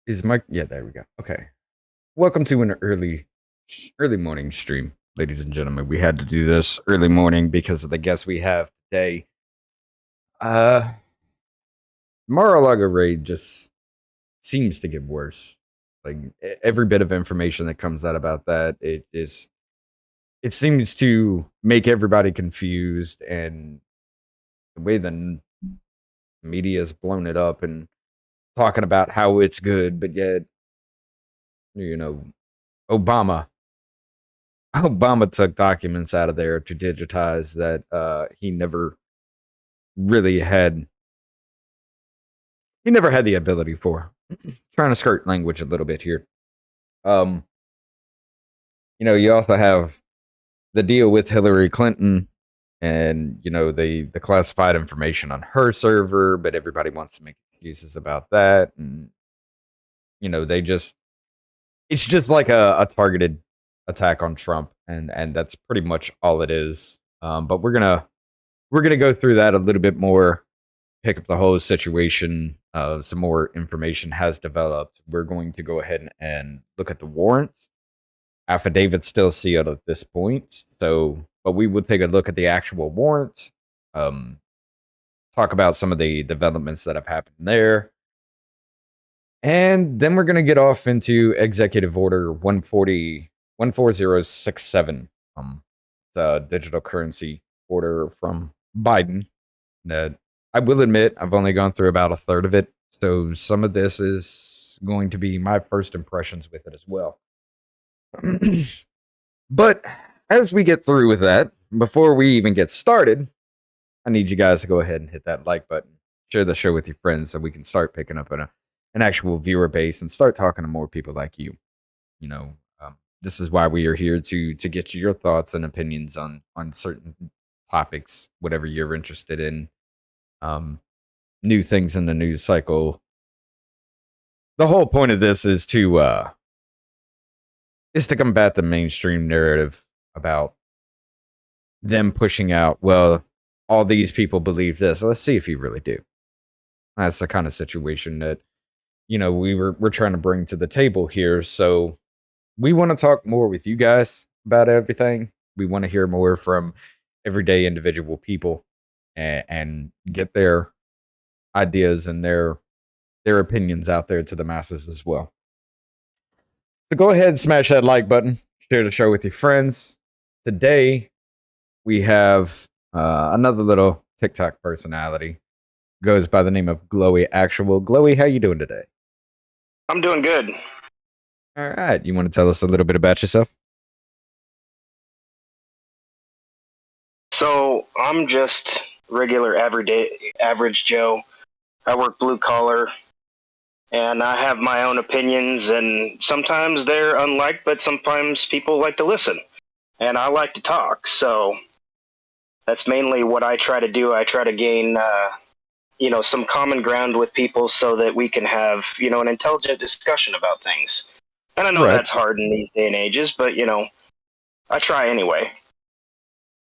Is Mike? Yeah, there we go. Okay. Welcome to an early morning stream, ladies and gentlemen. We had to do this early morning because of the guests we have today. Uh, Mar-A-Lago raid just seems to get worse. Like every bit of information that comes out about that, it seems to make everybody confused, and the way the media has blown it up and talking about how it's good, but yet you know Obama Obama took documents out of there to digitize that he never really had. He never had the ability for. Trying to skirt language a little bit here. Um, you also have the deal with Hillary Clinton, and the classified information on her server, but everybody wants to make excuses about that, and they just it's just like a targeted attack on Trump, and that's pretty much all it is. But we're gonna go through that a little bit more, pick up the whole situation. Some more information has developed. We're going to go ahead and look at the warrants. Affidavits still sealed at this point, but we will take a look at the actual warrants. Um, Talk about some of the developments that have happened there. And then we're going to get off into Executive Order 14067, the digital currency order from Biden. That I will admit, I've only gone through about a third of it. So some of this is going to be my first impressions with it as well. But as we get through with that, before we even get started, I need you guys to go ahead and hit that like button, share the show with your friends so we can start picking up an actual viewer base and start talking to more people like you. This is why we are here to get your thoughts and opinions on certain topics, whatever you're interested in. New things in the news cycle. The whole point of this is to combat the mainstream narrative about them pushing out, well, all these people believe this. Let's see if you really do. That's the kind of situation that we're trying to bring to the table here. So we want to talk more with you guys about everything. We want to hear more from everyday individual people and get their ideas and their opinions out there to the masses as well. So go ahead and smash that like button. Share the show with your friends. Today, we have another little TikTok personality. Goes by the name of GlowieActual. Glowie, how you doing today? I'm doing good. All right. You want to tell us a little bit about yourself? So I'm just regular average Joe. I work blue collar, and I have my own opinions, and sometimes they're unliked, but sometimes people like to listen, and I like to talk. So that's mainly what I try to do. I try to gain, some common ground with people so that we can have, an intelligent discussion about things. And I know that's hard in these day and ages, but, I try anyway.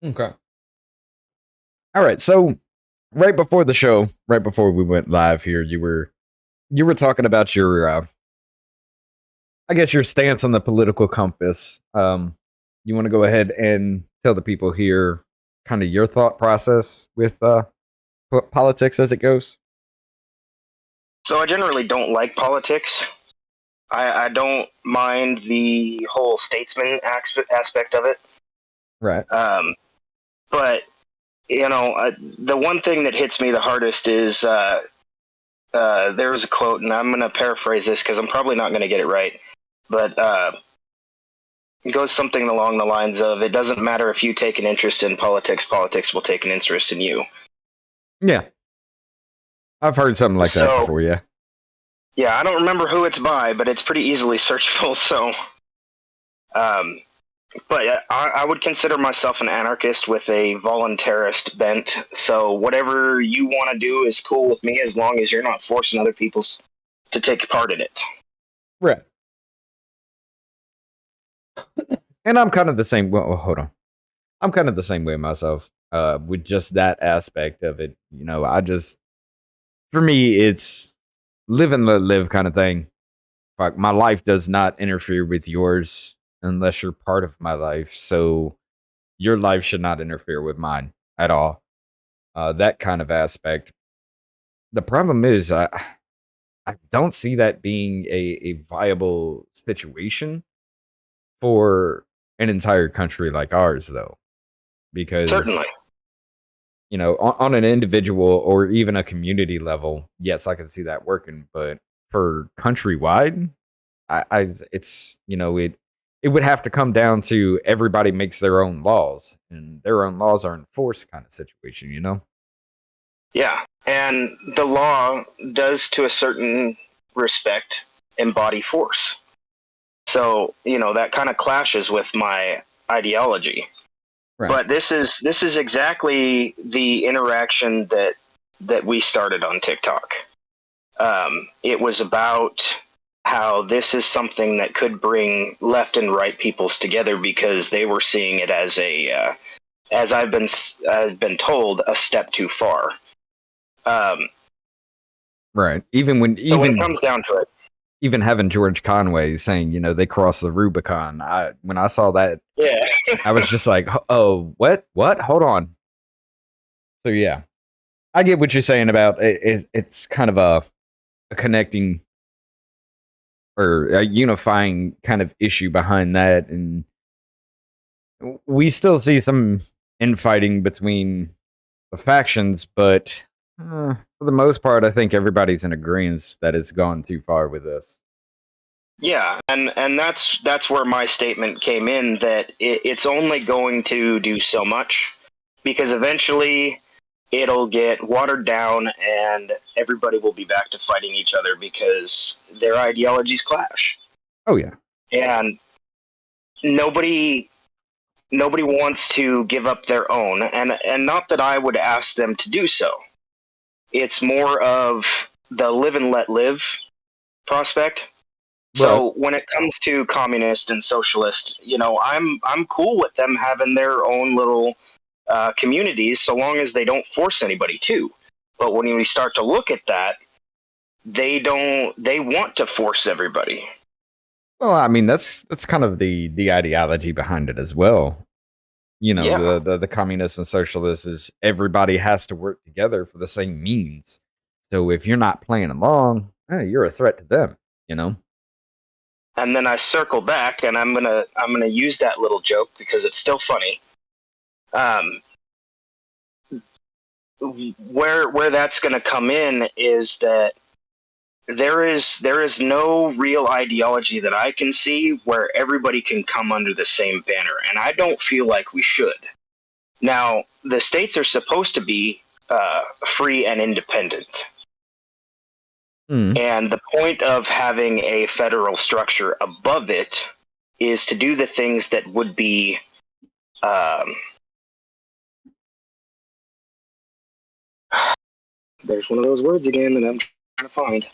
Okay. All right. So right before the show, right before we went live here, you were talking about your, I guess, your stance on the political compass. You want to go ahead and tell the people here kind of your thought process with politics as it goes? So I generally don't like politics. I don't mind the whole statesman aspect of it. Right. But, the one thing that hits me the hardest is there was a quote, and I'm going to paraphrase this because I'm probably not going to get it right. But it goes something along the lines of, it doesn't matter if you take an interest in politics, politics will take an interest in you. Yeah. I've heard something like that before, yeah. Yeah, I don't remember who it's by, but it's pretty easily searchable, so... But I would consider myself an anarchist with a voluntarist bent, so whatever you want to do is cool with me as long as you're not forcing other people to take part in it. Right. And I'm kind of the same... Well, hold on. I'm kind of the same way myself with just that aspect of it. For me, it's live and let live kind of thing. fuck, my life does not interfere with yours unless you're part of my life. So your life should not interfere with mine at all. That kind of aspect. The problem is, I don't see that being a viable situation for an entire country like ours, though, Certainly. because on an individual or even a community level, yes, I can see that working, but for countrywide, it's it would have to come down to everybody makes their own laws, and their own laws are enforced kind of situation, Yeah. And the law does, to a certain respect, embody force. So, that kind of clashes with my ideology. Right. But this is exactly the interaction that we started on TikTok. It was about how this is something that could bring left and right peoples together because they were seeing it as as I've been told, a step too far. Right. Even when it comes down to it, even having George Conway saying, they crossed the Rubicon. When I saw that, yeah, I was just like, oh, what? Hold on. So yeah, I get what you're saying about it. It's kind of a connecting or a unifying kind of issue behind that, and we still see some infighting between the factions, but for the most part, I think everybody's in agreement that it's gone too far with this. Yeah, and that's where my statement came in, that it's only going to do so much, because eventually it'll get watered down and everybody will be back to fighting each other because their ideologies clash. Oh yeah. And nobody wants to give up their own, and not that I would ask them to do so. It's more of the live and let live prospect. So when it comes to communist and socialist, I'm cool with them having their own little communities, so long as they don't force anybody to. But when we start to look at that, they want to force everybody. Well, I mean, that's kind of the ideology behind it as well. Yeah. The communists and socialists is everybody has to work together for the same means. So if you're not playing along, you're a threat to them, And then I circle back, and I'm gonna use that little joke because it's still funny. Where that's gonna come in is that there is no real ideology that I can see where everybody can come under the same banner, and I don't feel like we should. Now, the states are supposed to be free and independent. And the point of having a federal structure above it is to do the things that would be there's one of those words again that I'm trying to find.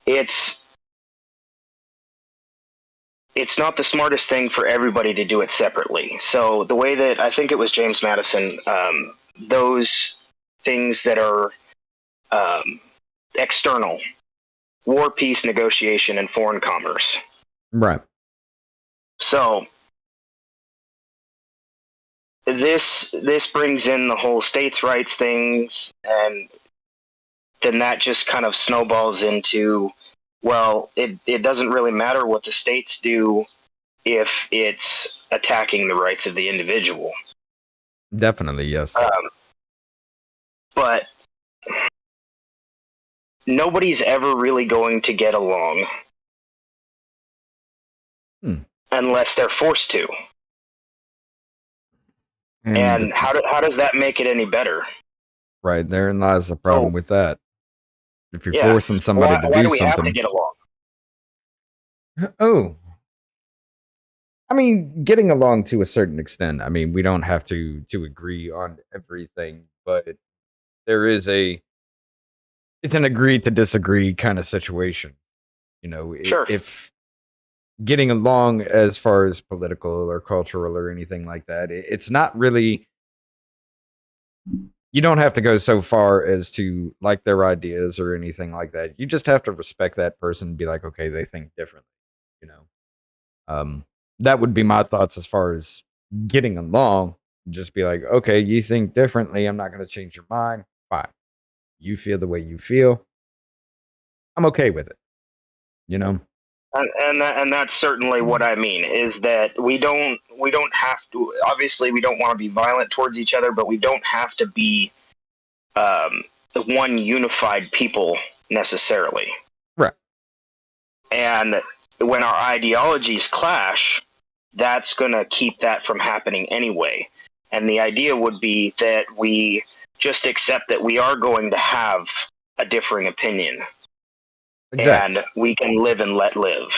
It's not the smartest thing for everybody to do it separately. So the way that, I think it was James Madison, those things that are external, war, peace, negotiation, and foreign commerce. Right. So this brings in the whole states' rights things, and then that just kind of snowballs into, well, it doesn't really matter what the states do if it's attacking the rights of the individual. Definitely, yes. But nobody's ever really going to get along unless they're forced to. And how does that make it any better? Right, therein lies the problem with that. If you're forcing somebody to do something, why do we have to get along? Oh, I mean, getting along to a certain extent. I mean, we don't have to agree on everything, but there is it's an agree to disagree kind of situation. Sure. If getting along as far as political or cultural or anything like that, it's not really you don't have to go so far as to like their ideas or anything like that. You just have to respect that person and be like, okay, they think differently, you know. Um, that would be my thoughts as far as getting along. Just be like, okay, you think differently. I'm not going to change your mind. Fine. You feel the way you feel. I'm okay with it, you know? And that's certainly what I mean, is that we don't have to, obviously we don't want to be violent towards each other, but we don't have to be the one unified people necessarily. Right. And when our ideologies clash, that's going to keep that from happening anyway. And the idea would be that we just accept that we are going to have a differing opinion. Exactly. And we can live and let live.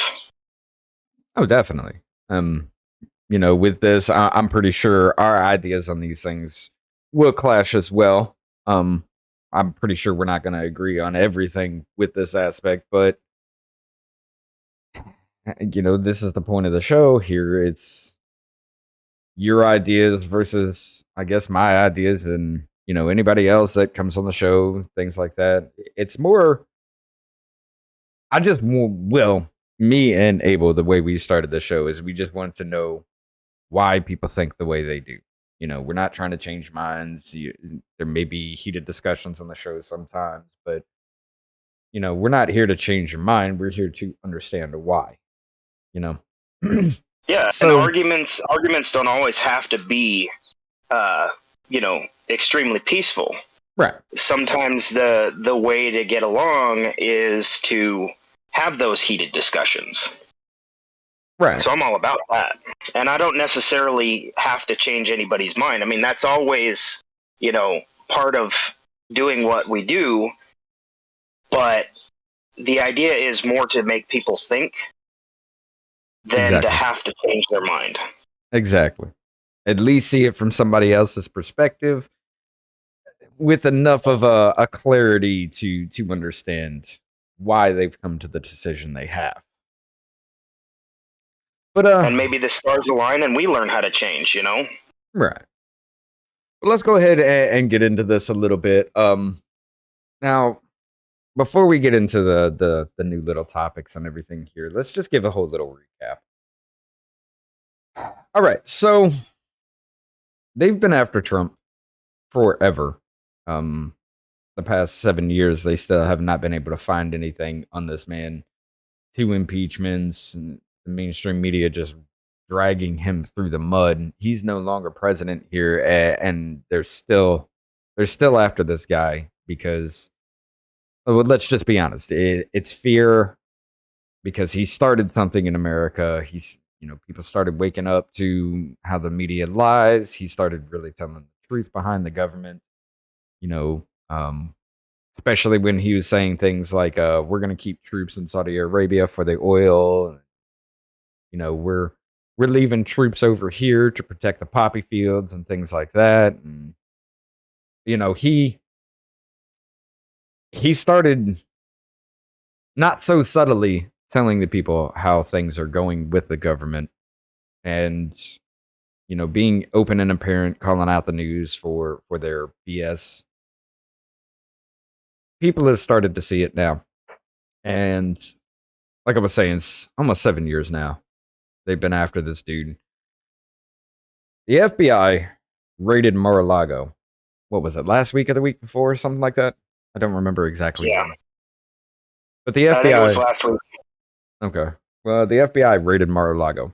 Oh, definitely. You know, with this, I'm pretty sure our ideas on these things will clash as well. I'm pretty sure we're not going to agree on everything with this aspect, but you know, this is the point of the show here. It's your ideas versus, I guess, my ideas, and you know, anybody else that comes on the show, things like that. It's more. I just will me and Abel, the way we started the show is we just wanted to know why people think the way they do. You know, we're not trying to change minds. There may be heated discussions on the show sometimes, but you know, we're not here to change your mind. We're here to understand why. You know. Yeah, and So arguments don't always have to be, extremely peaceful. right, Sometimes the way to get along is to have those heated discussions. right, So I'm all about that. And I don't necessarily have to change anybody's mind. I mean, that's always, part of doing what we do. But the idea is more to make people think than exactly, to have to change their mind. exactly. At least see it from somebody else's perspective with enough of a clarity to understand why they've come to the decision they have. But And maybe the stars align and we learn how to change, right. Well, let's go ahead and get into this a little bit. Now, before we get into the new little topics and everything here, let's just give a whole little recap. All right, so they've been after Trump forever. The past 7 years, they still have not been able to find anything on this man. 2 impeachments, and the mainstream media just dragging him through the mud. He's no longer president here, and they're still after this guy because, well, let's just be honest. It's fear because he started something in America. People started waking up to how the media lies. He started really telling the truth behind the government. You know, especially when he was saying things like, "We're going to keep troops in Saudi Arabia for the oil." You know, we're leaving troops over here to protect the poppy fields and things like that. And you know, he started not so subtly telling the people how things are going with the government, and you know, being open and apparent, calling out the news for their BS. People have started to see it now, and like I was saying, it's almost 7 years now. They've been after this dude. The FBI raided Mar-A-Lago. What was it, last week or the week before, something like that? I don't remember exactly. Yeah. When. But the FBI. I think it was last week. Okay. Well, the FBI raided Mar-A-Lago,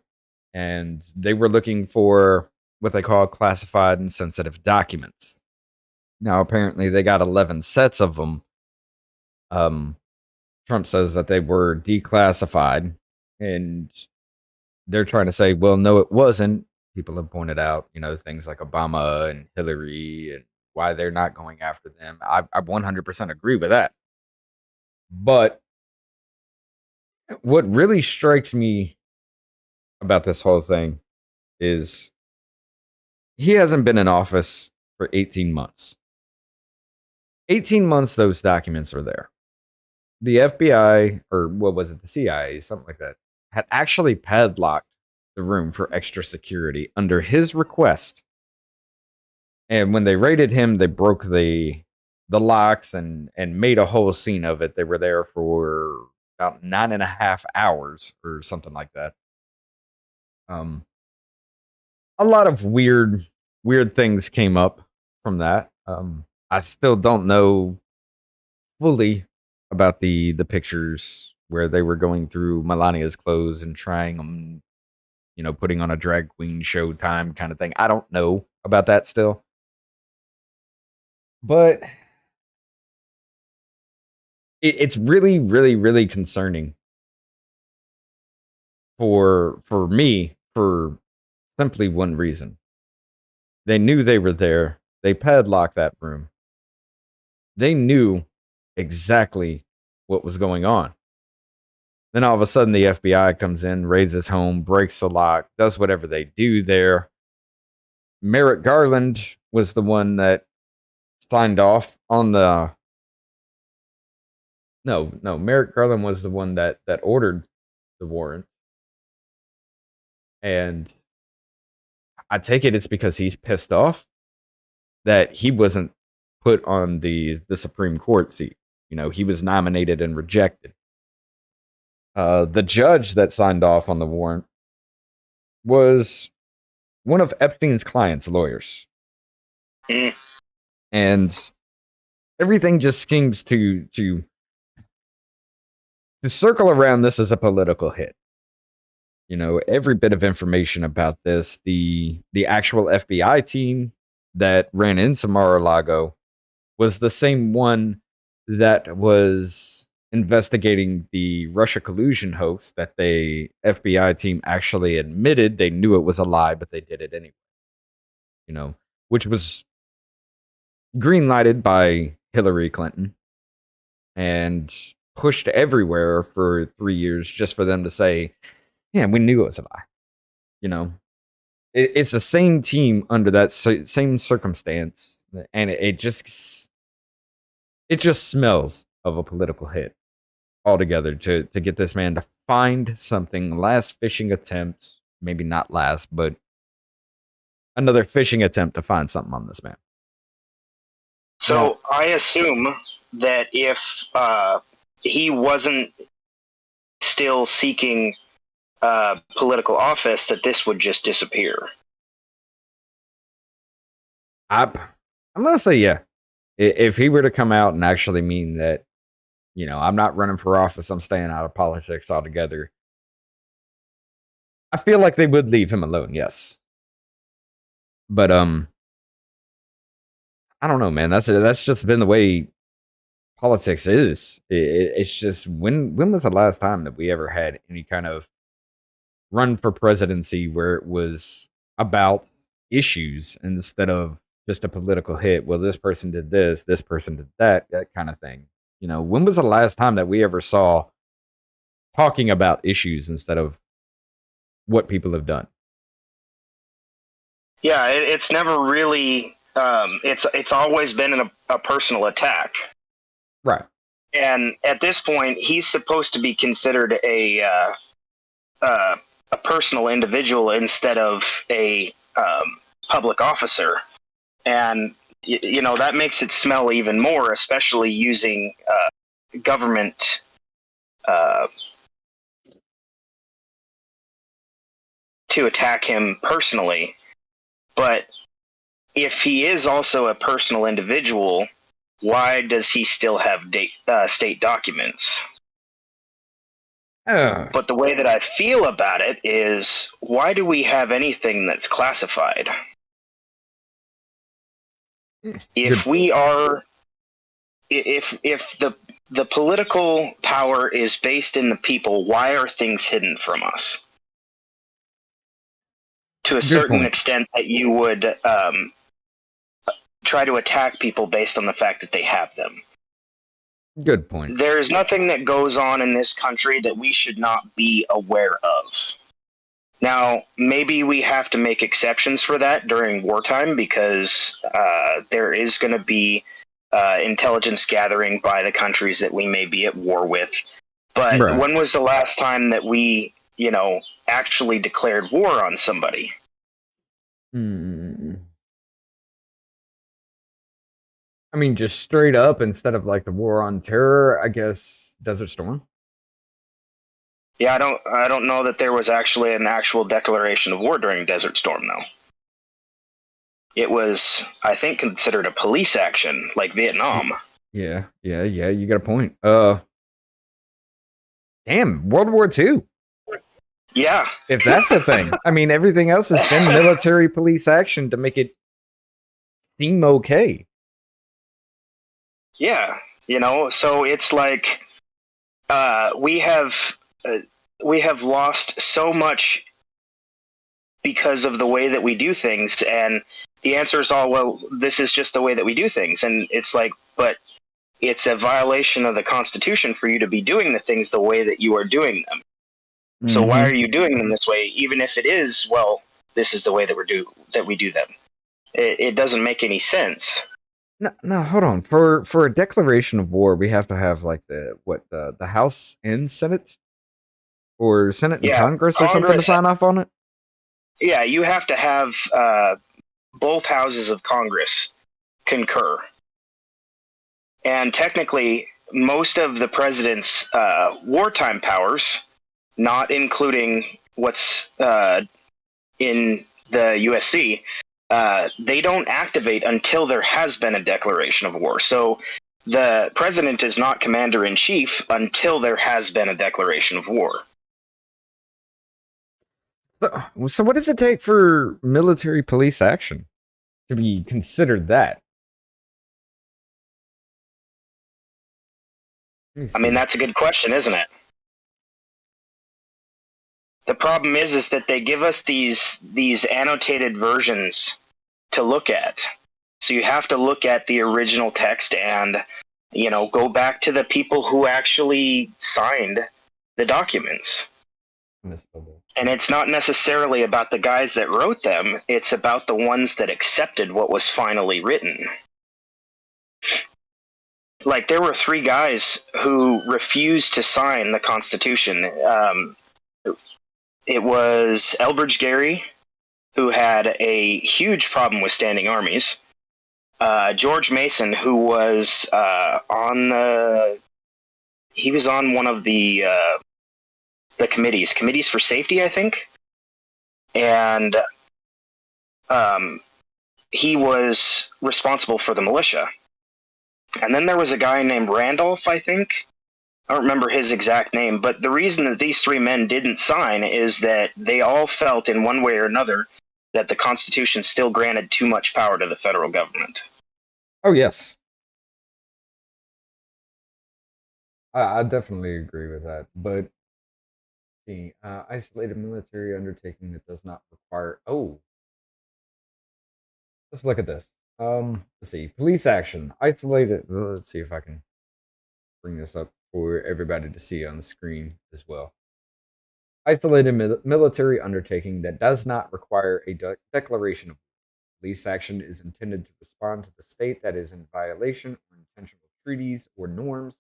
and they were looking for what they call classified and sensitive documents. Now, apparently, they got 11 sets of them. Trump says that they were declassified, and they're trying to say, well, no, it wasn't. People have pointed out, you know, things like Obama and Hillary and why they're not going after them. I 100% agree with that. But what really strikes me about this whole thing is he hasn't been in office for 18 months. 18 months, those documents are there. The FBI, or what was it, the CIA, something like that, had actually padlocked the room for extra security under his request. And when they raided him, they broke the locks and made a whole scene of it. They were there for about 9.5 hours or something like that. A lot of weird things came up from that. I still don't know fully about the pictures where they were going through Melania's clothes and trying them, putting on a drag queen showtime kind of thing. I don't know about that still. But it's really, really, really concerning for me for simply one reason. They knew they were there. They padlocked that room. They knew exactly what was going on. Then all of a sudden, the FBI comes in, raids his home, breaks the lock, does whatever they do there. Merrick Garland was the one that signed off on the. No, Merrick Garland was the one that ordered the warrant. And I take it's because he's pissed off that he wasn't put on the Supreme Court seat. He was nominated and rejected. The judge that signed off on the warrant was one of Epstein's clients' lawyers. And everything just seems to circle around this as a political hit. Every bit of information about this, the actual FBI team that ran into Mar-A-Lago was the same one that was investigating the Russian Collusion hoax that the FBI team actually admitted they knew it was a lie, but they did it anyway. Which was green-lighted by Hillary Clinton and pushed everywhere for 3 years just for them to say, yeah, we knew it was a lie. It's the same team under that same circumstance, and it just smells of a political hit altogether to get this man to find something. Last fishing attempt, maybe not last, but another fishing attempt to find something on this man. So I assume that if he wasn't still seeking political office, that this would just disappear. I'm gonna say yeah. If he were to come out and actually mean that, I'm not running for office, I'm staying out of politics altogether, I feel like they would leave him alone, yes. But I don't know, man. That's just been the way politics is. It's just when was the last time that we ever had any kind of run for presidency where it was about issues instead of just a political hit? Well, this person did this person did that kind of thing. When was the last time that we ever saw talking about issues instead of what people have done? Yeah, it's never really. It's always been a personal attack, right? And at this point, he's supposed to be considered a personal individual instead of a public officer, and that makes it smell even more, especially using government to attack him personally. But if he is also a personal individual, why does he still have state documents? But the way that I feel about it is, why do we have anything that's classified? If we are, if the political power is based in the people, why are things hidden from us? To a certain extent that you would try to attack people based on the fact that they have them. Good point. There's nothing that goes on in this country that we should not be aware of. Now, maybe we have to make exceptions for that during wartime because there is going to be intelligence gathering by the countries that we may be at war with. But when was the last time that we, actually declared war on somebody? I mean, just straight up instead of like the war on terror, I guess Desert Storm. Yeah, I don't know that there was actually an actual declaration of war during Desert Storm, though. It was, I think, considered a police action, like Vietnam. Yeah. You got a point. Damn, World War II. Yeah. If that's the thing, I mean, everything else has been military police action to make it seem okay. Yeah, you know, so it's like uh, we have uh, we have lost so much because of the way that we do things, and the answer is all, well, this is just the way that we do things, and it's like, but it's a violation of the Constitution for you to be doing the things the way that you are doing them. So why are you doing them this way, even if it is, well, this is the way that we do them? It doesn't make any sense. No, hold on. For a declaration of war, we have to have like the House and Senate or Senate and Yeah, Congress or something to sign off on it. Yeah, you have to have both houses of Congress concur. And technically, most of the president's wartime powers, not including what's in the USC, they don't activate until there has been a declaration of war. So the president is not commander in chief until there has been a declaration of war. So what does it take for military police action to be considered that? I mean, that's a good question, isn't it? The problem is that they give us these annotated versions to look at. So you have to look at the original text and, you know, go back to the people who actually signed the documents. And it's not necessarily about the guys that wrote them, it's about the ones that accepted what was finally written. Like, there were 3 guys who refused to sign the Constitution. It was Elbridge Gerry, who had a huge problem with standing armies. George Mason, who was on one of the committees for safety, I think, and he was responsible for the militia. And then there was a guy named Randolph, I think. I don't remember his exact name, but the reason that these 3 men didn't sign is that they all felt in one way or another that the Constitution still granted too much power to the federal government. Oh, yes. I definitely agree with that. But the isolated military undertaking that does not require... Oh, let's look at this. Let's see. Police action. Isolated... Let's see if I can bring this up for everybody to see on the screen as well. Isolated military undertaking that does not require a declaration of police action is intended to respond to the state that is in violation or intentional treaties or norms,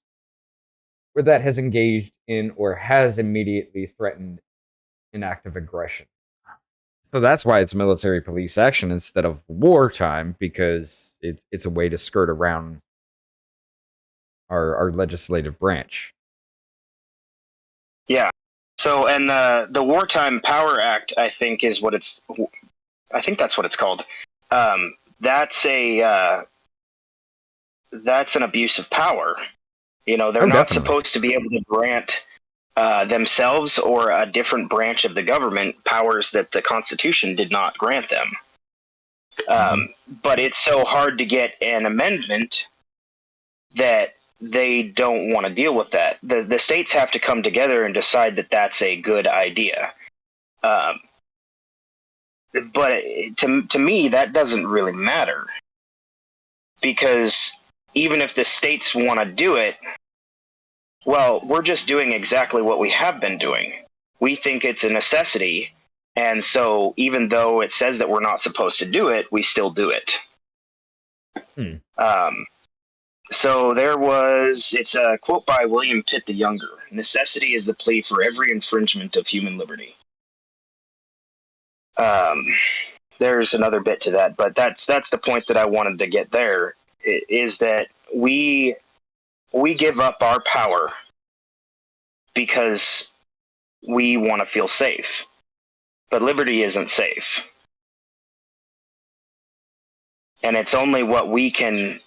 or that has engaged in or has immediately threatened an act of aggression. So that's why it's military police action instead of wartime, because it's a way to skirt around our legislative branch. Yeah. So, and the Wartime Power Act, I think, is what it's. I think that's what it's called. That's an abuse of power. You know, they're not supposed to be able to grant themselves or a different branch of the government powers that the Constitution did not grant them. But it's so hard to get an amendment that they don't want to deal with that. The states have to come together and decide that that's a good idea. But to me, that doesn't really matter. Because even if the states want to do it, well, we're just doing exactly what we have been doing. We think it's a necessity, and so even though it says that we're not supposed to do it, we still do it. So it's a quote by William Pitt the Younger. Necessity is the plea for every infringement of human liberty. There's another bit to that, but that's the point that I wanted to get there, is that we give up our power because we want to feel safe, but liberty isn't safe, and it's only what we can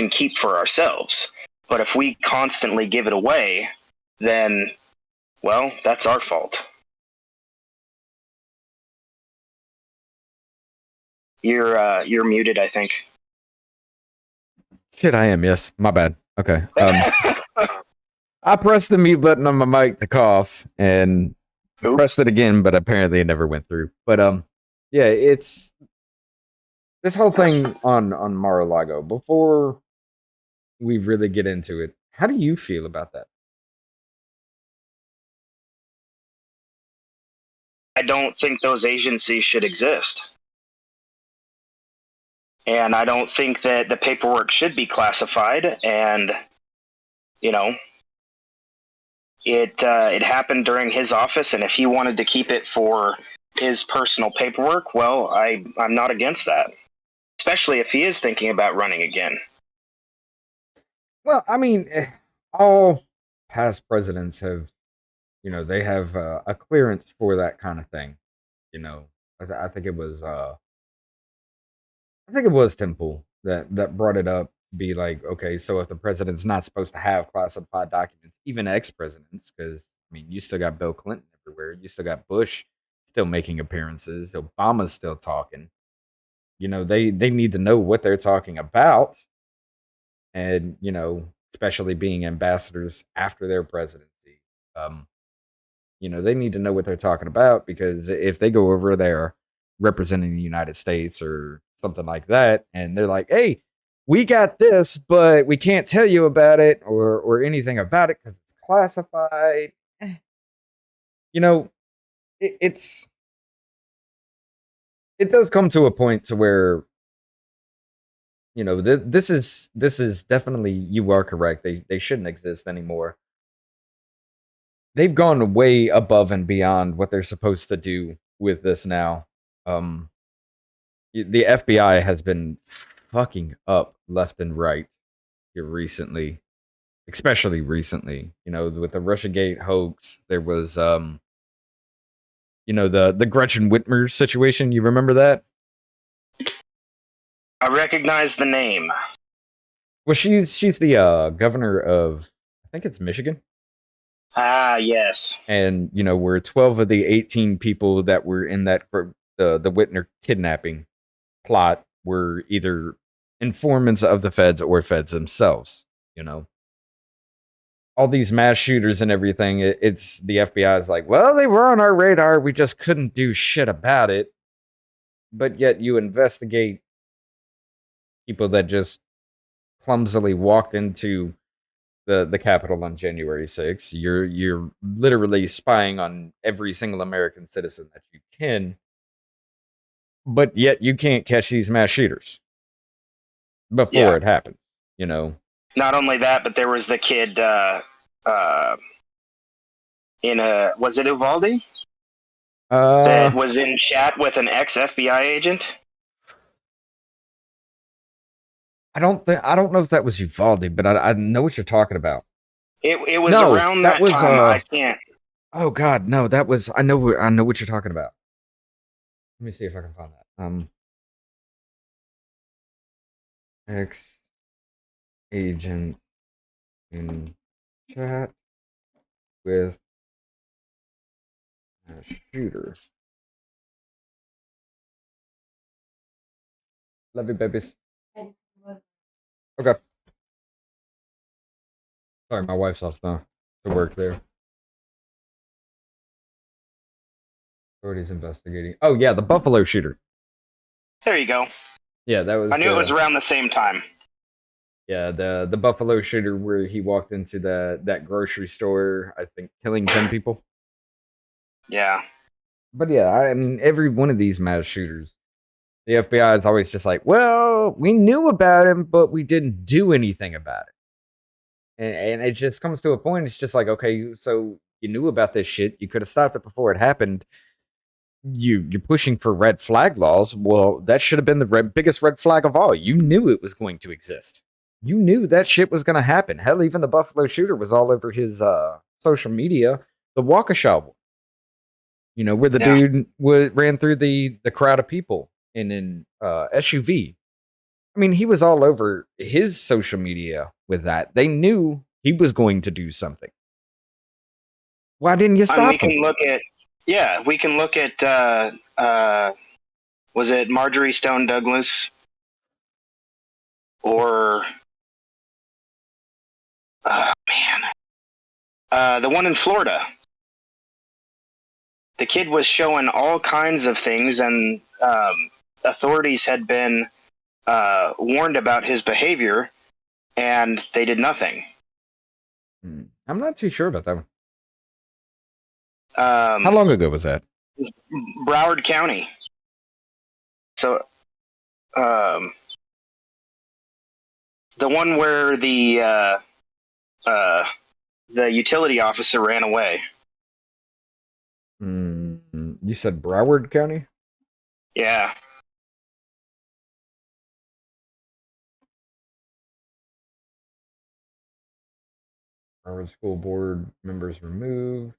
keep for ourselves. But if we constantly give it away, then, well, that's our fault. You're muted, I think. Shit, I am. Yes, my bad. Okay. I pressed the mute button on my mic to cough and pressed it again, but apparently it never went through. But yeah, it's this whole thing on Mar-A-Lago. Before we really get into it, how do you feel about that? I don't think those agencies should exist. And I don't think that the paperwork should be classified. And, you know, it happened during his office, and if he wanted to keep it for his personal paperwork, well, I'm not against that, especially if he is thinking about running again. Well, I mean, all past presidents have, you know, they have a clearance for that kind of thing. You know, I think it was Temple that brought it up. Be like, okay, so if the president's not supposed to have classified documents, even ex-presidents, because I mean, you still got Bill Clinton everywhere, you still got Bush still making appearances, Obama's still talking. You know, they need to know what they're talking about, and you know, especially being ambassadors after their presidency, you know, they need to know what they're talking about, because if they go over there representing the United States or something like that, and they're like, hey, we got this, but we can't tell you about it or anything about it because it's classified. You know, it does come to a point to where, you know, this is definitely, you are correct. They shouldn't exist anymore. They've gone way above and beyond what they're supposed to do with this now. The FBI has been fucking up left and right here recently, especially recently. You know, with the Russiagate hoax, there was you know, the Gretchen Whitmer situation. You remember that? I recognize the name. Well, she's the governor of, I think it's Michigan. Ah, yes. And you know, where 12 of the 18 people that were in that the Whitmer kidnapping plot were either informants of the feds or feds themselves. You know, all these mass shooters and everything. It's the FBI is like, well, they were on our radar, we just couldn't do shit about it. But yet you investigate people that just clumsily walked into the Capitol on January 6th. You're literally spying on every single American citizen that you can, but yet you can't catch these mass shooters before it happens. You know. Not only that, but there was the kid was it Uvalde? That was in chat with an ex-FBI agent. I don't know if that was Uvalde, but I know what you're talking about. It was around that was, time. I can't. Oh God, no, that was. I know what you're talking about. Let me see if I can find that. Ex agent in chat with a shooter. Love you, babies. Okay. Sorry, my wife's off to work there. Authorities investigating. Oh yeah, the Buffalo shooter. There you go. Yeah, that was. I knew it was around the same time. Yeah, the Buffalo shooter where he walked into that grocery store, I think, killing 10 people. Yeah. But yeah, I mean, every one of these mass shooters, the FBI is always just like, well, we knew about him, but we didn't do anything about it. And it just comes to a point, it's just like, okay, so you knew about this shit. You could have stopped it before it happened. you're pushing for red flag laws. Well, that should have been the biggest red flag of all. You knew it was going to exist. You knew that shit was going to happen. Hell, even the Buffalo shooter was all over his social media. The Waukesha, where the dude ran through the crowd of people in an SUV. I mean, he was all over his social media with that. They knew he was going to do something. Why didn't you stop him? We can look at was it Marjorie Stone Douglas or the one in Florida. The kid was showing all kinds of things, and authorities had been warned about his behavior, and they did nothing. I'm not too sure about that one. How long ago was that? Broward County. So, the one where the utility officer ran away. You said Broward County? Yeah. Broward School Board members removed.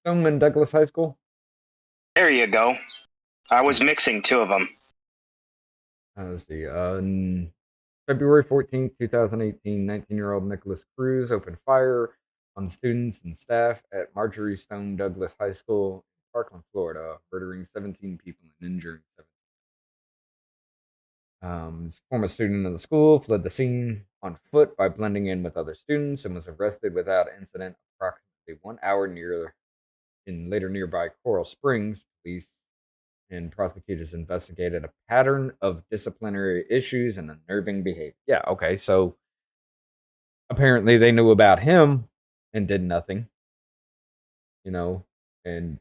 Stoneman Douglas High School? There you go. I was mixing two of them. Let's see. February 14th, 2018, 19-year-old Nicholas Cruz opened fire on students and staff at Marjorie Stone Douglas High School in Parkland, Florida, murdering 17 people and injuring 7. Former student of the school fled the scene on foot by blending in with other students and was arrested without incident approximately 1 hour in later nearby Coral Springs. Police and prosecutors investigated a pattern of disciplinary issues and unnerving behavior. Yeah, okay, so apparently they knew about him and did nothing, and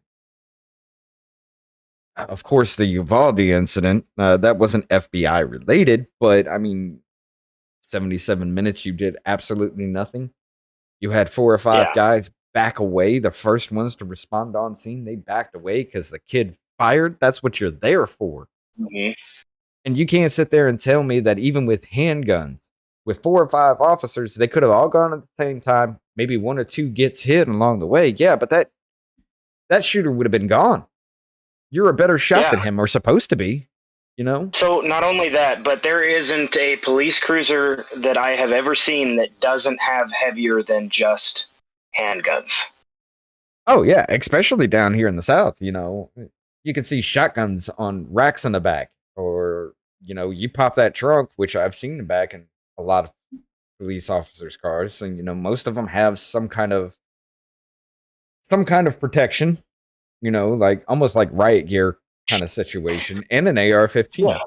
of course the Uvalde incident, that wasn't FBI related, but I mean, 77 minutes, you did absolutely nothing. You had 4 or 5 guys back away. The first ones to respond on scene, they backed away because the kid fired. That's what you're there for. Mm-hmm. And you can't sit there and tell me that even with handguns, with 4 or 5 officers, they could have all gone at the same time. Maybe 1 or 2 gets hit along the way. Yeah, but that shooter would have been gone. You're a better shot than him, or supposed to be, So not only that, but there isn't a police cruiser that I have ever seen that doesn't have heavier than just handguns. Oh, yeah, especially down here in the South, you can see shotguns on racks in the back, or, you pop that trunk, which I've seen back in a lot of police officers' cars, and, most of them have some kind of protection, like almost like riot gear kind of situation, and an AR-15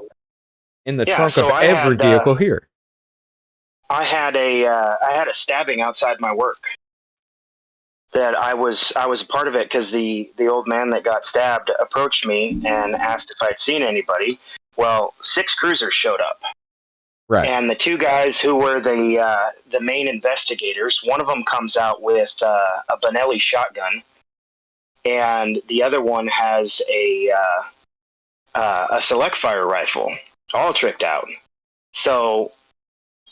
in the trunk of every vehicle here. I had a stabbing outside my work that I was a part of it because the old man that got stabbed approached me and asked if I'd seen anybody. Well, 6 cruisers showed up. Right. And the 2 guys who were the main investigators, one of them comes out with a Benelli shotgun, and the other one has a select fire rifle, all tricked out. So,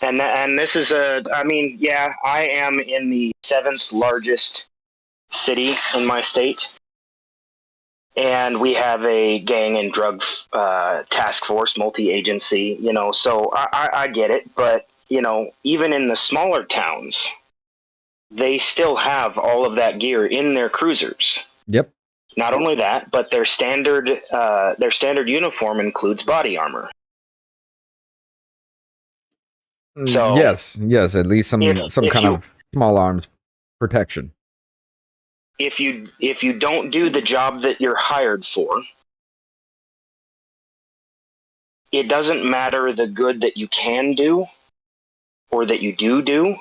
and this is I am in the 7th largest city in my state, and we have a gang and drug task force, multi-agency, so I get it, but, even in the smaller towns, they still have all of that gear in their cruisers. Yep. Not only that, but their standard uniform includes body armor. So yes, at least some kind of small arms protection. If you don't do the job that you're hired for, it doesn't matter the good that you can do or that you do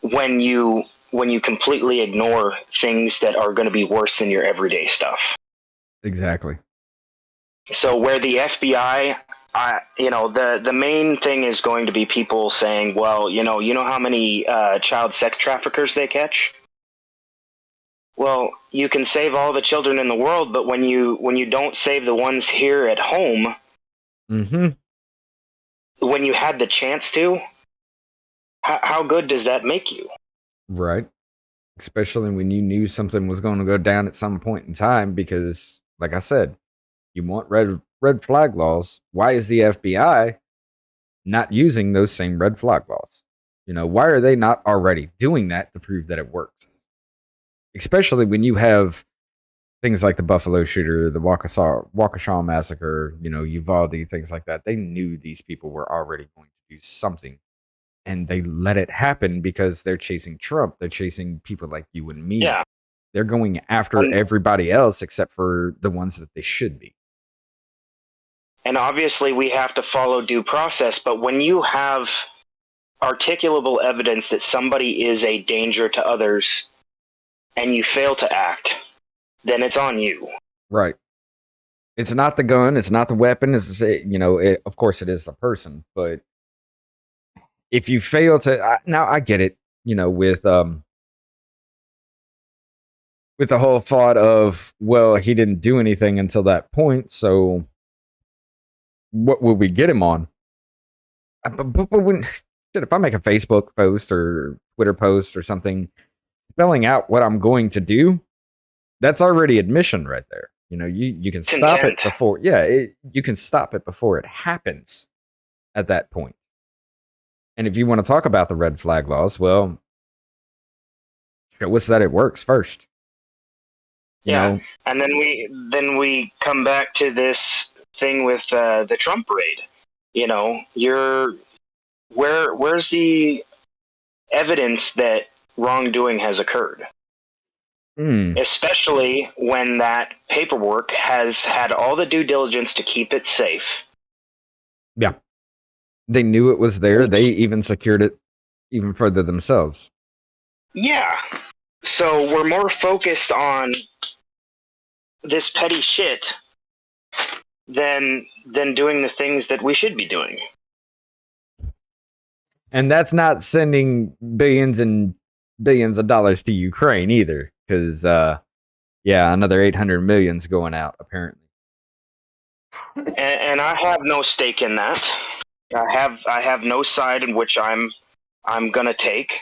when you completely ignore things that are going to be worse than your everyday stuff. Exactly. So where the FBI, the main thing is going to be people saying, well, you know how many child sex traffickers they catch? Well, you can save all the children in the world, but when you don't save the ones here at home, Mm-hmm. when you had the chance to, how good does that make you? Right. Especially when you knew something was going to go down at some point in time, because, like I said, you want red flag laws. Why is the FBI not using those same red flag laws? Why are they not already doing that to prove that it works? Especially when you have things like the Buffalo shooter, the Waukesha massacre, Uvalde, things like that. They knew these people were already going to do something, and they let it happen because they're chasing Trump. They're chasing people like you and me. Yeah. They're going after everybody else except for the ones that they should be. And obviously we have to follow due process, but when you have articulable evidence that somebody is a danger to others and you fail to act, then it's on you. Right. It's not the gun. It's not the weapon. Of course it is the person, but if you fail to, now I get it, with the whole thought of, well, he didn't do anything until that point, so what would we get him on? But when, if I make a Facebook post or Twitter post or something spelling out what I'm going to do, that's already admission right there. You can stop it before, you can stop it before it happens at that point. And if you want to talk about the red flag laws, well, show us that it works first. And then we come back to this thing with the Trump raid. Where's the evidence that wrongdoing has occurred? Especially when that paperwork has had all the due diligence to keep it safe. Yeah. They knew it was there. They even secured it even further themselves. Yeah. So we're more focused on this petty shit than doing the things that we should be doing. And that's not sending billions and billions of dollars to Ukraine either, because another 800 million's going out apparently. And I have no stake in that. I have no side in which I'm gonna take.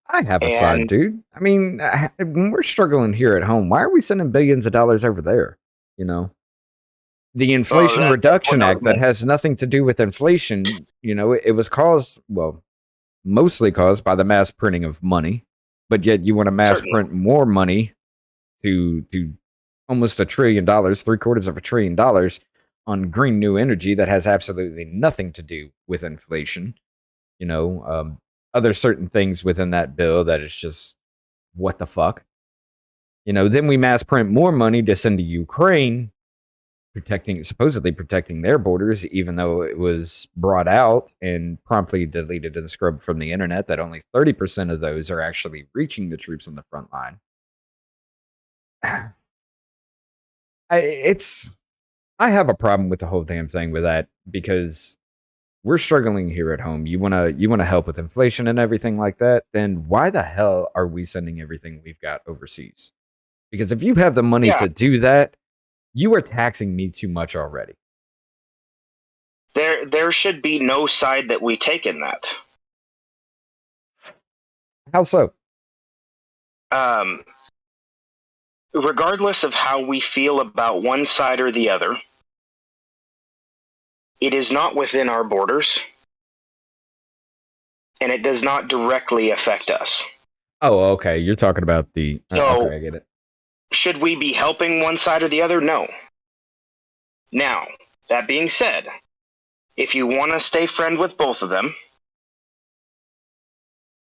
I have a side, dude. I mean, when we're struggling here at home, why are we sending billions of dollars over there? The Inflation Reduction Act that has nothing to do with inflation. It was mostly caused by the mass printing of money, but yet you want to mass print more money to almost $1 trillion, $750 billion on green new energy that has absolutely nothing to do with inflation. Other certain things within that bill that is just what the fuck. Then we mass print more money to send to Ukraine, supposedly protecting their borders, even though it was brought out and promptly deleted and scrubbed from the internet that only 30% of those are actually reaching the troops on the front line. I have a problem with the whole damn thing with that, because we're struggling here at home. You wanna help with inflation and everything like that, then why the hell are we sending everything we've got overseas? Because if you have the money to do that, you are taxing me too much already. There should be no side that we take in that. How so? Regardless of how we feel about one side or the other, it is not within our borders, and it does not directly affect us. Oh, okay. You're talking about the... So, okay, I get it. Should we be helping one side or the other? No. Now, that being said, if you want to stay friend with both of them,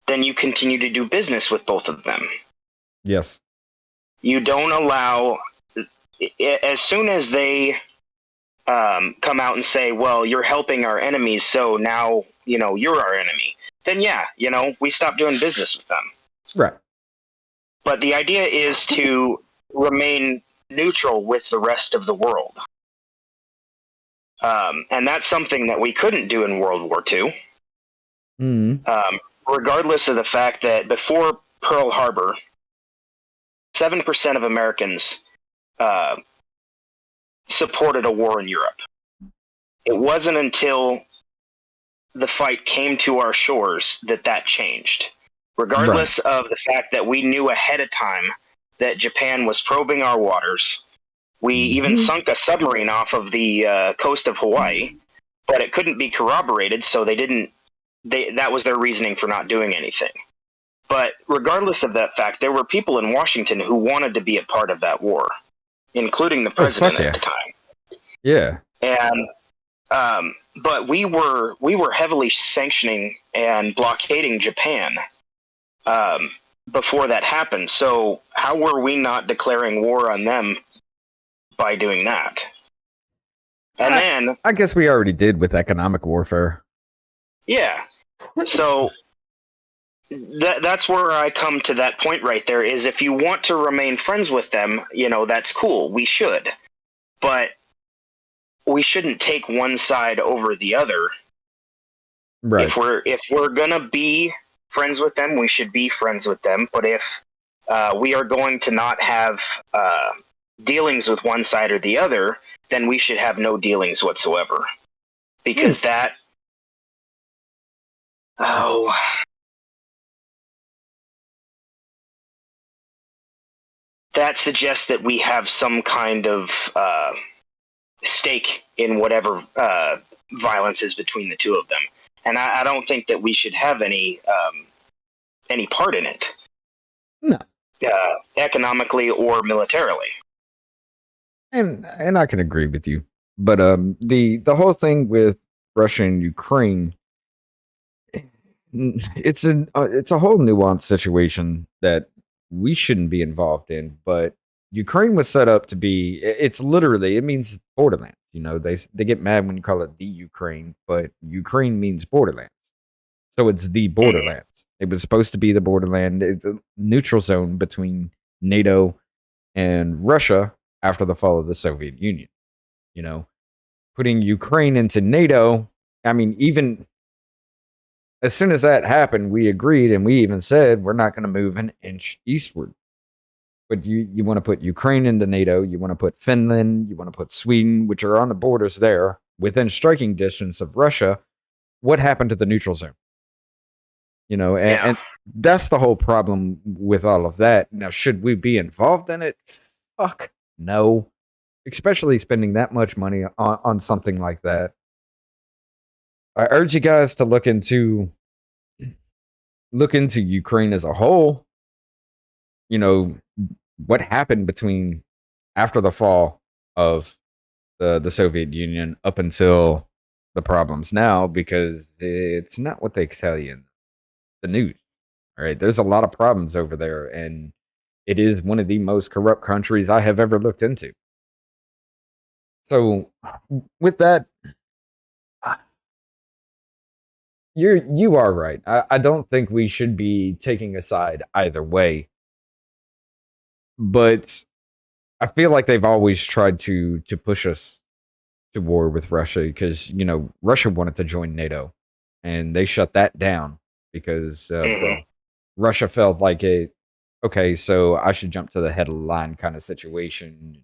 then you continue to do business with both of them. Yes. You don't allow... As soon as they come out and say, well, you're helping our enemies, so now, you're our enemy, then we stop doing business with them. Right. But the idea is to remain neutral with the rest of the world. And that's something that we couldn't do in World War II. Regardless of the fact that before Pearl Harbor, 7% of Americans supported a war in Europe. It wasn't until the fight came to our shores that changed. Regardless of the fact that we knew ahead of time that Japan was probing our waters, we even sunk a submarine off of the coast of Hawaii, but it couldn't be corroborated, so that was their reasoning for not doing anything. But regardless of that fact, there were people in Washington who wanted to be a part of that war, including the president at the time. Yeah. And but we were heavily sanctioning and blockading Japan before that happened. So how were we not declaring war on them by doing that? And then I guess we already did with economic warfare. Yeah. So that's where I come to that point right there, is if you want to remain friends with them, that's cool. We should. But we shouldn't take one side over the other. Right. If we're gonna be friends with them, we should be friends with them. But if we are going to not have dealings with one side or the other, then we should have no dealings whatsoever. Because that suggests that we have some kind of stake in whatever violence is between the two of them, and I don't think that we should have any part in it. No, economically or militarily. And I can agree with you, but the whole thing with Russia and Ukraine, it's a whole nuanced situation that we shouldn't be involved in. But Ukraine was set up to be, it means borderland. They get mad when you call it the Ukraine, but Ukraine means borderlands. So it's the borderlands. It was supposed to be the borderland. It's a neutral zone between NATO and Russia after the fall of the Soviet Union. Putting Ukraine into NATO, I mean, even as soon as that happened, we agreed, and we even said we're not going to move an inch eastward. But you want to put Ukraine into NATO, you want to put Finland, you want to put Sweden, which are on the borders there, within striking distance of Russia. What happened to the neutral zone? And that's the whole problem with all of that. Now, should we be involved in it? Fuck no. Especially spending that much money on something like that. I urge you guys to look into Ukraine as a whole. What happened between after the fall of the Soviet Union up until the problems now, because it's not what they tell you in the news. All right, there's a lot of problems over there, and it is one of the most corrupt countries I have ever looked into. So, with that, you are right. I don't think we should be taking a side either way. But I feel like they've always tried to push us to war with Russia because, Russia wanted to join NATO and they shut that down because Russia felt like okay, so I should jump to the head of the line kind of situation.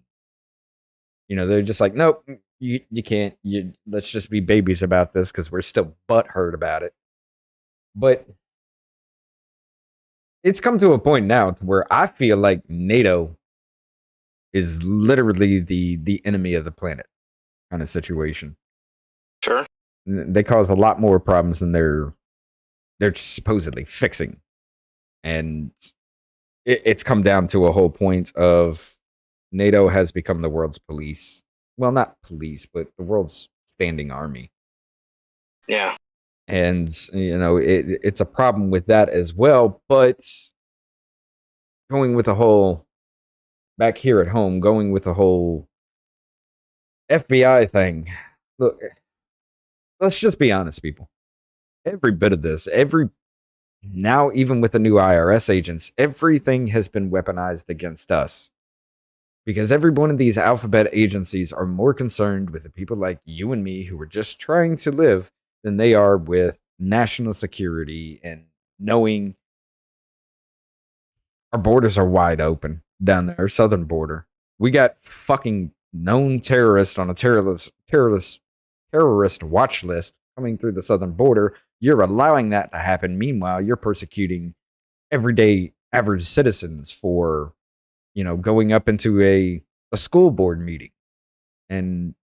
They're just like, nope, you can't. Let's just be babies about this because we're still butthurt about it. But it's come to a point now to where I feel like NATO is literally the enemy of the planet kind of situation. Sure. They cause a lot more problems than they're supposedly fixing. And it's come down to a whole point of NATO has become the world's police. Well, not police, but the world's standing army. Yeah. And, it's a problem with that as well. But going with the whole, back here at home, going with the whole FBI thing. Look, let's just be honest, people. Every bit of this, now even with the new IRS agents, everything has been weaponized against us. Because every one of these alphabet agencies are more concerned with the people like you and me who are just trying to live than they are with national security and knowing our borders are wide open. down there, southern border. We got fucking known terrorists on a terrorist watch list coming through the southern border. You're allowing that to happen. Meanwhile, you're persecuting everyday average citizens for, going up into a school board meeting and,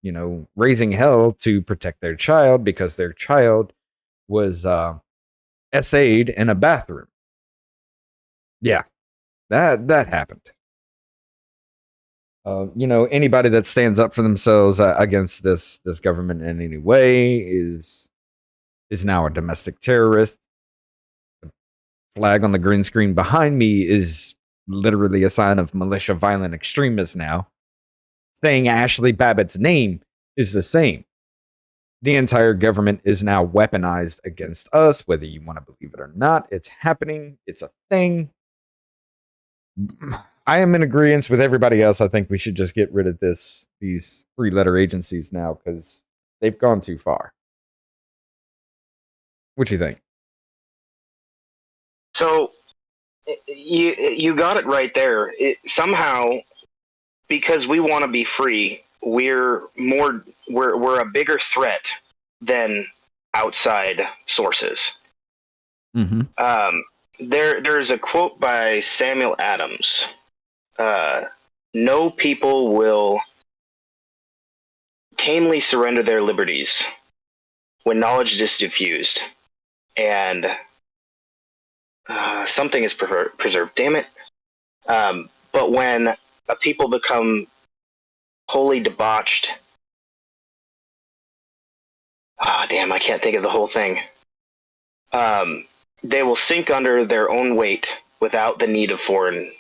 raising hell to protect their child because their child was essayed in a bathroom. Yeah, that happened. Anybody that stands up for themselves against this government in any way is now a domestic terrorist. The flag on the green screen behind me is literally a sign of militia violent extremists now. Saying Ashley Babbitt's name is the same. The entire government is now weaponized against us, whether you want to believe it or not. It's happening. It's a thing. I am in agreement with everybody else. I think we should just get rid of these 3-letter agencies now because they've gone too far. What do you think? So you got it right there. Somehow, because we want to be free, we're a bigger threat than outside sources. Mm-hmm. There's a quote by Samuel Adams. No people will tamely surrender their liberties when knowledge is diffused and something is preserved. Damn it. But when a people become wholly debauched, damn, I can't think of the whole thing. They will sink under their own weight without the need of foreign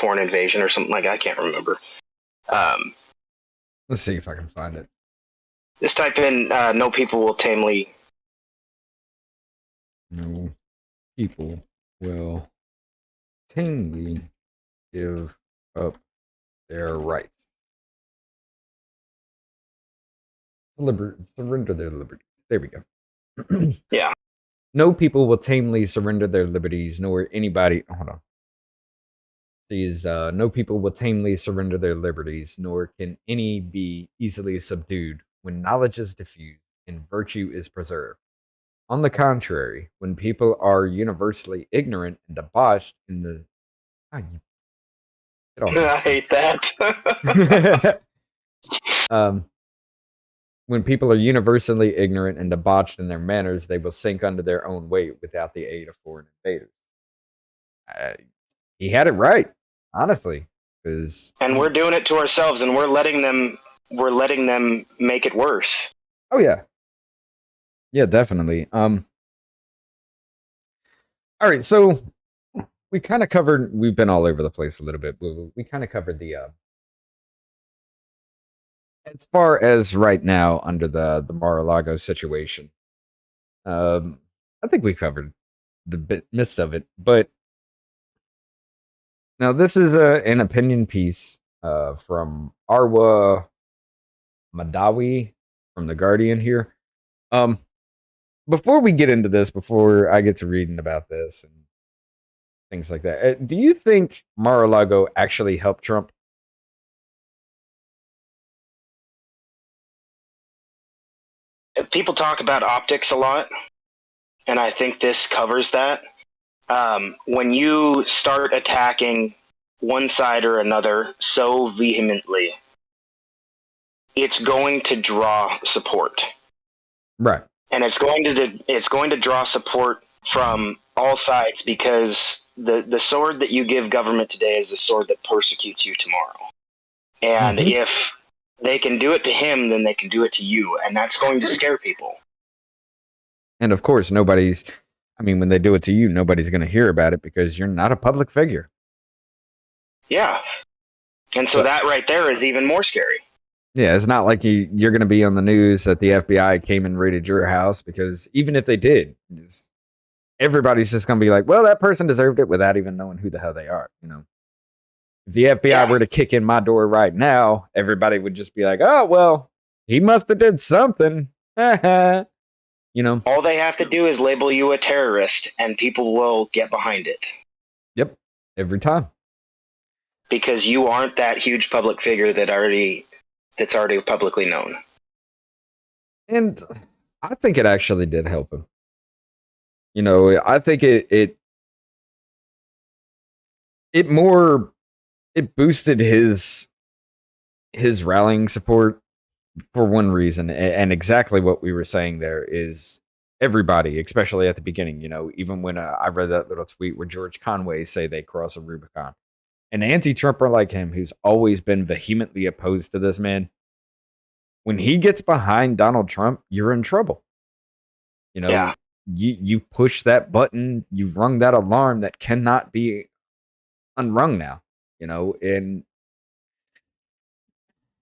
invasion or something like that. I can't remember. Let's see if I can find it. Just type in no people will tamely give up their rights. Surrender their liberty. There we go. Yeah. No people will tamely surrender their liberties, nor anybody. Hold on. No people will tamely surrender their liberties, nor can any be easily subdued when knowledge is diffused and virtue is preserved. On the contrary, when people are universally ignorant and debauched in the... I hate that. When people are universally ignorant and debauched in their manners, they will sink under their own weight without the aid of foreign invaders. He had it right, honestly. And we're doing it to ourselves, and we're letting them make it worse. Oh yeah. Yeah, definitely. All right, so we kind of covered, we've been all over the place a little bit. We kind of covered the as far as right now under the Mar-A-Lago situation. I think we covered the midst of it, but now this is an opinion piece from Arwa Madawi from The Guardian here. Before we get into this, before I get to reading about this and things like that, do you think Mar-A-Lago actually helped Trump? People talk about optics a lot, and I think this covers that. When you start attacking one side or another so vehemently, it's going to draw support. Right. And it's going to draw support from all sides, because the sword that you give government today is the sword that persecutes you tomorrow. And if they can do it to him, then they can do it to you, and that's going to scare people. And of course, when they do it to you, nobody's going to hear about it because you're not a public figure. Yeah. And so that right there is even more scary. Yeah, it's not like you're going to be on the news that the FBI came and raided your house, because even if they did, everybody's just going to be like, well, that person deserved it, without even knowing who the hell they are. If the FBI were to kick in my door right now, everybody would just be like, oh, well, he must have did something. All they have to do is label you a terrorist, and people will get behind it. Yep. Every time. because you aren't that huge public figure that's already publicly known. And I think it actually did help him. You know, I think it more it boosted his rallying support for one reason, and exactly what we were saying there is everybody, especially at the beginning. You know, even when I read that little tweet where George Conway say they cross a Rubicon, an anti-Trumper like him, who's always been vehemently opposed to this man, when he gets behind Donald Trump, you're in trouble. You know, Yeah. you push that button, you rung that alarm that cannot be unrung now. You know, and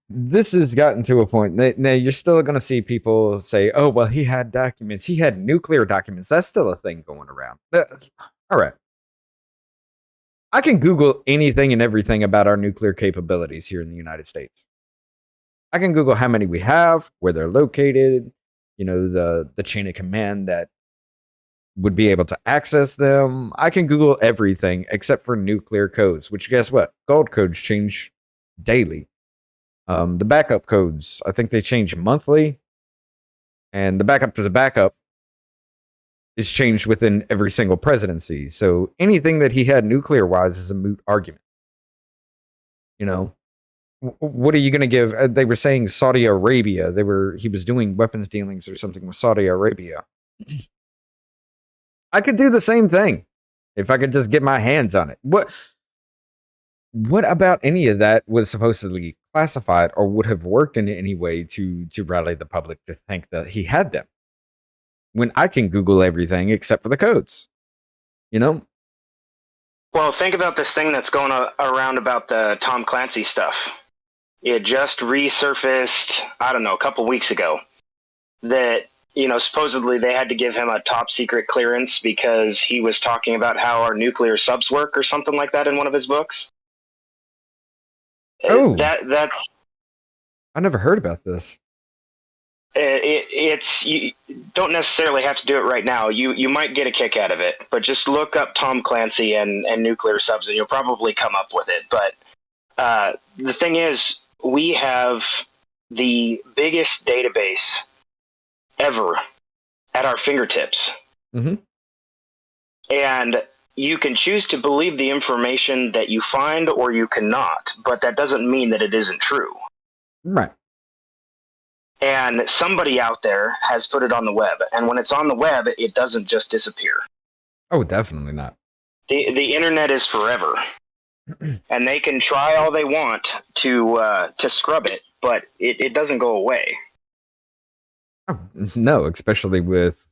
this has gotten to a point. Now you're still going to see people say, "Oh, well, he had documents. He had nuclear documents." That's still a thing going around. All right, I can Google anything and everything about our nuclear capabilities here in the United States. I can Google how many we have, where they're located, you know, the chain of command that would be able to access them. I can Google everything except for nuclear codes, which guess what? Gold codes change daily. The backup codes, I think they change monthly, and the backup to the backup is changed within every single presidency. So anything that he had nuclear wise is a moot argument. You know, what are you going to give? They were saying Saudi Arabia. He was doing weapons dealings or something with Saudi Arabia. I could do the same thing if I could just get my hands on it. What about any of that was supposedly classified or would have worked in any way to rally the public to think that he had them? When I can Google everything except for the codes, you know? Well, think about this thing that's going around about the Tom Clancy stuff. It just resurfaced, I don't know, a couple weeks ago. That, you know, supposedly they had to give him a top secret clearance because he was talking about how our nuclear subs work or something like that in one of his books. Oh, that's I never heard about this. it's you don't necessarily have to do it right now. You might get a kick out of it, but just look up Tom Clancy and nuclear subs, and you'll probably come up with it. But the thing is, we have the biggest database ever at our fingertips, and you can choose to believe the information that you find, or you cannot. But that doesn't mean that it isn't true. Right. And somebody out there has put it on the web. And when it's on the web, it doesn't just disappear. Oh, definitely not. The internet is forever. And they can try all they want to scrub it, but it doesn't go away. Oh, no, especially with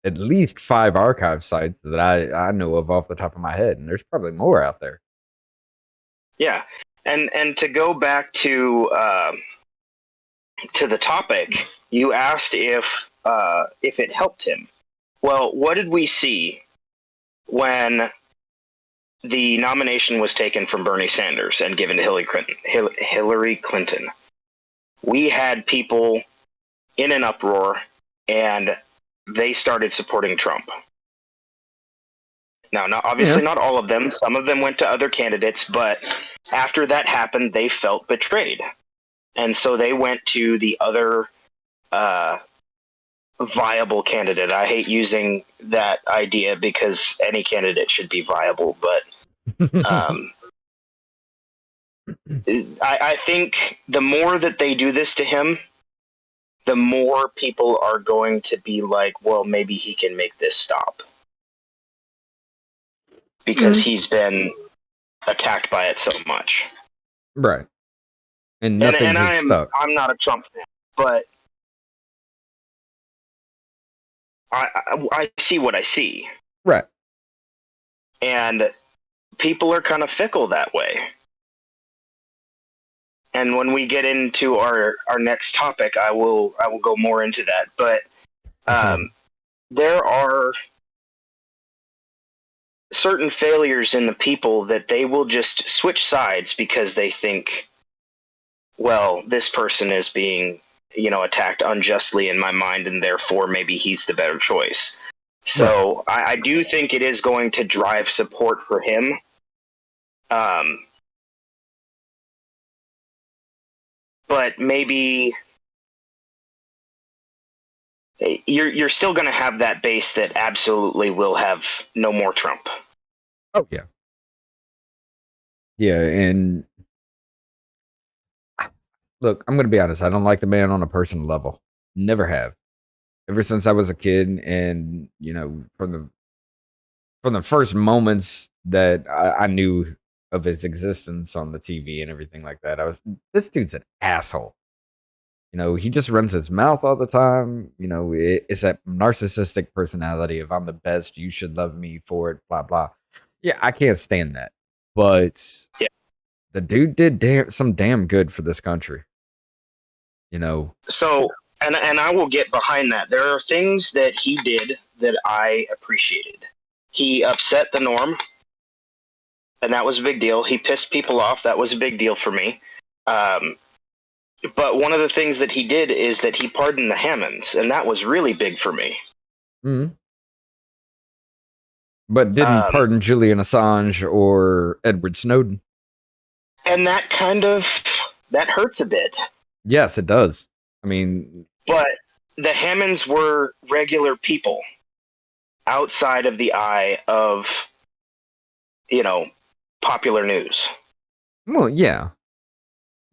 at least 5 archive sites that I know of off the top of my head. And there's probably more out there. Yeah. And to go back to the topic, you asked if it helped him. Well, what did we see when the nomination was taken from Bernie Sanders and given to Hillary Clinton? We had people in an uproar, and they started supporting Trump. Now, obviously not all of them. Some of them went to other candidates, but after that happened, they felt betrayed. And so they went to the other viable candidate. I hate using that idea because any candidate should be viable, but I think the more that they do this to him, the more people are going to be like, well, maybe he can make this stop. Because he's been attacked by it so much. Right. And nothing has stuck. I'm not a Trump fan, but I see what I see. Right. And people are kind of fickle that way. And when we get into our next topic, I will go more into that. But there are certain failures in the people that they will just switch sides because they think, well, this person is being, attacked unjustly in my mind, and therefore maybe he's the better choice. So I do think it is going to drive support for him. But maybe you're still going to have that base that absolutely will have no more Trump. Oh yeah, yeah. And look, I'm going to be honest. I don't like the man on a personal level. Never have. Ever since I was a kid, and from the first moments that I knew of his existence on the TV and everything like that, this dude's an asshole. He just runs his mouth all the time. It's that narcissistic personality of I'm the best, you should love me for it, blah, blah. Yeah, I can't stand that. But yeah, the dude did some damn good for this country. So, and I will get behind that. There are things that he did that I appreciated. He upset the norm, and that was a big deal. He pissed people off. That was a big deal for me. But one of the things that he did is that he pardoned the Hammonds, and that was really big for me. Mm-hmm. But didn't pardon Julian Assange or Edward Snowden. And that hurts a bit. Yes, it does. I mean... But the Hammonds were regular people outside of the eye of, popular news. Well, yeah.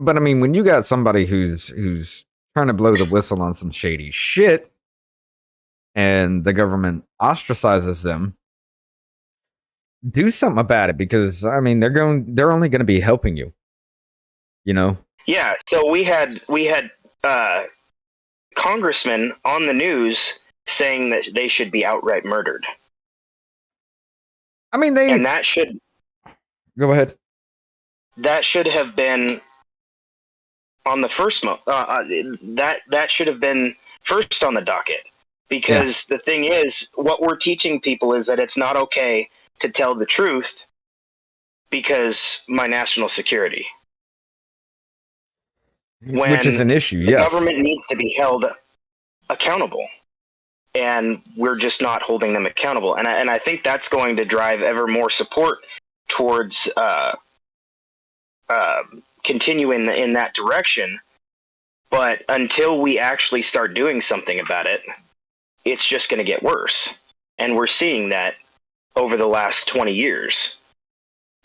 But I mean, when you got somebody who's trying to blow the whistle on some shady shit, and the government ostracizes them, do something about it, because I mean they're only going to be helping you. Yeah. So we had congressmen on the news saying that they should be outright murdered. I mean, and that should go ahead. That should have been on the first that should have been first on the docket, because the thing is, what we're teaching people is that it's not okay to tell the truth because my national security. Which is an issue, the yes. government needs to be held accountable, and we're just not holding them accountable. And I think that's going to drive ever more support towards continuing in that direction. But until we actually start doing something about it, it's just going to get worse. And we're seeing that over the last 20 years.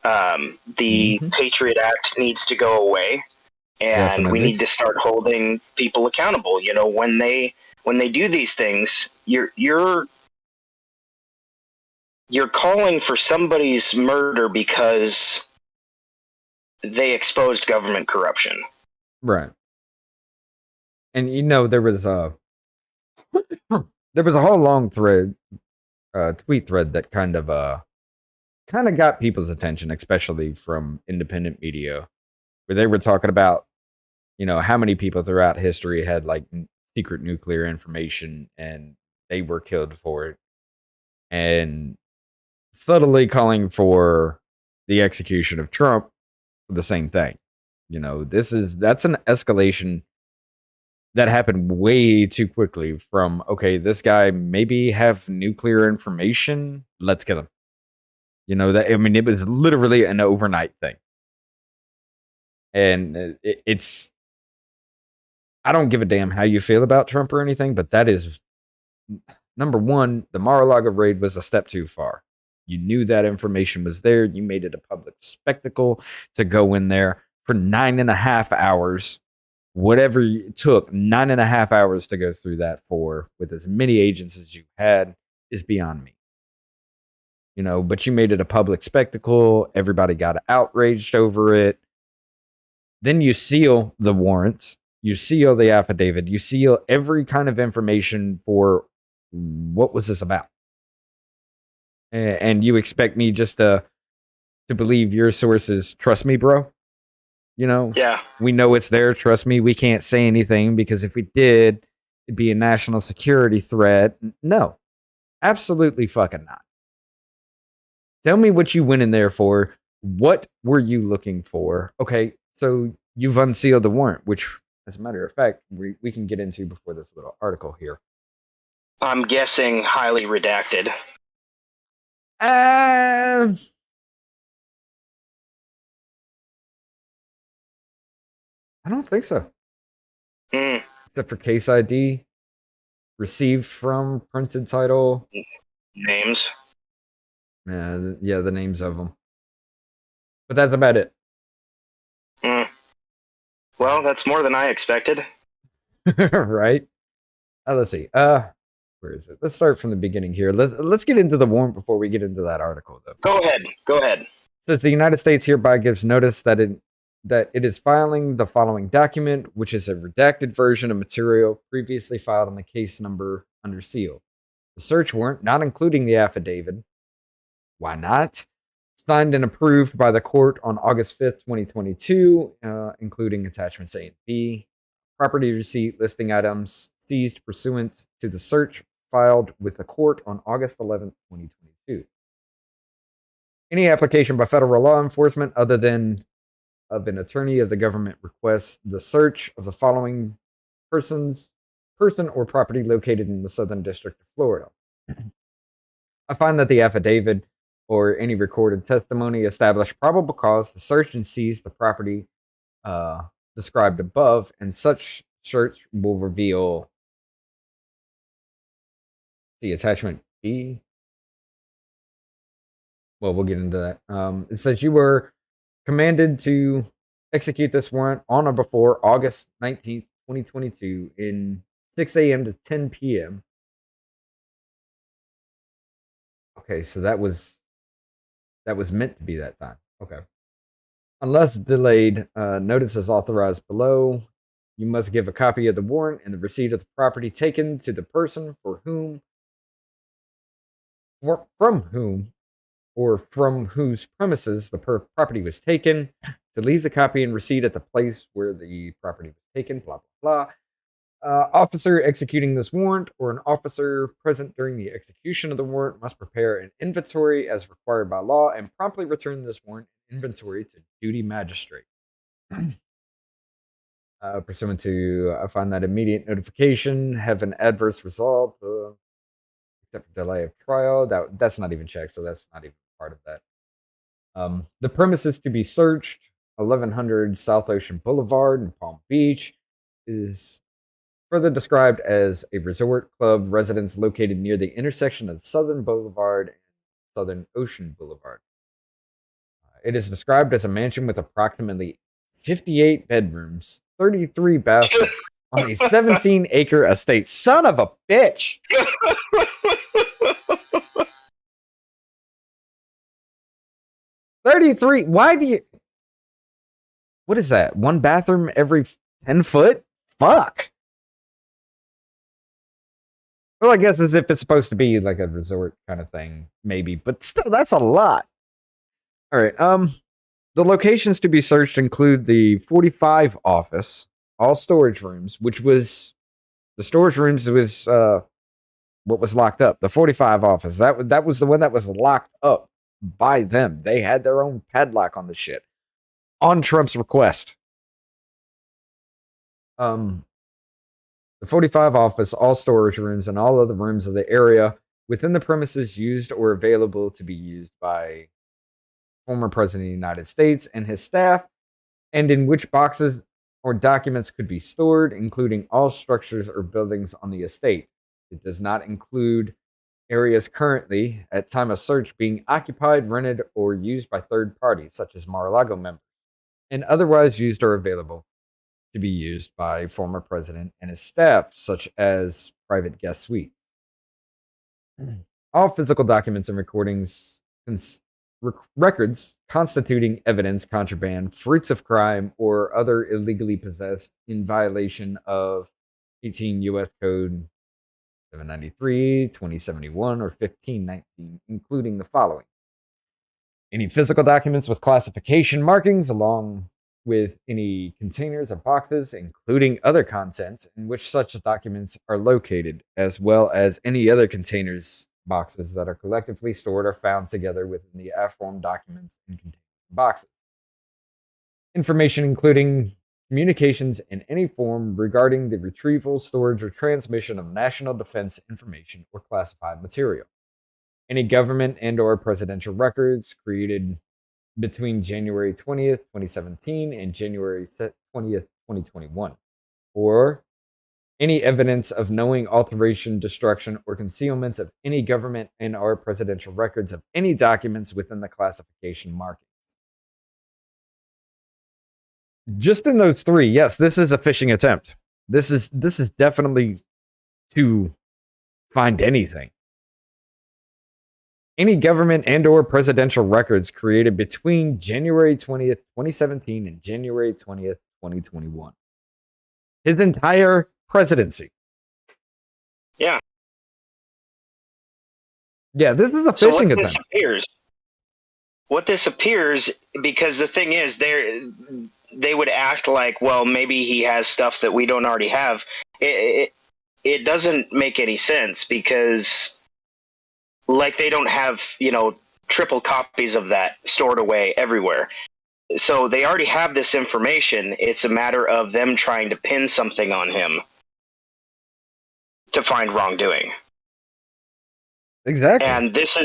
The Patriot Act needs to go away, and Definitely. we need to start holding people accountable. When they do these things, you're calling for somebody's murder because they exposed government corruption. Right. And there was a whole long tweet thread that kind of got people's attention, especially from independent media, where they were talking about, how many people throughout history had like secret nuclear information and they were killed for it, and subtly calling for the execution of Trump for the same thing. That's an escalation that happened way too quickly from, okay, this guy maybe have nuclear information, let's kill him. It was literally an overnight thing. And it's, I don't give a damn how you feel about Trump or anything, but that is, number one, the Mar-A-Lago raid was a step too far. You knew that information was there. You made it a public spectacle to go in there for 9.5 hours. Whatever it took, 9.5 hours to go through that for, with as many agents as you had, is beyond me. But you made it a public spectacle. Everybody got outraged over it. Then you seal the warrants. You seal the affidavit. You seal every kind of information for what was this about. And you expect me just to believe your sources. Trust me, bro. Yeah. We know it's there. Trust me. We can't say anything because if we did, it'd be a national security threat. No, absolutely fucking not. Tell me what you went in there for. What were you looking for? Okay, so you've unsealed the warrant, which, as a matter of fact, we can get into before this little article here. I'm guessing highly redacted. I don't think so. Hmm. Except for case ID, received from, printed title. Names. Yeah, the names of them. But that's about it. Hmm. Well, that's more than I expected. Right? Let's see. Where is it? Let's start from the beginning here. Let's get into the warrant before we get into that article, though. Go ahead. Go ahead. It says the United States hereby gives notice that it is filing the following document, which is a redacted version of material previously filed on the case number under seal. The search warrant, not including the affidavit, why not? Signed and approved by the court on August 5th, 2022, including attachments A and B. Property receipt listing items seized pursuant to the search filed with the court on August 11th, 2022. Any application by federal law enforcement other than of an attorney of the government requests the search of the following person or property located in the Southern District of Florida. I find that the affidavit or any recorded testimony establish probable cause to search and seize the property described above, and such search will reveal the attachment B. Well, we'll get into that. It says you were commanded to execute this warrant on or before August 19th, 2022 in 6 a.m. to 10 p.m. Okay, so that was meant to be that time. Okay. Unless delayed, notice is authorized below. You must give a copy of the warrant and the receipt of the property taken to the person from whose premises the property was taken, to leave the copy and receipt at the place where the property was taken, blah, blah, blah. Officer executing this warrant or an officer present during the execution of the warrant must prepare an inventory as required by law and promptly return this warrant inventory to duty magistrate. Pursuant to, I find that immediate notification have an adverse result, except for delay of trial. That's not even checked, so that's not even part of that. The premises to be searched, 1100 South Ocean Boulevard in Palm Beach, is further described as a resort club residence located near the intersection of Southern Boulevard and Southern Ocean Boulevard. It is described as a mansion with approximately 58 bedrooms, 33 bathrooms on a 17-acre estate. Son of a bitch! 33. Why do you... What is that? One bathroom every 10 foot? Fuck. Well, I guess as if it's supposed to be like a resort kind of thing, maybe. But still, that's a lot. All right. The locations to be searched include the 45 office, all storage rooms, which was... The storage rooms was what was locked up. The 45 office. That was the one that was locked up by them. They had their own padlock on the shit. On Trump's request. The 45 office, all storage rooms, and all other rooms of the area within the premises used or available to be used by former President of the United States and his staff, and in which boxes or documents could be stored, including all structures or buildings on the estate. It does not include areas currently, at time of search, being occupied, rented, or used by third parties, such as Mar-A-Lago members, and otherwise used or available to be used by former president and his staff, such as private guest suites. All physical documents and recordings, records constituting evidence, contraband, fruits of crime, or other illegally possessed in violation of 18 U.S. Code 793, 2071, or 1519, including the following: any physical documents with classification markings, along with any containers or boxes, including other contents in which such documents are located, as well as any other containers, boxes that are collectively stored or found together within the aforementioned documents and containers boxes. Information including communications in any form regarding the retrieval, storage, or transmission of national defense information or classified material. Any government and or presidential records created between January 20th, 2017 and January 20th, 2021, or any evidence of knowing alteration, destruction, or concealment of any government and or presidential records of any documents within the classification market. Just in those three, yes, this is a phishing attempt. This is definitely to find anything. Any government and or presidential records created between January 20th, 2017 and January 20th, 2021. His entire presidency. Yeah. Yeah, this is a phishing attempt. What this appears, because the thing is, they would act like, well, maybe he has stuff that we don't already have. It doesn't make any sense because, like, they don't have, triple copies of that stored away everywhere. So they already have this information. It's a matter of them trying to pin something on him to find wrongdoing. Exactly. And this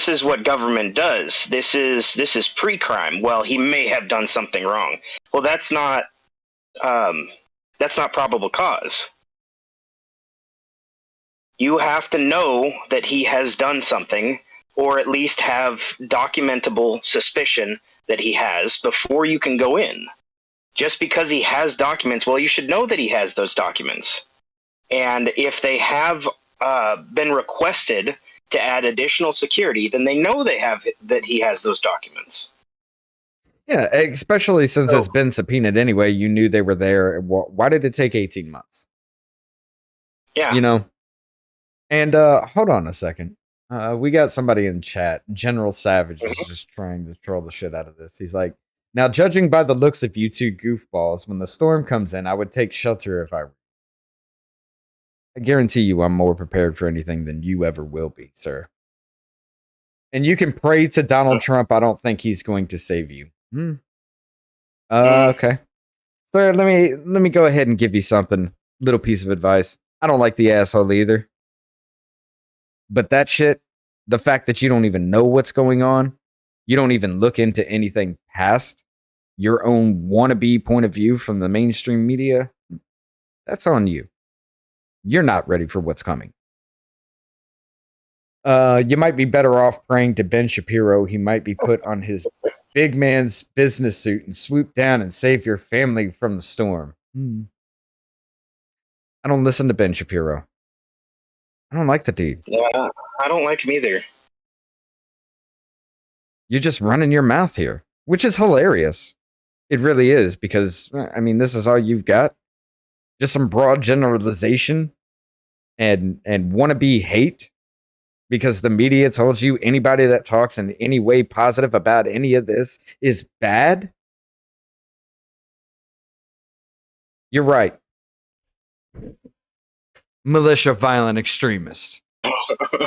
is what government does. This is pre-crime. Well, he may have done something wrong. Well, that's not probable cause. You have to know that he has done something, or at least have documentable suspicion that he has before you can go in. Just because he has documents, well, you should know that he has those documents. And if they have been requested to add additional security, then they know that he has those documents. Yeah, especially since it's been subpoenaed anyway. You knew they were there. Why did it take 18 months? Yeah. And hold on a second. We got somebody in chat. General Savage is just trying to troll the shit out of this. He's like, now, judging by the looks of you two goofballs, when the storm comes in, I would take shelter if I were. I guarantee you I'm more prepared for anything than you ever will be, sir. And you can pray to Donald Trump. I don't think he's going to save you. Okay. Sir, let me go ahead and give you something. Little piece of advice. I don't like the asshole either. But that shit, the fact that you don't even know what's going on, you don't even look into anything past your own wannabe point of view from the mainstream media, that's on you. You're not ready for what's coming. You might be better off praying to Ben Shapiro. He might be put on his big man's business suit and swoop down and save your family from the storm. I don't listen to Ben Shapiro. I don't like the dude. Yeah, I don't like him either. You're just running your mouth here, which is hilarious. It really is, because, I mean, this is all you've got. Just some broad generalization and wannabe hate because the media told you anybody that talks in any way positive about any of this is bad. You're right. Militia violent extremist.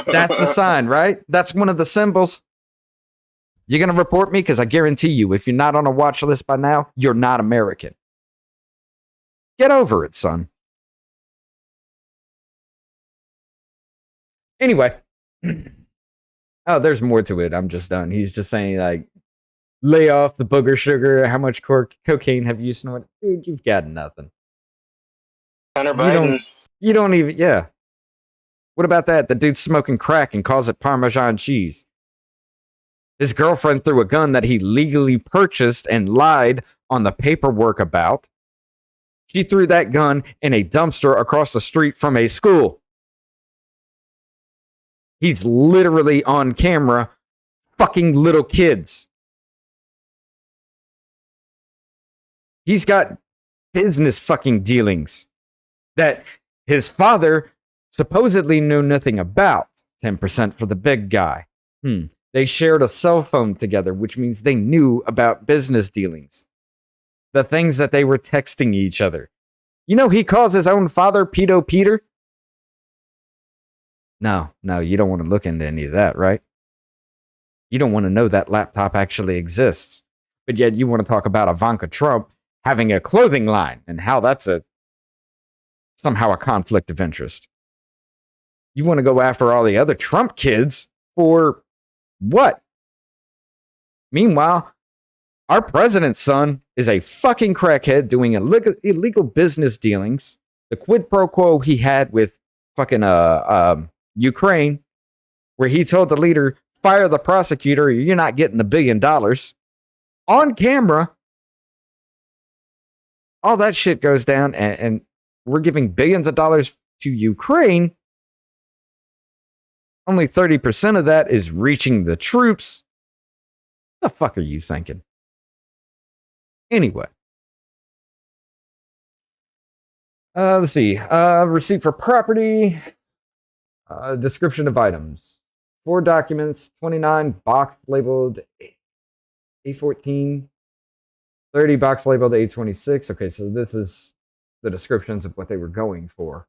That's the sign, right? That's one of the symbols. You're going to report me? Because I guarantee you, if you're not on a watch list by now, you're not American. Get over it, son. Anyway. Oh, there's more to it. I'm just done. He's just saying, like, lay off the booger sugar. How much cocaine have you snorted? Dude, you've got nothing. Hunter Biden. You don't even, yeah. What about that? The dude's smoking crack and calls it Parmesan cheese. His girlfriend threw a gun that he legally purchased and lied on the paperwork about. She threw that gun in a dumpster across the street from a school. He's literally on camera fucking little kids. He's got business fucking dealings that his father supposedly knew nothing about. 10% for the big guy. They shared a cell phone together, which means they knew about business dealings. The things that they were texting each other. You know, he calls his own father Pedo Peter. No, you don't want to look into any of that, right? You don't want to know that laptop actually exists. But yet you want to talk about Ivanka Trump having a clothing line and how that's somehow a conflict of interest. You want to go after all the other Trump kids for what? Meanwhile, our president's son is a fucking crackhead doing illegal business dealings. The quid pro quo he had with fucking Ukraine, where he told the leader, fire the prosecutor, or you're not getting $1 billion on camera. All that shit goes down, and we're giving billions of dollars to Ukraine. Only 30% of that is reaching the troops. What the fuck are you thinking? Anyway. Let's see. Receipt for property. Description of items. 4 documents. 29 box labeled A14. 30 box labeled A26. Okay, so this is the descriptions of what they were going for.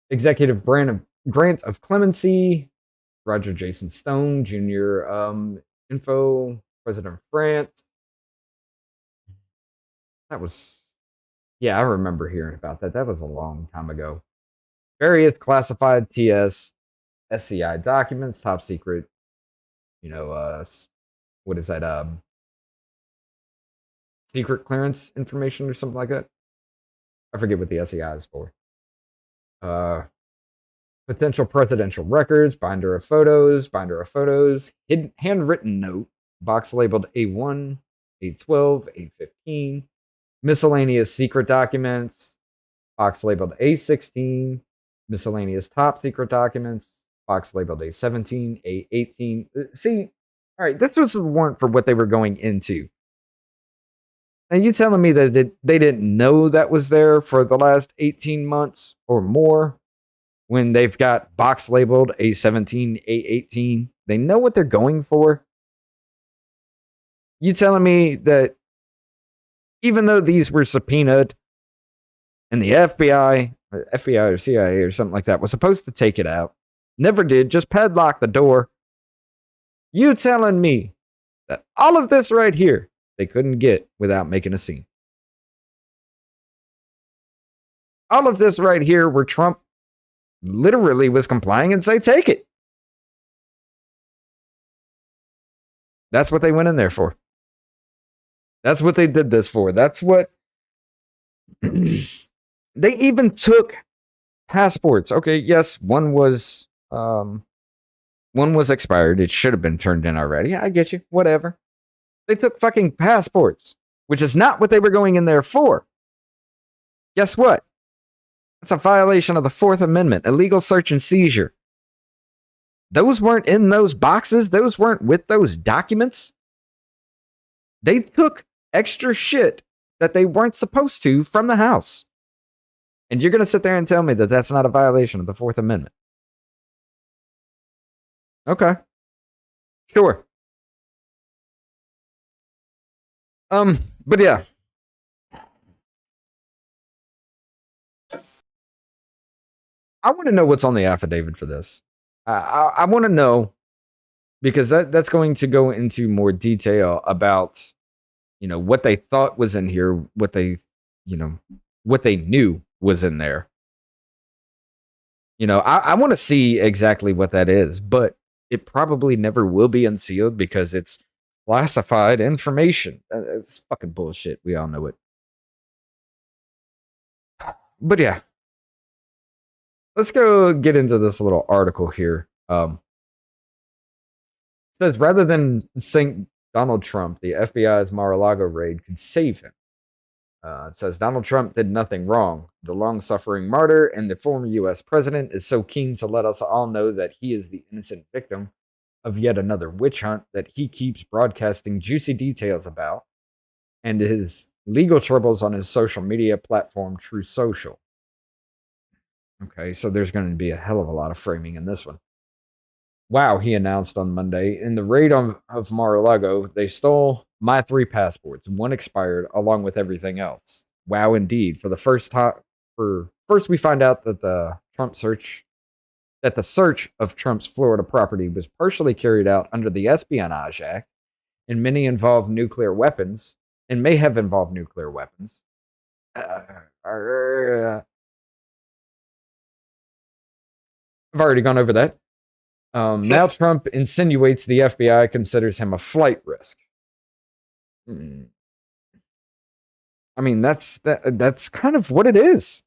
Executive grant of clemency. Roger Jason Stone, Jr. Info. President of France. That was, yeah, I remember hearing about that. That was a long time ago. Various classified TS, SCI documents, top secret, what is that? Secret clearance information or something like that. I forget what the SCI is for. Potential presidential records, binder of photos, hidden handwritten note, box labeled A1, A12, A15. Miscellaneous secret documents, box labeled A16, miscellaneous top secret documents, box labeled A17, A18. See, all right, this was the warrant for what they were going into. And you telling me that they didn't know that was there for the last 18 months or more when they've got box labeled A17, A18? They know what they're going for? You telling me that even though these were subpoenaed and the FBI or CIA or something like that was supposed to take it out, never did, just padlock the door, you telling me that all of this right here they couldn't get without making a scene? All of this right here where Trump literally was complying and say, take it. That's what they went in there for. That's what they did this for. That's what they even took passports. Okay, yes, one was expired. It should have been turned in already. I get you. Whatever. They took fucking passports, which is not what they were going in there for. Guess what? That's a violation of the 4th Amendment, illegal search and seizure. Those weren't in those boxes. Those weren't with those documents. They took extra shit that they weren't supposed to from the house. And you're going to sit there and tell me that that's not a violation of the 4th Amendment. Okay. Sure. But yeah. I want to know what's on the affidavit for this. I want to know, because that's going to go into more detail about, what they thought was in here, what they knew was in there. I want to see exactly what that is, but it probably never will be unsealed because it's classified information. It's fucking bullshit. We all know it. But yeah. Let's go get into this little article here. It says, rather than sink Donald Trump, the FBI's Mar-A-Lago raid could save him. It says, Donald Trump did nothing wrong. The long-suffering martyr and the former U.S. president is so keen to let us all know that he is the innocent victim of yet another witch hunt that he keeps broadcasting juicy details about, and his legal troubles on his social media platform, True Social. Okay, so there's going to be a hell of a lot of framing in this one. Wow, he announced on Monday. In the raid of Mar-A-Lago, they stole my 3 passports. One expired, along with everything else. Wow, indeed. First, we find out that the search of Trump's Florida property was partially carried out under the Espionage Act, and many involve nuclear weapons and may have involved nuclear weapons. I've already gone over that. Now Trump insinuates the FBI considers him a flight risk. I mean, that's kind of what it is.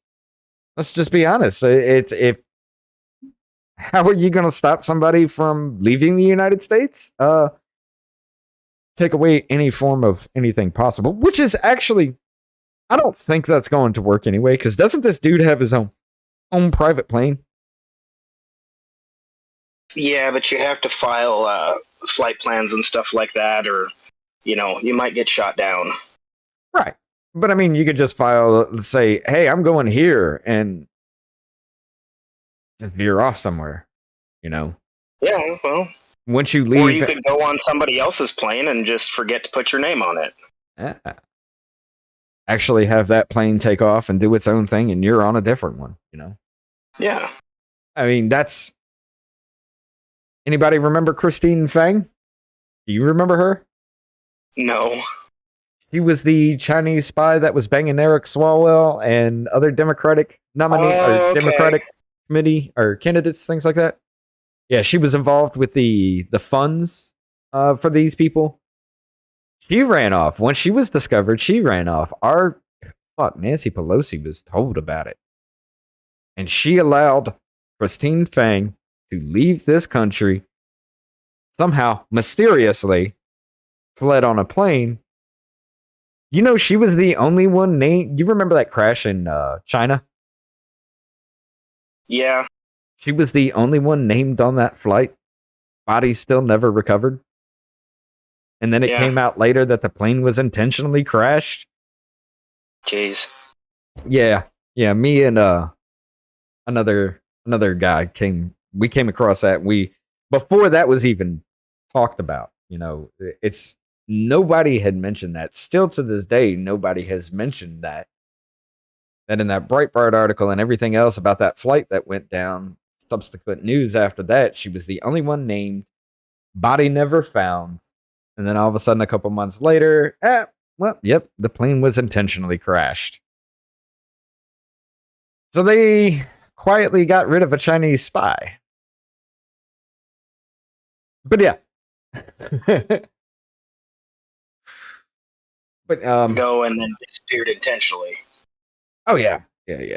Let's just be honest. How are you going to stop somebody from leaving the United States? Take away any form of anything possible, which is actually, I don't think that's going to work anyway, because doesn't this dude have his own private plane? Yeah, but you have to file flight plans and stuff like that, or, you might get shot down. Right. But I mean, you could just file, say, hey, I'm going here, and just veer off somewhere, Yeah, well. Once you leave. Or you could go on somebody else's plane and just forget to put your name on it. Actually have that plane take off and do its own thing, and you're on a different one, Yeah. I mean, that's... Anybody remember Christine Fang? Do you remember her? No. She was the Chinese spy that was banging Eric Swalwell and other Democratic Democratic committee or candidates, things like that. Yeah, she was involved with the funds for these people. She ran off. Once she was discovered, she ran off. Nancy Pelosi was told about it. And she allowed Christine Fang to leave this country, somehow, mysteriously, fled on a plane. She was the only one named... You remember that crash in China? Yeah. She was the only one named on that flight. Body still never recovered. And then it came out later that the plane was intentionally crashed. Jeez. Yeah. Yeah, me and another guy came across that. Before that was even talked about, it's... Nobody had mentioned that. Still to this day, nobody has mentioned that. That in that Breitbart article and everything else about that flight that went down, subsequent news after that, she was the only one named, body never found. And then all of a sudden, a couple months later, the plane was intentionally crashed. So they quietly got rid of a Chinese spy. But yeah. But go and then disappeared intentionally. Oh yeah. 2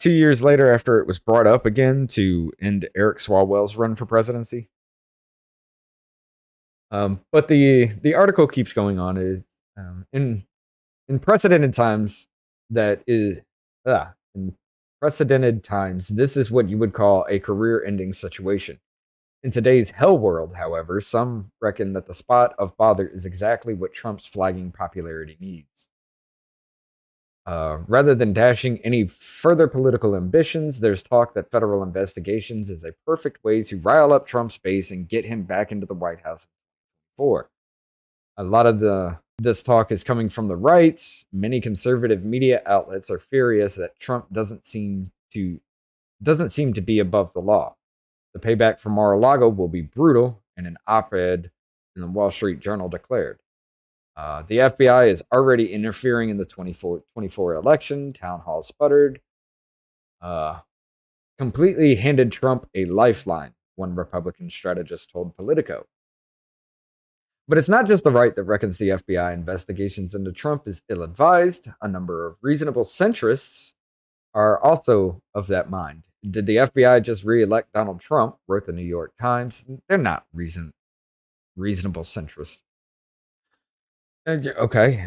years later, after it was brought up again to end Eric Swalwell's run for presidency. But the article keeps going on. Is in precedented times in precedented times, this is what you would call a career-ending situation. In today's hell world, however, some reckon that the spot of bother is exactly what Trump's flagging popularity needs. Rather than dashing any further political ambitions, there's talk that federal investigations is a perfect way to rile up Trump's base and get him back into the White House in 2024. A lot of this talk is coming from the right. Many conservative media outlets are furious that Trump doesn't seem to be above the law. The payback for Mar-A-Lago will be brutal, and an op-ed in the Wall Street Journal declared. The FBI is already interfering in the 2024 election. Town hall sputtered. Completely handed Trump a lifeline, one Republican strategist told Politico. But it's not just the right that reckons the FBI investigations into Trump is ill-advised. A number of reasonable centrists are also of that mind. Did the FBI just re-elect Donald Trump? Wrote the New York Times. They're not reasonable centrists. Okay.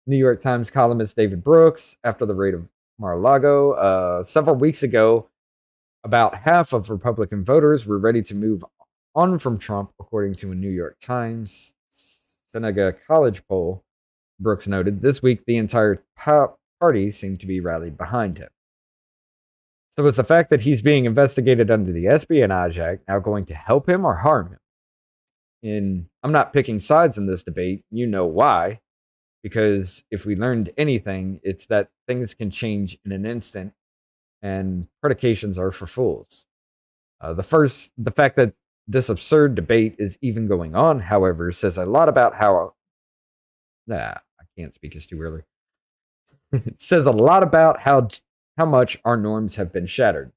New York Times columnist David Brooks, after the raid of Mar-a-Lago, several weeks ago, about half of Republican voters were ready to move on from Trump, according to a New York Times Seneca College poll. Brooks noted, this week the entire party seemed to be rallied behind him. So is the fact that he's being investigated under the Espionage Act now going to help him or harm him? And I'm not picking sides in this debate. You know why. Because if we learned anything, it's that things can change in an instant and predications are for fools. The fact that this absurd debate is even going on, however, says a lot about how. Nah, I can't speak, it's too early. It says a lot about how much our norms have been shattered.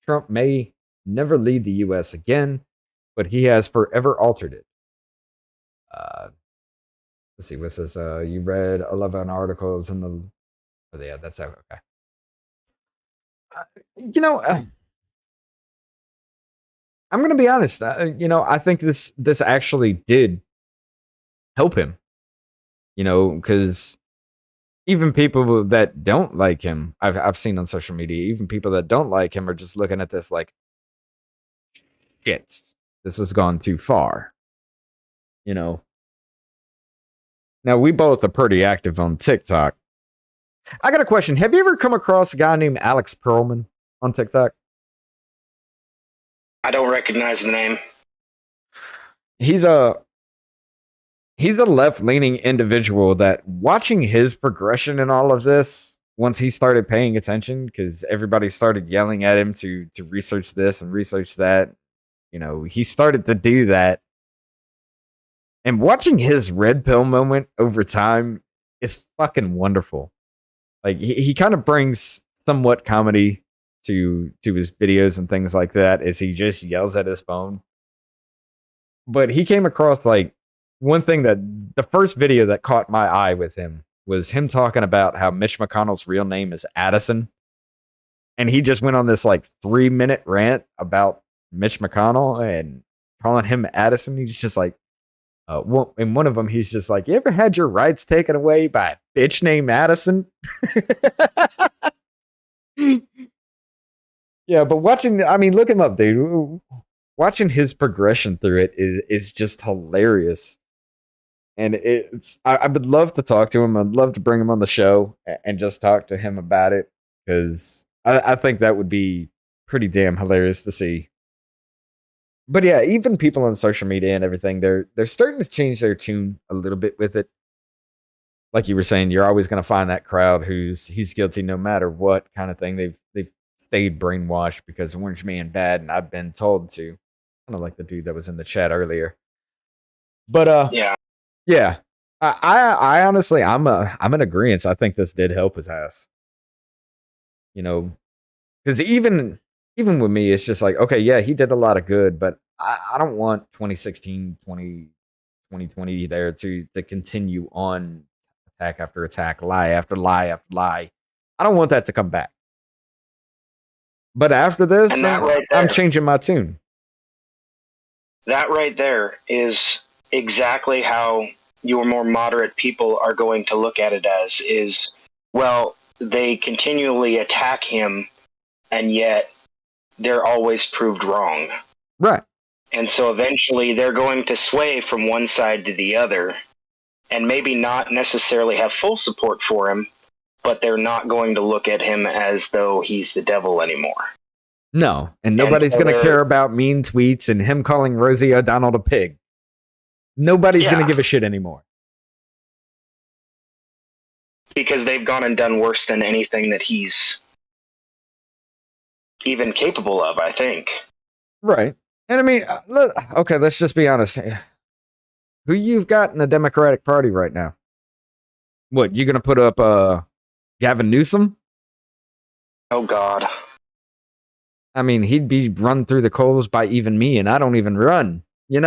Trump may never lead the U.S. again, but he has forever altered it. Let's see, what's this? You read 11 articles in the. Oh, yeah, that's okay. You know, I'm going to be honest. I think this actually did help him. Because even people that don't like him, I've seen on social media, even people that don't like him are just looking at this like, shit, this has gone too far. Now we both are pretty active on TikTok. I got a question. Have you ever come across a guy named Alex Perlman on TikTok? I don't recognize the name. He's a left-leaning individual that, watching his progression in all of this, once he started paying attention, because everybody started yelling at him to research this and research that, he started to do that. And watching his red pill moment over time is fucking wonderful. Like, he kind of brings somewhat comedy to his videos and things like that, as he just yells at his phone. But he came across, like, one thing that the first video that caught my eye with him was him talking about how Mitch McConnell's real name is Addison. And he just went on this like 3-minute rant about Mitch McConnell and calling him Addison. He's just like, in one of them, he's just like, you ever had your rights taken away by a bitch named Addison? Yeah, but look him up, dude. Watching his progression through it is just hilarious. And I would love to talk to him. I'd love to bring him on the show and just talk to him about it, because I think that would be pretty damn hilarious to see. But yeah, even people on social media and everything, they're starting to change their tune a little bit with it. Like you were saying, you're always going to find that crowd he's guilty no matter what kind of thing. They've stayed brainwashed because Orange Man bad, and I've been told to. Kind of like the dude that was in the chat earlier. But yeah. I honestly, I'm in agreement. I think this did help his ass. Because even with me, it's just like, okay, yeah, he did a lot of good, but I don't want 2016, 2020 there to continue on, attack after attack, lie after lie after lie. I don't want that to come back. But after this, I'm changing my tune. That right there is exactly how your more moderate people are going to look at it as, is, well, they continually attack him, and yet they're always proved wrong. Right. And so eventually they're going to sway from one side to the other, and maybe not necessarily have full support for him, but they're not going to look at him as though he's the devil anymore. No, and nobody's going to care about mean tweets and him calling Rosie O'Donnell a pig. Nobody's going to give a shit anymore. Because they've gone and done worse than anything that he's even capable of, I think. Right. And I mean, okay, let's just be honest. Who you've got in the Democratic Party right now? What, you going to put up Gavin Newsom? Oh, God. I mean, he'd be run through the coals by even me, and I don't even run, You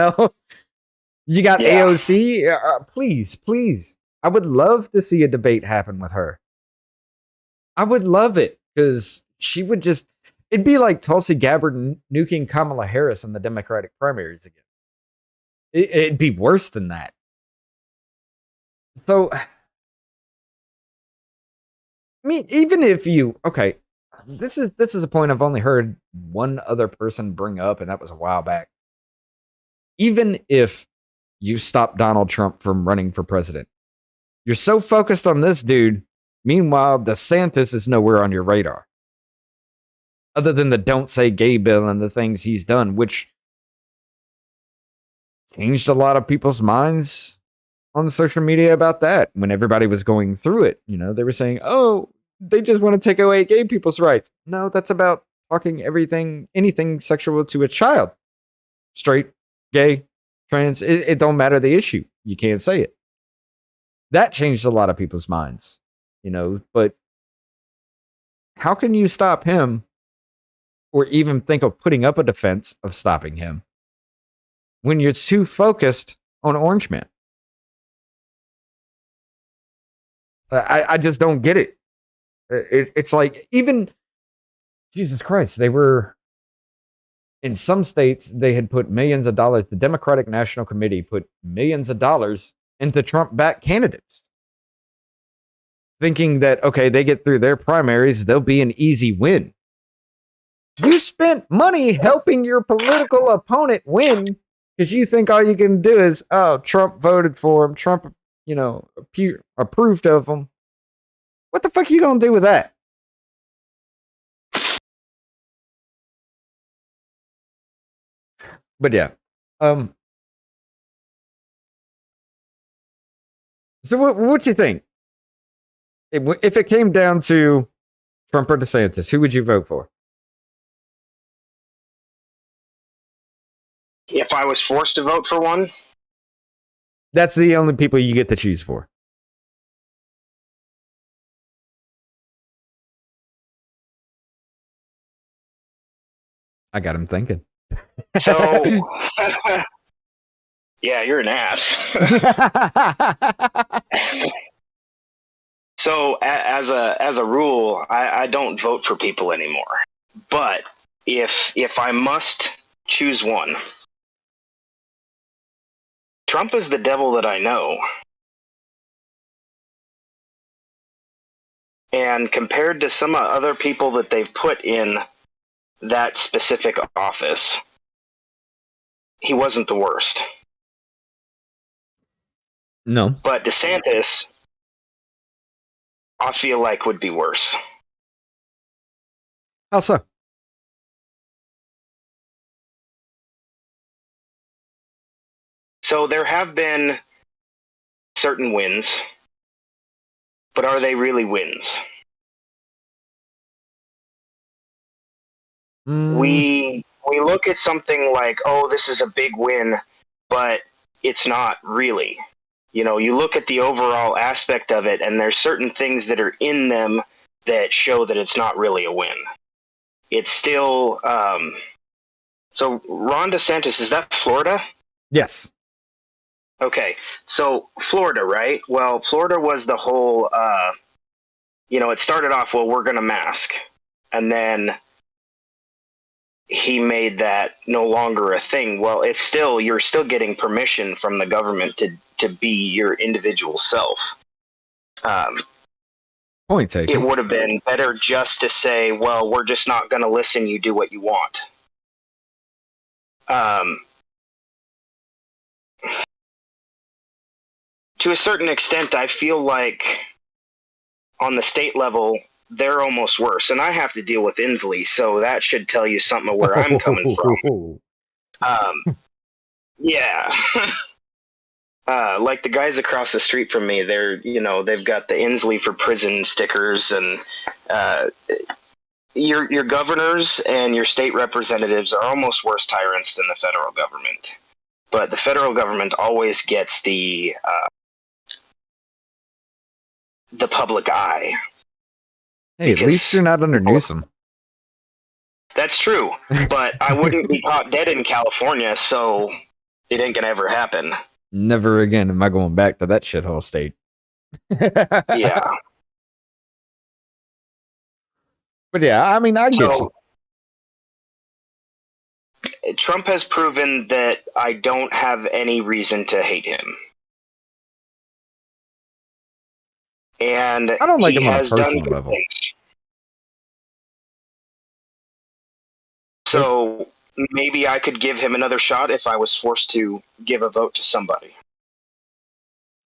got AOC? Please. I would love to see a debate happen with her. I would love it, because she would just... It'd be like Tulsi Gabbard nuking Kamala Harris in the Democratic primaries again. It'd be worse than that. So, I mean, even if you... Okay, this is a point I've only heard one other person bring up, and that was a while back. Even if you stop Donald Trump from running for president, you're so focused on this dude. Meanwhile, DeSantis is nowhere on your radar. Other than the Don't Say Gay bill and the things he's done, which changed a lot of people's minds on social media about that when everybody was going through it. They were saying, oh, they just want to take away gay people's rights. No, that's about talking anything sexual to a child. straight, gay, trans. It don't matter the issue. You can't say it. That changed a lot of people's minds, but how can you stop him or even think of putting up a defense of stopping him when you're too focused on Orange Man? I just don't get it. It's like, even, Jesus Christ, they were, in some states, they had put millions of dollars. The Democratic National Committee put millions of dollars into Trump-backed candidates, thinking that, okay, they get through their primaries, they'll be an easy win. You spent money helping your political opponent win because you think all you can do is, oh, Trump voted for him. Trump, approved of him. What the fuck are you going to do with that? But yeah. So what you think? If it came down to Trump or DeSantis, who would you vote for? If I was forced to vote for one? That's the only people you get to choose for. I got him thinking. So, yeah, you're an ass. So, as a rule, I don't vote for people anymore. But if I must choose one, Trump is the devil that I know. And compared to some other people that they've put in that specific office, he wasn't the worst. No. But DeSantis, I feel like, would be worse. How so? So there have been certain wins, but are they really wins? We look at something like, oh, this is a big win, but it's not really. You look at the overall aspect of it, and there's certain things that are in them that show that it's not really a win. It's still, so Ron DeSantis, is that Florida? Yes. Okay, so Florida, right? Well, Florida was the whole, it started off, well, we're going to mask. And then he made that no longer a thing. Well, you're still getting permission from the government to be your individual self. Point taken. It would have been better just to say, well, we're just not going to listen, you do what you want. To a certain extent, I feel like on the state level, they're almost worse. And I have to deal with Inslee, so that should tell you something of where I'm coming from. Yeah. Like the guys across the street from me, they've got the Inslee for prison stickers, and your governors and your state representatives are almost worse tyrants than the federal government. But the federal government always gets the public eye. Hey, at least you're not under Newsom. That's true, but I wouldn't be caught dead in California, so it ain't gonna ever happen. Never again am I going back to that shithole state. Yeah. But yeah, I mean, I get you. Trump has proven that I don't have any reason to hate him. And I don't like him on a personal level. So maybe I could give him another shot if I was forced to give a vote to somebody.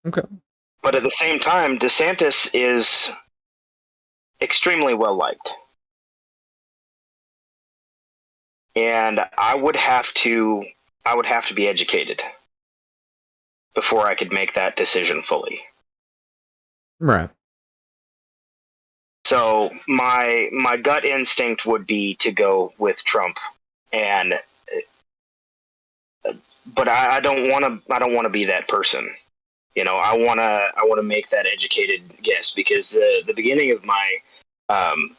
Okay. But at the same time, DeSantis is extremely well liked. And I would have to be educated before I could make that decision fully. Right. So my gut instinct would be to go with Trump, and but I don't want to. I don't want to be that person. I wanna make that educated guess, because the beginning of my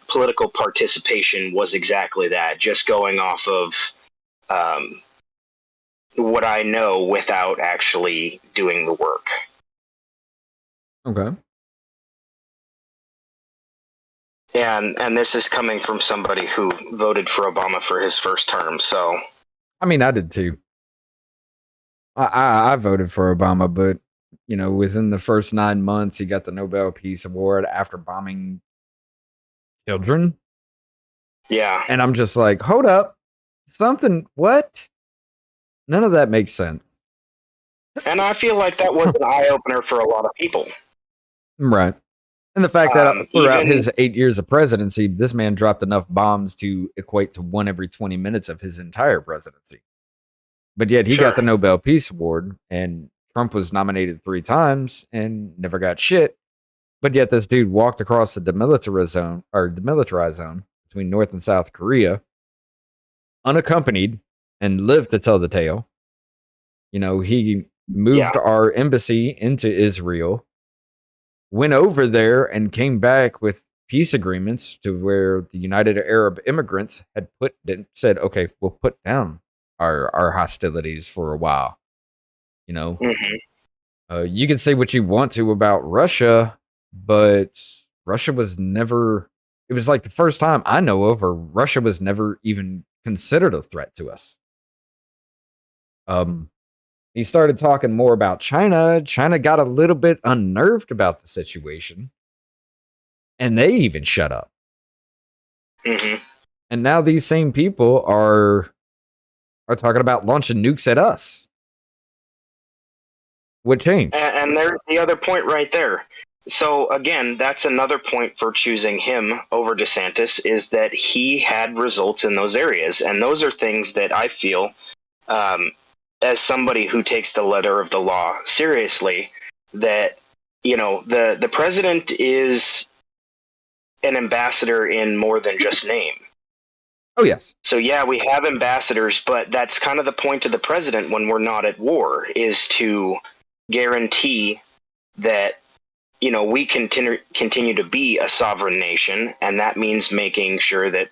political participation was exactly that, just going off of um, what I know without actually doing the work. Okay. And this is coming from somebody who voted for Obama for his first term, so I mean, I did too. I voted for Obama, but within the first 9 months, he got the Nobel Peace Award after bombing children, yeah. and I'm just like, hold up, something. What? None of that makes sense. And I feel like that was an eye opener for a lot of people. Right. And the fact that throughout Even his 8 years of presidency, this man dropped enough bombs to equate to one every 20 minutes of his entire presidency. But yet he got the Nobel Peace Award, and Trump was nominated 3 times and never got shit. But yet this dude walked across the demilitarized zone between North and South Korea, unaccompanied, and lived to tell the tale. He moved our embassy into Israel, went over there, and came back with peace agreements to where the United Arab Immigrants had said, okay, we'll put down our hostilities for a while. You can say what you want to about Russia, but Russia was never. It was like the first time I know of, or Russia was never even considered a threat to us. He started talking more about China. China got a little bit unnerved about the situation, and they even shut up. Mm-hmm. And now these same people are talking about launching nukes at us. What changed? And there's the other point right there. So again, that's another point for choosing him over DeSantis, is that he had results in those areas, and those are things that I feel, as somebody who takes the letter of the law seriously, that the president is an ambassador in more than just name. Oh, yes. So yeah, we have ambassadors, but that's kind of the point of the president when we're not at war, is to guarantee that we continue to be a sovereign nation, and that means making sure that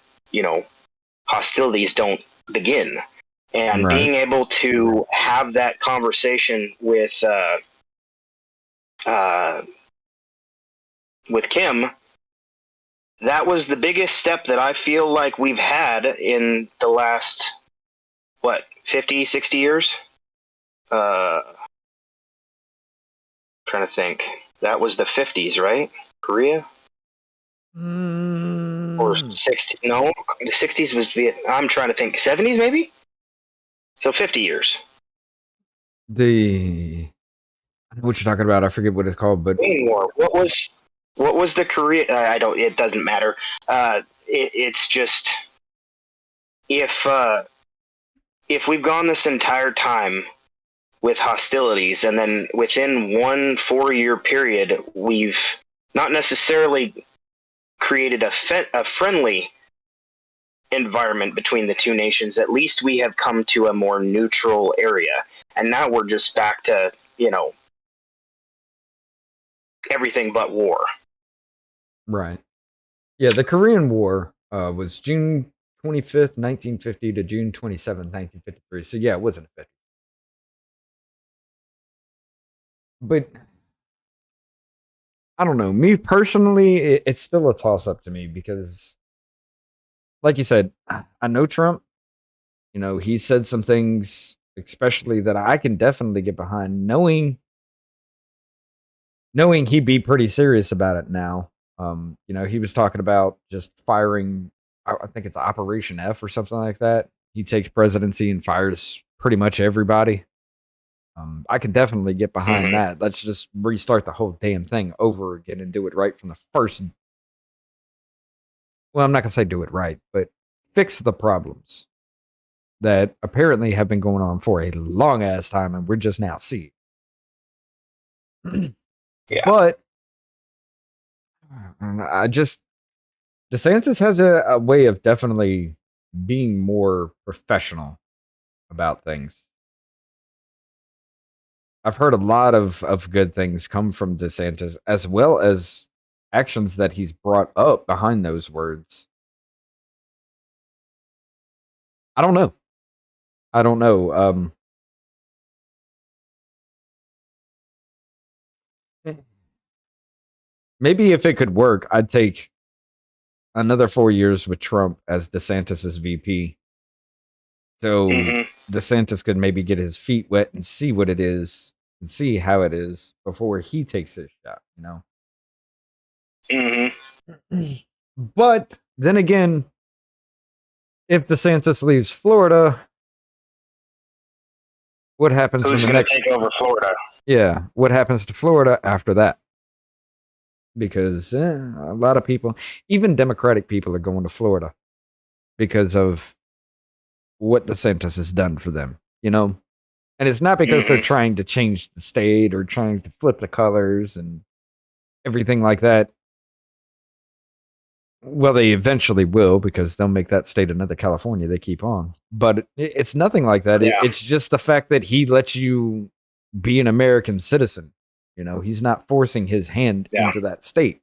hostilities don't begin, and being able to have that conversation with Kim. That was the biggest step that I feel like we've had in the last 50, 60 years. Trying to think. That was the 50s, right? Korea? Or 60? No, the 60s was Vietnam. I'm trying to think. 70s, maybe? So 50 years. I know what you're talking about. I forget what it's called, but War. What was the Korea? I don't. It doesn't matter. It's just if we've gone this entire time with hostilities, and then within 1 4-year period, we've not necessarily created a friendly environment between the two nations. At least we have come to a more neutral area, and now we're just back to everything but war. Right. Yeah, the Korean War was June 25th, 1950 to June 27th, 1953. So yeah, it wasn't a 50. But I don't know. Me personally, it's still a toss-up to me because, like you said, I know Trump. He said some things, especially that I can definitely get behind, knowing he'd be pretty serious about it now. He was talking about just firing, I think it's Operation F or something like that. He takes presidency and fires pretty much everybody. I can definitely get behind that. Let's just restart the whole damn thing over again and do it right from the first. Well, I'm not going to say do it right, but fix the problems that apparently have been going on for a long ass time, and we're just now seeing. Yeah. But DeSantis has a way of definitely being more professional about things. I've heard a lot of good things come from DeSantis, as well as actions that he's brought up behind those words. I don't know. I don't know. Maybe if it could work, I'd take another 4 years with Trump as DeSantis's VP. So DeSantis could maybe get his feet wet and see what it is and see how it is before he takes his shot, But then again, if DeSantis leaves Florida, what happens Who's when the going next to take over Florida? Yeah, what happens to Florida after that? Because a lot of people, even Democratic people, are going to Florida because of what DeSantis has done for them, And it's not because they're trying to change the state or trying to flip the colors and everything like that. Well, they eventually will, because they'll make that state another California. They keep on. But it's nothing like that. Yeah. It's just the fact that he lets you be an American citizen. He's not forcing his hand into that state.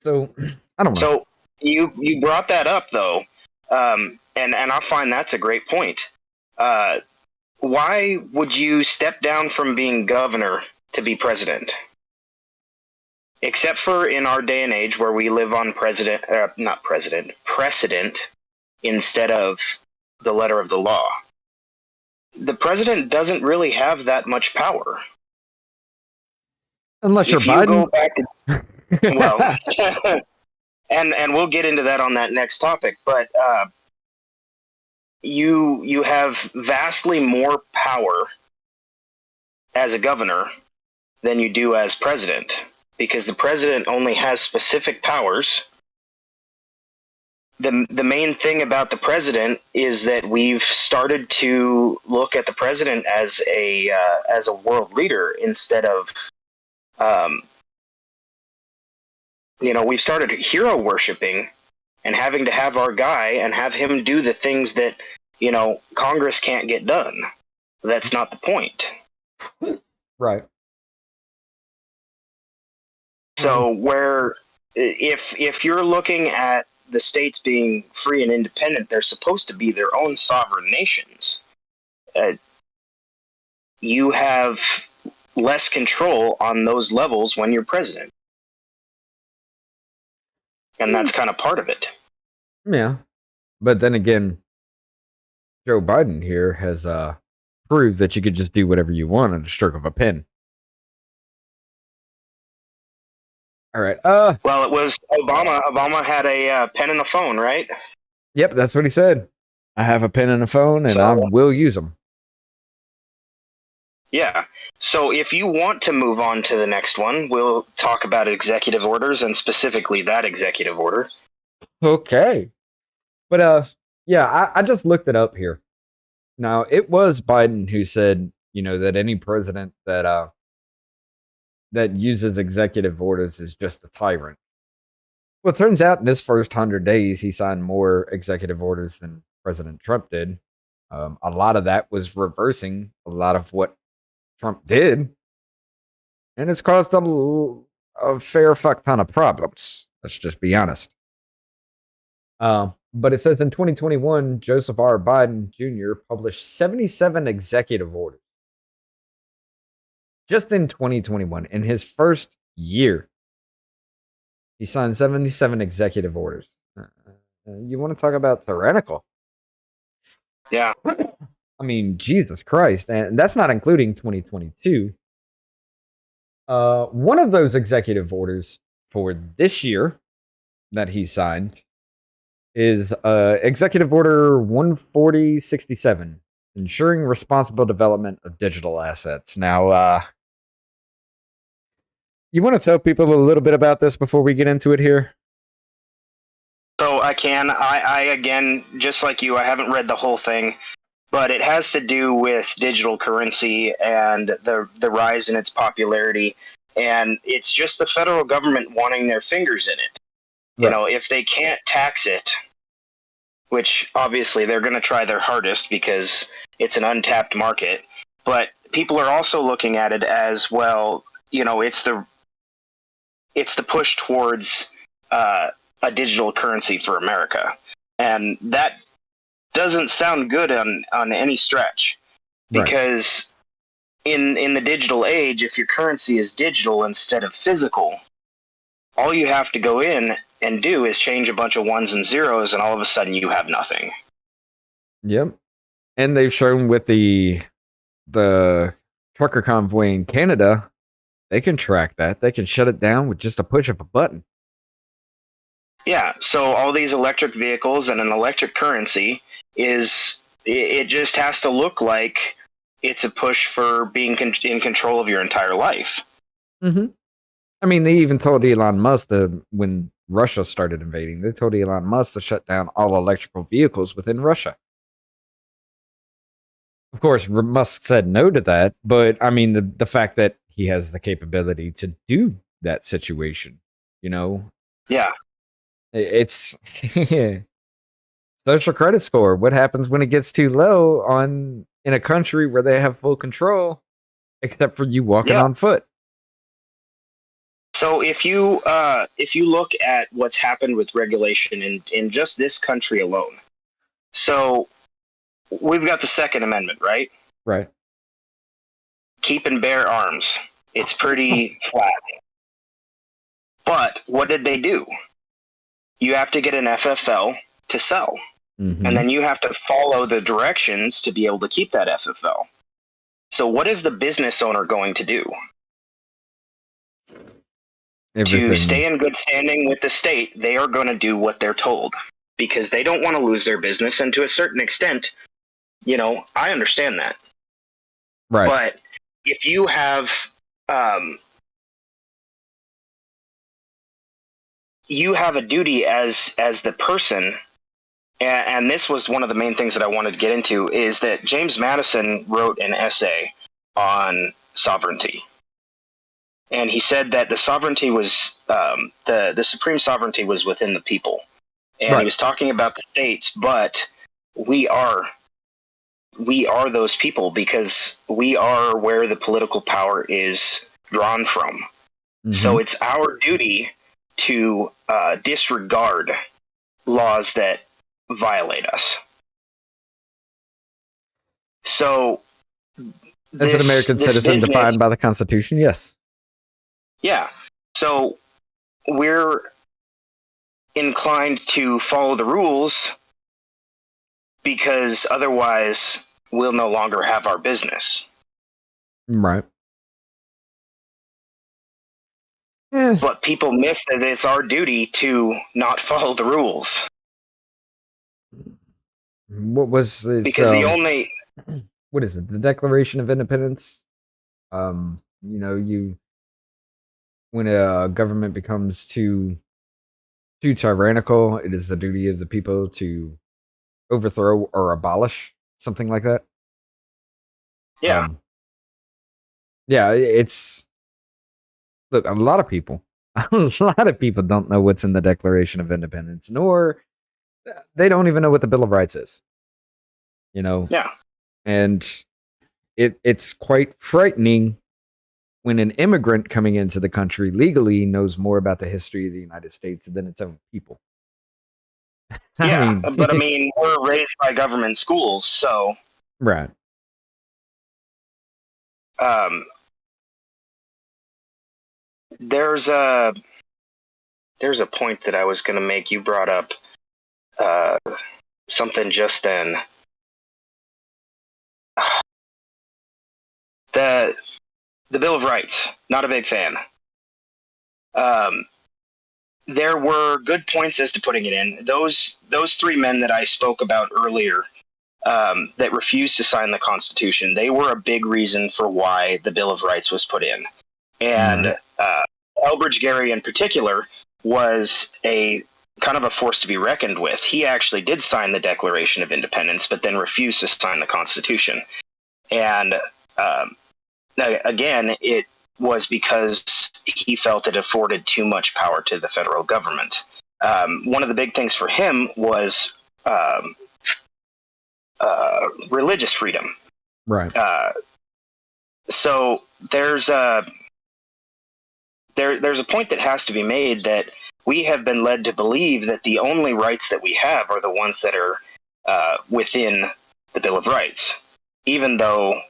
So, I don't know. So, you brought that up, though. And I find that's a great point. Why would you step down from being governor to be president? Except for in our day and age where we live on precedent instead of the letter of the law. The president doesn't really have that much power. Unless you're Biden. Go back to, well, and we'll get into that on that next topic, but you have vastly more power as a governor than you do as president, because the president only has specific powers. The main thing about the president is that we've started to look at the president as a world leader instead of, we've started hero worshiping and having to have our guy and have him do the things that, Congress can't get done. That's not the point. Right. So where if you're looking at the states being free and independent, they're supposed to be their own sovereign nations. You have less control on those levels when you're president. And that's kind of part of it. Yeah. But then again, Joe Biden here has proved that you could just do whatever you want at a stroke of a pen. All right. Well, it was Obama. Obama had a pen and a phone, right? Yep, that's what he said. I have a pen and a phone, and I will use them. Yeah. So if you want to move on to the next one, we'll talk about executive orders and specifically that executive order. Okay. But yeah, I just looked it up here. Now, it was Biden who said, that any president that uses executive orders is just a tyrant. Well, it turns out in his first 100 days, he signed more executive orders than President Trump did. A lot of that was reversing a lot of what Trump did. And it's caused a fair fuck ton of problems. Let's just be honest. But it says in 2021, Joseph R. Biden Jr. published 77 executive orders. Just in 2021, in his first year, he signed 77 executive orders. You want to talk about tyrannical? Yeah. I mean, Jesus Christ. And that's not including 2022. One of those executive orders for this year that he signed is Executive Order 14067, ensuring responsible development of digital assets. Now, you want to tell people a little bit about this before we get into it here? So I can. I again, just like you, I haven't read the whole thing, but it has to do with digital currency and the rise in its popularity. And it's just the federal government wanting their fingers in it. Right. If they can't tax it, which obviously they're going to try their hardest because it's an untapped market, but people are also looking at it as, well, it's the push towards a digital currency for America, and that doesn't sound good on any stretch, because in the digital age, if your currency is digital instead of physical, all you have to go in and do is change a bunch of ones and zeros, and all of a sudden you have nothing. Yep. And they've shown with the trucker convoy in Canada, they can track that. They can shut it down with just a push of a button. Yeah, so all these electric vehicles and an electric currency it just has to look like it's a push for being in control of your entire life. Mm-hmm. I mean, they even told Elon Musk when Russia started invading, they told Elon Musk to shut down all electrical vehicles within Russia. Of course, Musk said no to that, but I mean, the fact that he has the capability to do that situation, Yeah. It's social credit score. What happens when it gets too low in a country where they have full control, except for you walking on foot? So if you look at what's happened with regulation in just this country alone, so we've got the Second Amendment, right? Right. Keep and bear arms. It's pretty flat. But what did they do? You have to get an FFL to sell. Mm-hmm. And then you have to follow the directions to be able to keep that FFL. So what is the business owner going to do? Everything. To stay in good standing with the state, they are going to do what they're told, because they don't want to lose their business. And to a certain extent, I understand that. Right. But if you have a duty as the person, and this was one of the main things that I wanted to get into, is that James Madison wrote an essay on sovereignty. And he said that the sovereignty was, the supreme sovereignty was within the people. And he was talking about the states, but we are those people, because we are where the political power is drawn from. Mm-hmm. So it's our duty to disregard laws that violate us. So, as an American citizen defined by the Constitution, yes. Yeah. So we're inclined to follow the rules, because otherwise we'll no longer have our business. Right. Yes. But people miss that it's our duty to not follow the rules. What was it? Because the only... What is it? The Declaration of Independence? When a government becomes too tyrannical, it is the duty of the people to overthrow or abolish, something like that. Yeah. It's... Look, a lot of people don't know what's in the Declaration of Independence, nor they don't even know what the Bill of Rights is. Yeah. And it's quite frightening when an immigrant coming into the country legally knows more about the history of the United States than its own people. Yeah, but I mean, we're raised by government schools, so... Right. There's a point that I was going to make. You brought up something just then. The Bill of Rights, not a big fan. There were good points as to putting it in. Those three men that I spoke about earlier, that refused to sign the Constitution, they were a big reason for why the Bill of Rights was put in. And AbelGarcia in particular was a kind of a force to be reckoned with. He actually did sign the Declaration of Independence, but then refused to sign the Constitution. And again, it was because he felt it afforded too much power to the federal government. One of the big things for him was religious freedom. Right. So there's a there's a point that has to be made that we have been led to believe that the only rights that we have are the ones that are within the Bill of Rights, even though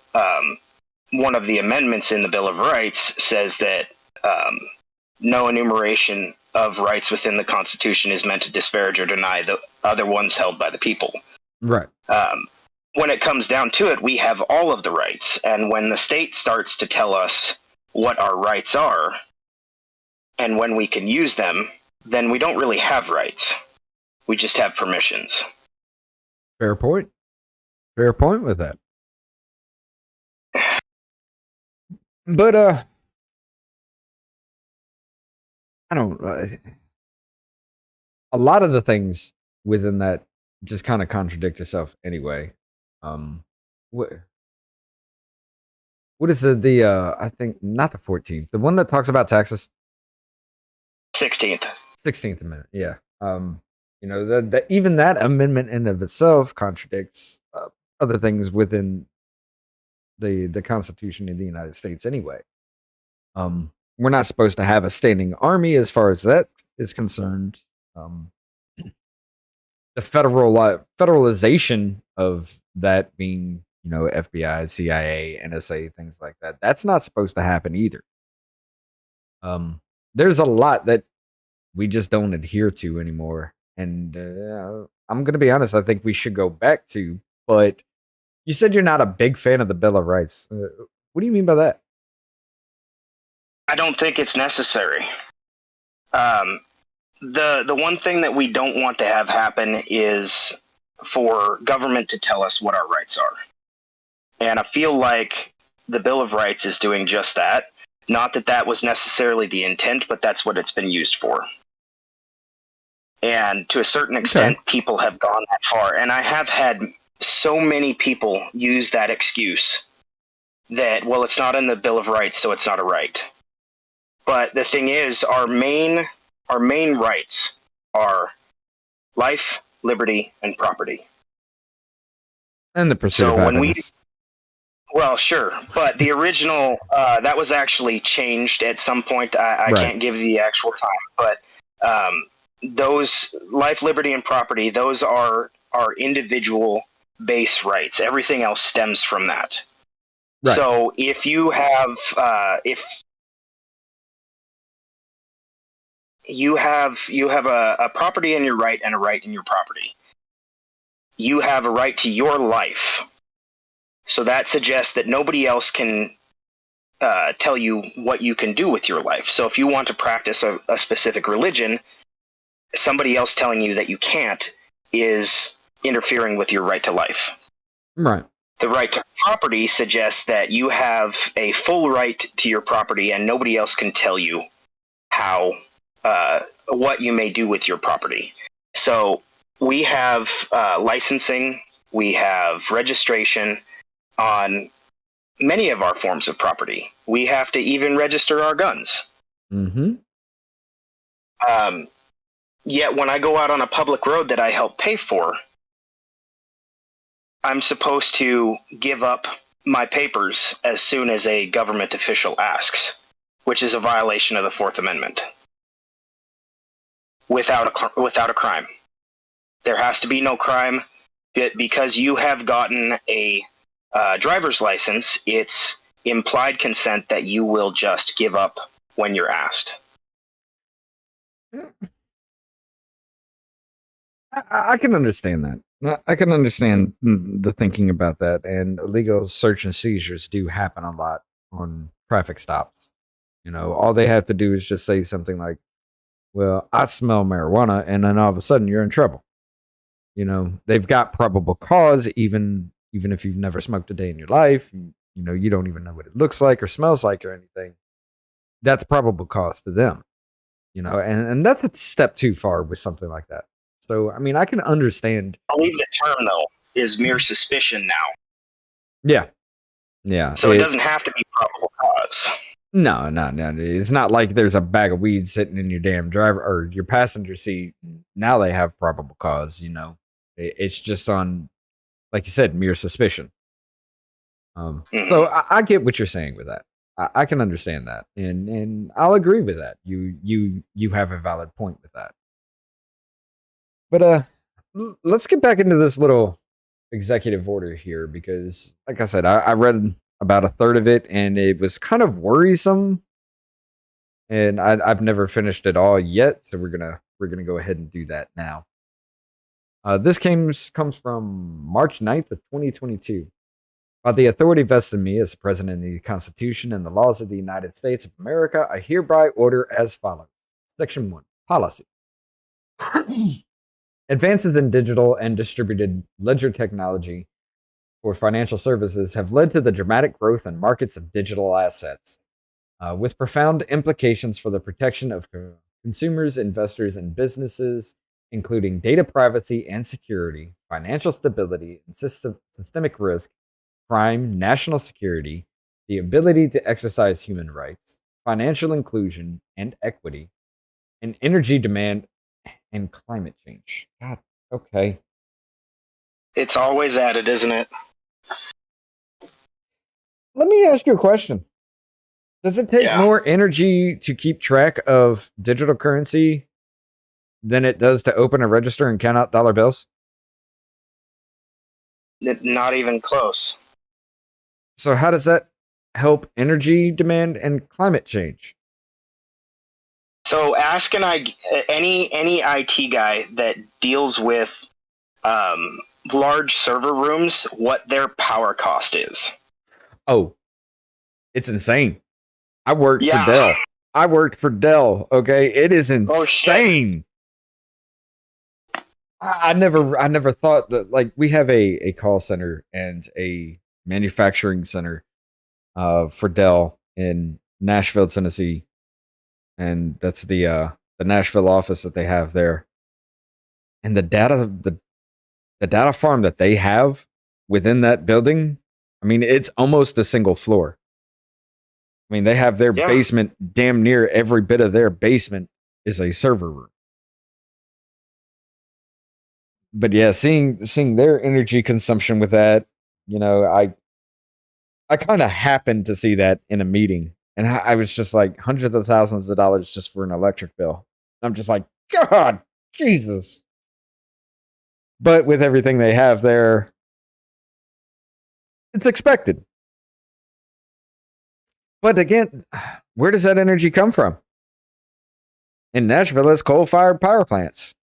one of the amendments in the Bill of Rights says that no enumeration of rights within the Constitution is meant to disparage or deny the other ones held by the people. Right. When it comes down to it, we have all of the rights, and when the state starts to tell us what our rights are and when we can use them, then we don't really have rights. We just have permissions. Fair point. Fair point with that. But I don't. A lot of the things within that just kind of contradict itself anyway. What is the I think not the 14th, the one that talks about taxes. 16th amendment. Yeah. You know that even that amendment in of itself contradicts other things within the Constitution of the United States anyway. We're not supposed to have a standing army as far as that is concerned. The federalization of that being, you know, FBI, CIA, NSA, things like that, that's not supposed to happen either. There's a lot that we just don't adhere to anymore. And I'm going to be honest, I think we should go back to, but you said you're not a big fan of the Bill of Rights. What do you mean by that? I don't think it's necessary. The one thing that we don't want to have happen is for government to tell us what our rights are. And I feel like the Bill of Rights is doing just that. Not that that was necessarily the intent, but that's what it's been used for. And to a certain extent, people have gone that far. And I have had so many people use that excuse that, well, it's not in the Bill of Rights, so it's not a right. But the thing is, our main rights are life, liberty, and property. And the pursuit of happiness. Well, sure, but the original that was actually changed at some point. I Right. can't give the actual time, but those life, liberty, and property, those are our individual base rights. Everything else stems from that. Right. So if you have you have a property in your right and a right in your property. You have a right to your life. So that suggests that nobody else can tell you what you can do with your life. So if you want to practice a specific religion, somebody else telling you that you can't is interfering with your right to life. Right. The right to property suggests that you have a full right to your property and nobody else can tell you how what you may do with your property. So we have licensing, we have registration on many of our forms of property. We have to even register our guns. Mm-hmm. Yet when I go out on a public road that I help pay for, I'm supposed to give up my papers as soon as a government official asks, which is a violation of the Fourth Amendment. Without a crime. There has to be no crime. Because you have gotten a driver's license, it's implied consent that you will just give up when you're asked. I can understand that. I can understand the thinking about that. And illegal search and seizures do happen a lot on traffic stops. You know, all they have to do is just say something like, well, I smell marijuana, and then all of a sudden you're in trouble. You know, they've got probable cause, even if you've never smoked a day in your life. You know, you don't even know what it looks like or smells like or anything. That's probable cause to them. You know, and that's a step too far with something like that. So, I mean, I can understand. I believe the term, though, is mere suspicion now. Yeah. Yeah. So it doesn't have to be probable cause. No. It's not like there's a bag of weed sitting in your damn driver or your passenger seat. Now they have probable cause, you know. It's just on, like you said, mere suspicion. So I get what you're saying with that. I can understand that, and I'll agree with that. You have a valid point with that. But let's get back into this little executive order here because, like I said, I read about a third of it, and it was kind of worrisome. And I've never finished it all yet, so we're gonna go ahead and do that now. This comes from March 9th of 2022. By the authority vested in me as President of the Constitution and the laws of the United States of America, I hereby order as follows. Section 1. Policy. Advances in digital and distributed ledger technology for financial services have led to the dramatic growth in markets of digital assets, with profound implications for the protection of consumers, investors, and businesses, including data privacy and security, financial stability, and systemic risk, crime, national security, the ability to exercise human rights, financial inclusion and equity, and energy demand and climate change. God, okay. It's always added, isn't it? Let me ask you a question. Does it take more energy to keep track of digital currency than it does to open a register and count out dollar bills? Not even close. So how does that help energy demand and climate change? So ask any IT guy that deals with large server rooms what their power cost is. Oh, it's insane. I worked for Dell. Okay, it is insane. I never thought that, like, we have a call center and a manufacturing center for Dell in Nashville, Tennessee, and that's the Nashville office that they have there. And the data farm that they have within that building, I mean, it's almost a single floor. I mean, they have their basement, damn near every bit of their basement is a server room. But yeah, seeing their energy consumption with that, you know, I kind of happened to see that in a meeting, and I was just like, hundreds of thousands of dollars just for an electric bill. I'm just like, God, Jesus. But with everything they have there, it's expected. But again, where does that energy come from? In Nashville, it's coal-fired power plants.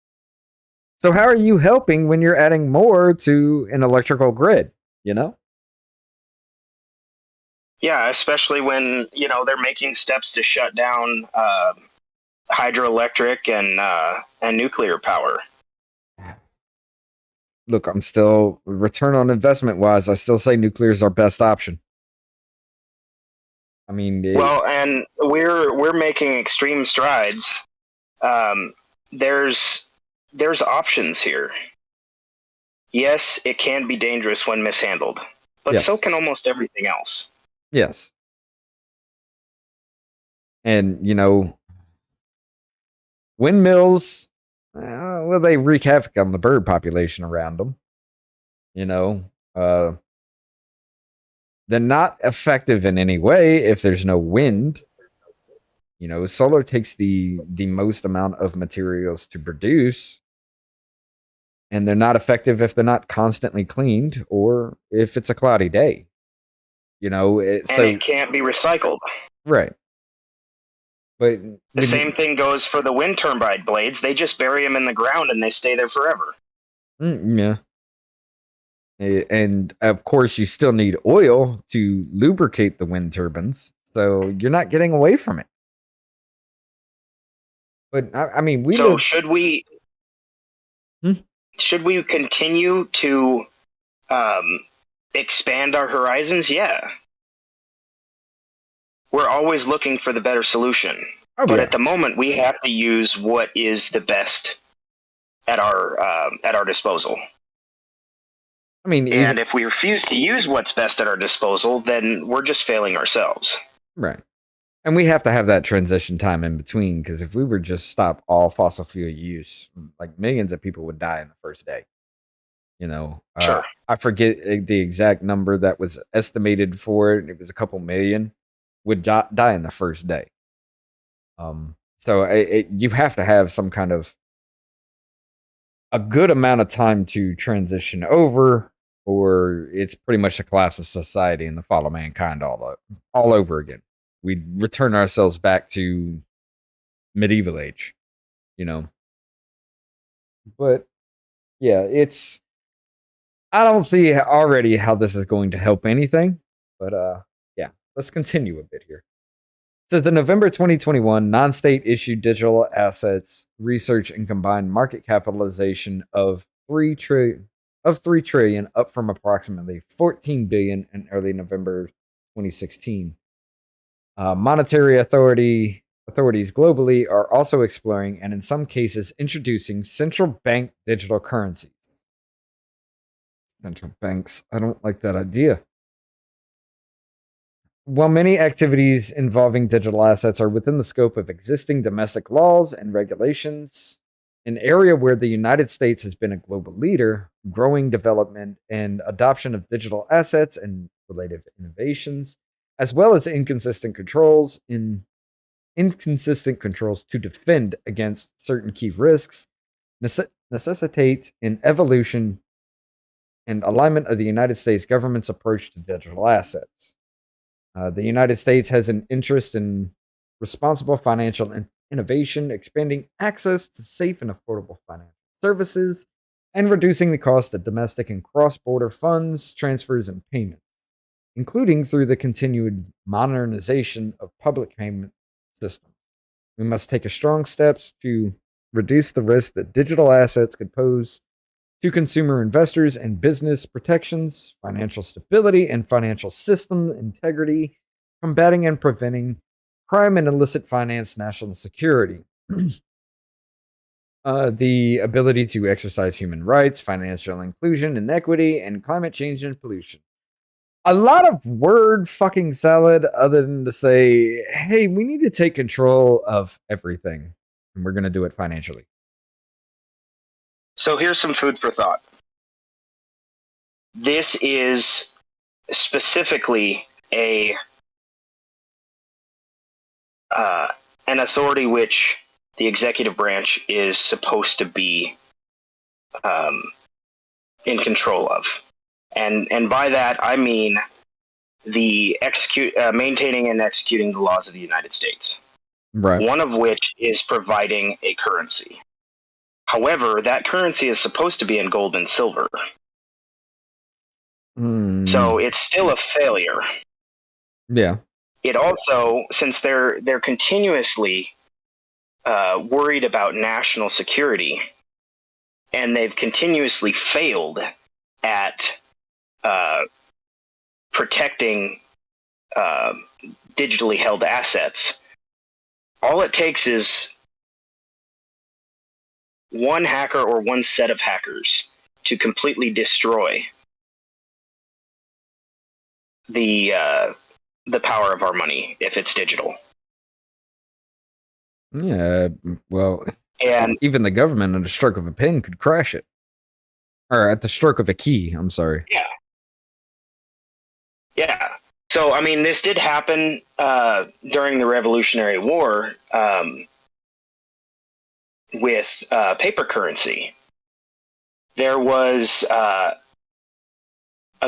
So how are you helping when you're adding more to an electrical grid, you know? Yeah, especially when, you know, they're making steps to shut down hydroelectric and nuclear power. Look, I'm still, return on investment wise, I still say nuclear is our best option. I mean, well, and we're making extreme strides. There's options here. Yes, it can be dangerous when mishandled, but so can almost everything else. Yes. And, you know, windmills, well, they wreak havoc on the bird population around them. You know, they're not effective in any way if there's no wind. You know, solar takes the most amount of materials to produce, and they're not effective if they're not constantly cleaned or if it's a cloudy day. You know, it can't be recycled. Right. But the same thing goes for the wind turbine blades. They just bury them in the ground and they stay there forever. Yeah. And of course, you still need oil to lubricate the wind turbines. So you're not getting away from it. But I mean, should we continue to expand our horizons? Yeah. We're always looking for the better solution. But at the moment, we have to use what is the best at our disposal. I mean, and if we refuse to use what's best at our disposal, then we're just failing ourselves. Right. And we have to have that transition time in between, because if we were just stop all fossil fuel use, like millions of people would die in the first day. Sure. I forget the exact number that was estimated for it. It was a couple million would die in the first day. So you have to have some kind of a good amount of time to transition over, or it's pretty much the collapse of society and the fall of mankind all over again. We return ourselves back to medieval age, you know. But yeah, I don't see already how this is going to help anything. But yeah, let's continue a bit here. Says the November 2021 non-state issued digital assets research and combined market capitalization of 3 trillion, up from approximately 14 billion in early November 2016. Monetary authorities globally are also exploring and in some cases introducing central bank digital currencies. Central banks, I don't like that idea. While many activities involving digital assets are within the scope of existing domestic laws and regulations, an area where the United States has been a global leader, growing development and adoption of digital assets and related innovations, as well as inconsistent controls to defend against certain key risks, necessitate an evolution and alignment of the United States government's approach to digital assets. The United States has an interest in responsible financial innovation, expanding access to safe and affordable financial services, and reducing the cost of domestic and cross border funds, transfers, and payments, including through the continued modernization of public payment systems. We must take strong steps to reduce the risk that digital assets could pose to consumer investors and business protections, financial stability, and financial system integrity, combating and preventing crime and illicit finance, national security. The ability to exercise human rights, financial inclusion and equity, and climate change and pollution. A lot of word fucking salad other than to say, hey, we need to take control of everything, and we're going to do it financially. So here's some food for thought. This is specifically an authority which the executive branch is supposed to be in control of, and by that I mean the maintaining and executing the laws of the United States. Right. One of which is providing a currency. However, that currency is supposed to be in gold and silver. So it's still a failure. Yeah. It also, since they're continuously worried about national security, and they've continuously failed at protecting digitally held assets, all it takes is one hacker or one set of hackers to completely destroy the power of our money if it's digital. Yeah, well, and even the government at the stroke of a pen could crash it. Or at the stroke of a key, I'm sorry. Yeah. So, I mean, this did happen during the Revolutionary War with paper currency. There was a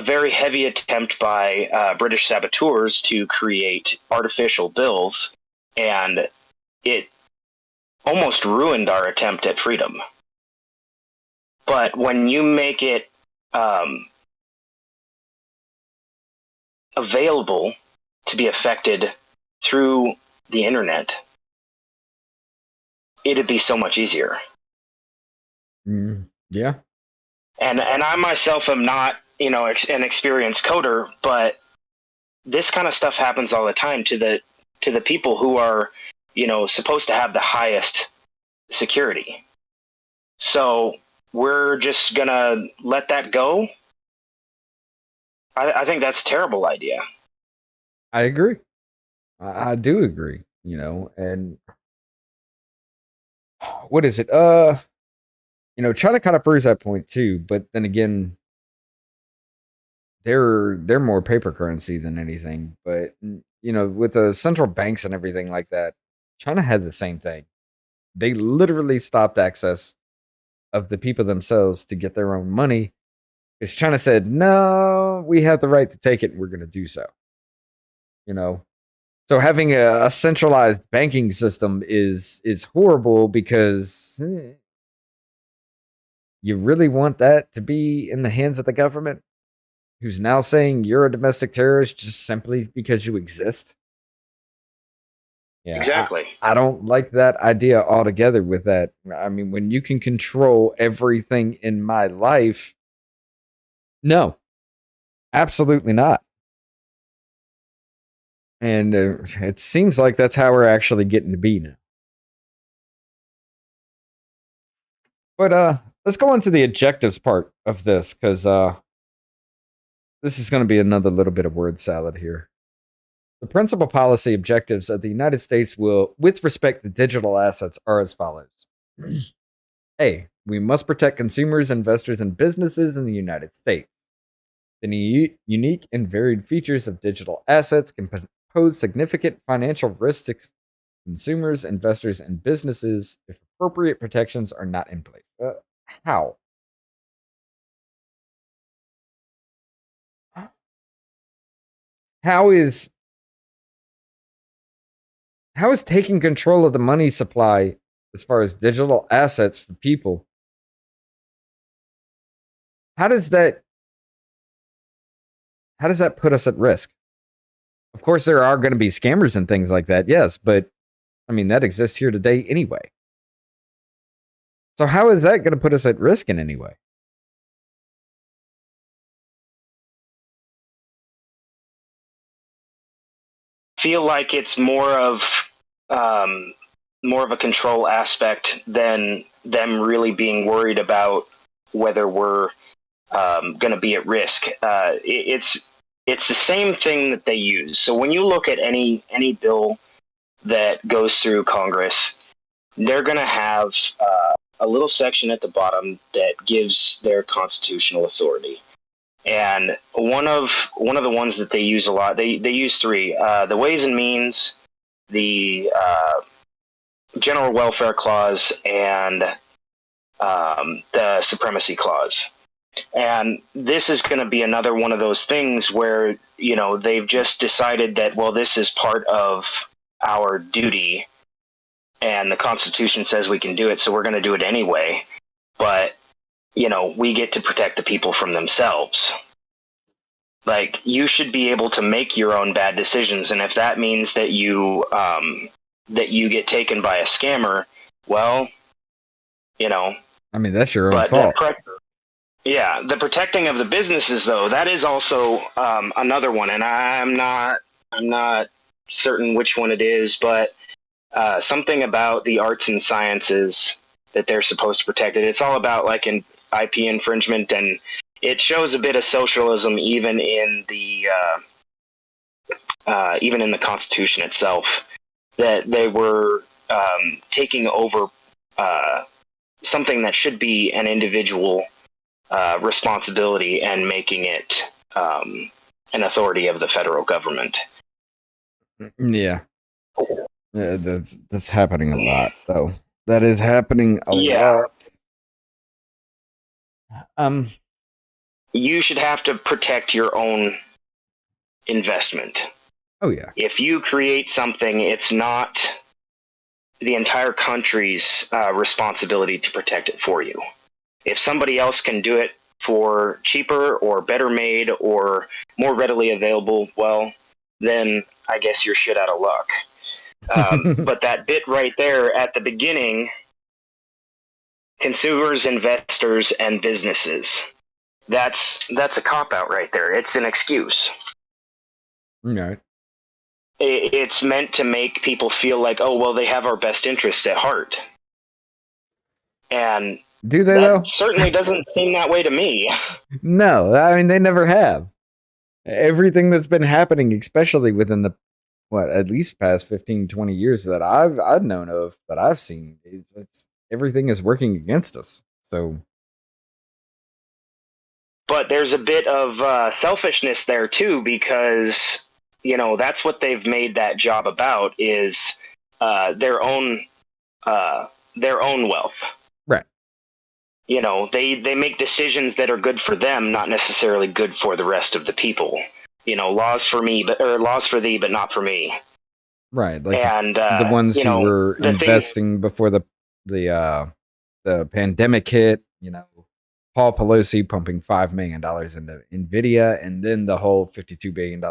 very heavy attempt by British saboteurs to create artificial bills, and it almost ruined our attempt at freedom. But when you make it available to be affected through the internet, it'd be so much easier. Yeah. And I myself am not, an experienced coder, but this kind of stuff happens all the time to the people who are, supposed to have the highest security. So we're just gonna let that go? I think that's a terrible idea. I agree. I do agree, and what is it? China kind of proves that point too. But then again, they're more paper currency than anything. But with the central banks and everything like that, China had the same thing. They literally stopped access of the people themselves to get their own money because China said, "No, we have the right to take it, and we're going to do so." So having a centralized banking system is horrible because you really want that to be in the hands of the government, who's now saying you're a domestic terrorist just simply because you exist. Yeah, exactly. I don't like that idea altogether with that. I mean, when you can control everything in my life, no, absolutely not. And it seems like that's how we're actually getting to be now. But let's go on to the objectives part of this, because this is going to be another little bit of word salad here. The principal policy objectives of the United States will, with respect to digital assets, are as follows. A. We must protect consumers, investors, and businesses in the United States. The unique and varied features of digital assets can pose significant financial risks to consumers, investors, and businesses if appropriate protections are not in place. How? How is taking control of the money supply as far as digital assets for people? How does that put us at risk? Of course, there are going to be scammers and things like that, yes, but I mean, that exists here today anyway. So how is that going to put us at risk in any way? Feel like it's more of a control aspect than them really being worried about whether we're going to be at risk. It's the same thing that they use. So when you look at any bill that goes through Congress, they're going to have a little section at the bottom that gives their constitutional authority. And one of the ones that they use a lot, they use three: the Ways and Means, the General Welfare Clause, and the Supremacy Clause. And this is going to be another one of those things where they've just decided that, well, this is part of our duty, and the Constitution says we can do it, so we're going to do it anyway. But we get to protect the people from themselves. Like, you should be able to make your own bad decisions, and if that means that you get taken by a scammer, well, I mean, that's your own fault. The protecting of the businesses, though, that is also another one, and I'm not certain which one it is, but something about the arts and sciences that they're supposed to protect it. It's all about like an IP infringement, and it shows a bit of socialism even in the Constitution itself, that they were taking over something that should be an individual responsibility and making it an authority of the federal government. Yeah, that's happening a lot, though. That is happening a lot. You should have to protect your own investment. Oh, yeah. If you create something, it's not the entire country's responsibility to protect it for you. If somebody else can do it for cheaper or better made or more readily available, well, then I guess you're shit out of luck. But that bit right there at the beginning, consumers, investors, and businesses, that's a cop-out right there. It's an excuse. Right. It's meant to make people feel like, oh, well, they have our best interests at heart. And do they, though? Certainly doesn't seem that way to me. No, I mean, they never have. Everything that's been happening, especially within the, at least past 15, 20 years that I've known of, that I've seen, it's everything is working against us. So, but there's a bit of selfishness there too, because that's what they've made that job about, is their own wealth. right. They make decisions that are good for them, not necessarily good for the rest of the people. Laws for me, laws for thee, but not for me. Right. Like And the ones who were investing before the pandemic hit, Paul Pelosi pumping $5 million into Nvidia, and then the whole $52 billion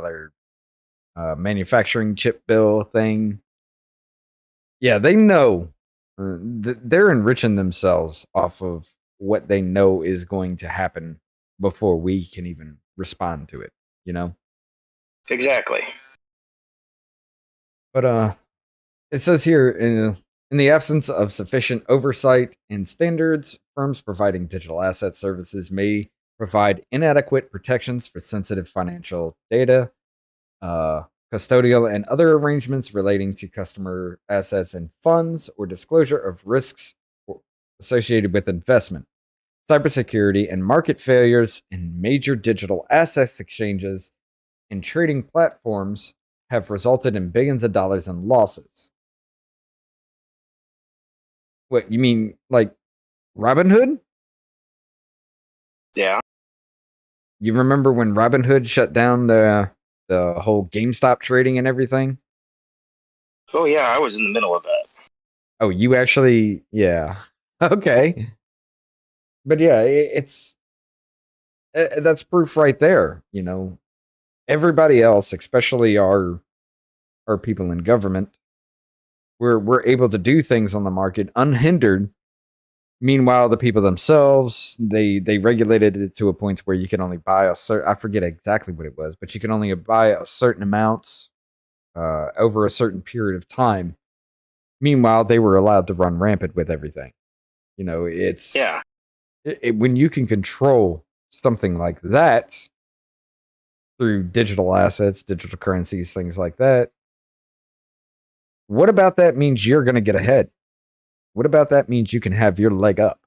manufacturing chip bill thing. Yeah, they know they're enriching themselves off of what they know is going to happen before we can even respond to it, Exactly. But it says here, in the absence of sufficient oversight and standards, firms providing digital asset services may provide inadequate protections for sensitive financial data, custodial and other arrangements relating to customer assets and funds, or disclosure of risks associated with investment, cybersecurity, and market failures in major digital assets exchanges and trading platforms have resulted in billions of dollars in losses. What, you mean like Robinhood? Yeah. You remember when Robinhood shut down the whole GameStop trading and everything? Oh yeah, I was in the middle of that. Oh, you actually, yeah. Okay. But yeah, it's that's proof right there, Everybody else, especially our people in government, we're able to do things on the market unhindered. Meanwhile, the people themselves, they regulated it to a point where you can only buy I forget exactly what it was, but you can only buy a certain amounts over a certain period of time. Meanwhile, they were allowed to run rampant with everything. It's when you can control something like that through digital assets, digital currencies, things like that. What about that means you're going to get ahead? What about that means you can have your leg up?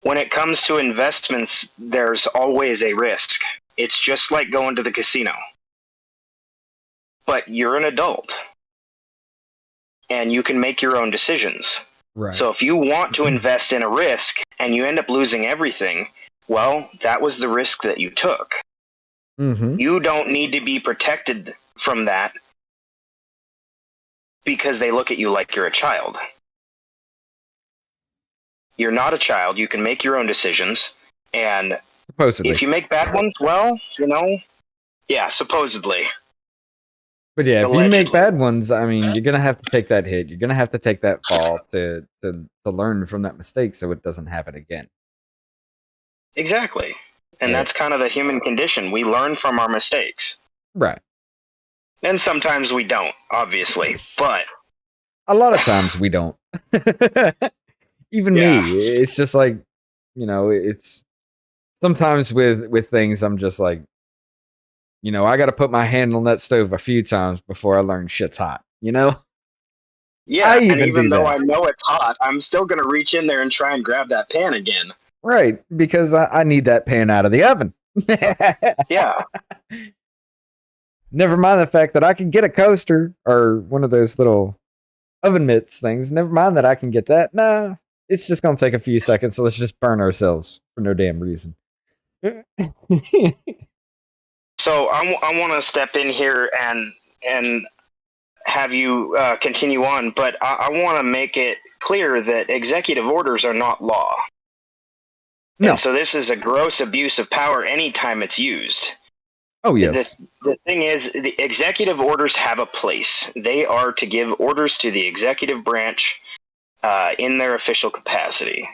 When it comes to investments, there's always a risk. It's just like going to the casino. But you're an adult, and you can make your own decisions. Right. So if you want to invest in a risk and you end up losing everything, well, that was the risk that you took. Mm-hmm. You don't need to be protected from that because they look at you like you're a child. You're not a child. You can make your own decisions. And supposedly, if you make bad ones, well, yeah, supposedly. But yeah, allegedly. If you make bad ones, I mean, you're gonna have to take that hit. You're gonna have to take that fall to learn from that mistake, so it doesn't happen again. Exactly, and that's kind of the human condition. We learn from our mistakes, right? And sometimes we don't, obviously, but a lot of times we don't. Even me, it's just like, it's sometimes with things I'm just like, I got to put my hand on that stove a few times before I learn shit's hot, Yeah, and even though I know it's hot, I'm still going to reach in there and try and grab that pan again. Right, because I need that pan out of the oven. Yeah. Never mind the fact that I can get a coaster or one of those little oven mitts things. Never mind that I can get that. Nah, it's just going to take a few seconds, so let's just burn ourselves for no damn reason. So I want to step in here and have you continue on, but I want to make it clear that executive orders are not law. No. And so this is a gross abuse of power anytime it's used. Oh, yes. The thing is, the executive orders have a place. They are to give orders to the executive branch in their official capacity.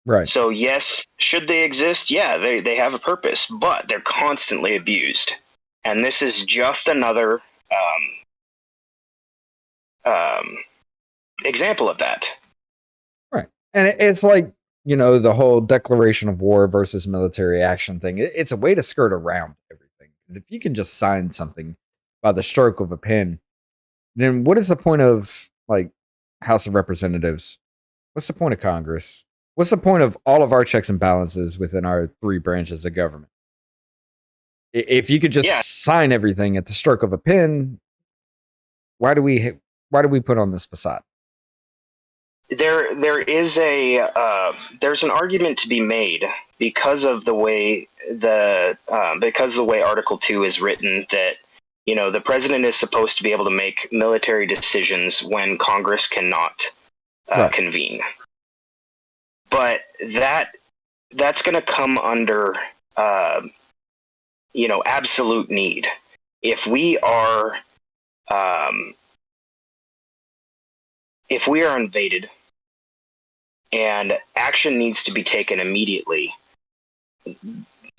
Right. So yes, should they exist? Yeah, they have a purpose, but they're constantly abused. And this is just another example of that. Right. And it's like, the whole declaration of war versus military action thing. It's a way to skirt around everything. Because if you can just sign something by the stroke of a pen, then what is the point of, like, House of Representatives What's the point of Congress? What's the point of all of our checks and balances within our three branches of government? If you could Yeah, just sign everything at the stroke of a pen, why do we put on this facade? there's an argument to be made because of the way Article 2 is written, that the president is supposed to be able to make military decisions when Congress cannot Right. convene. But that's going to come under absolute need. If we are invaded and action needs to be taken immediately,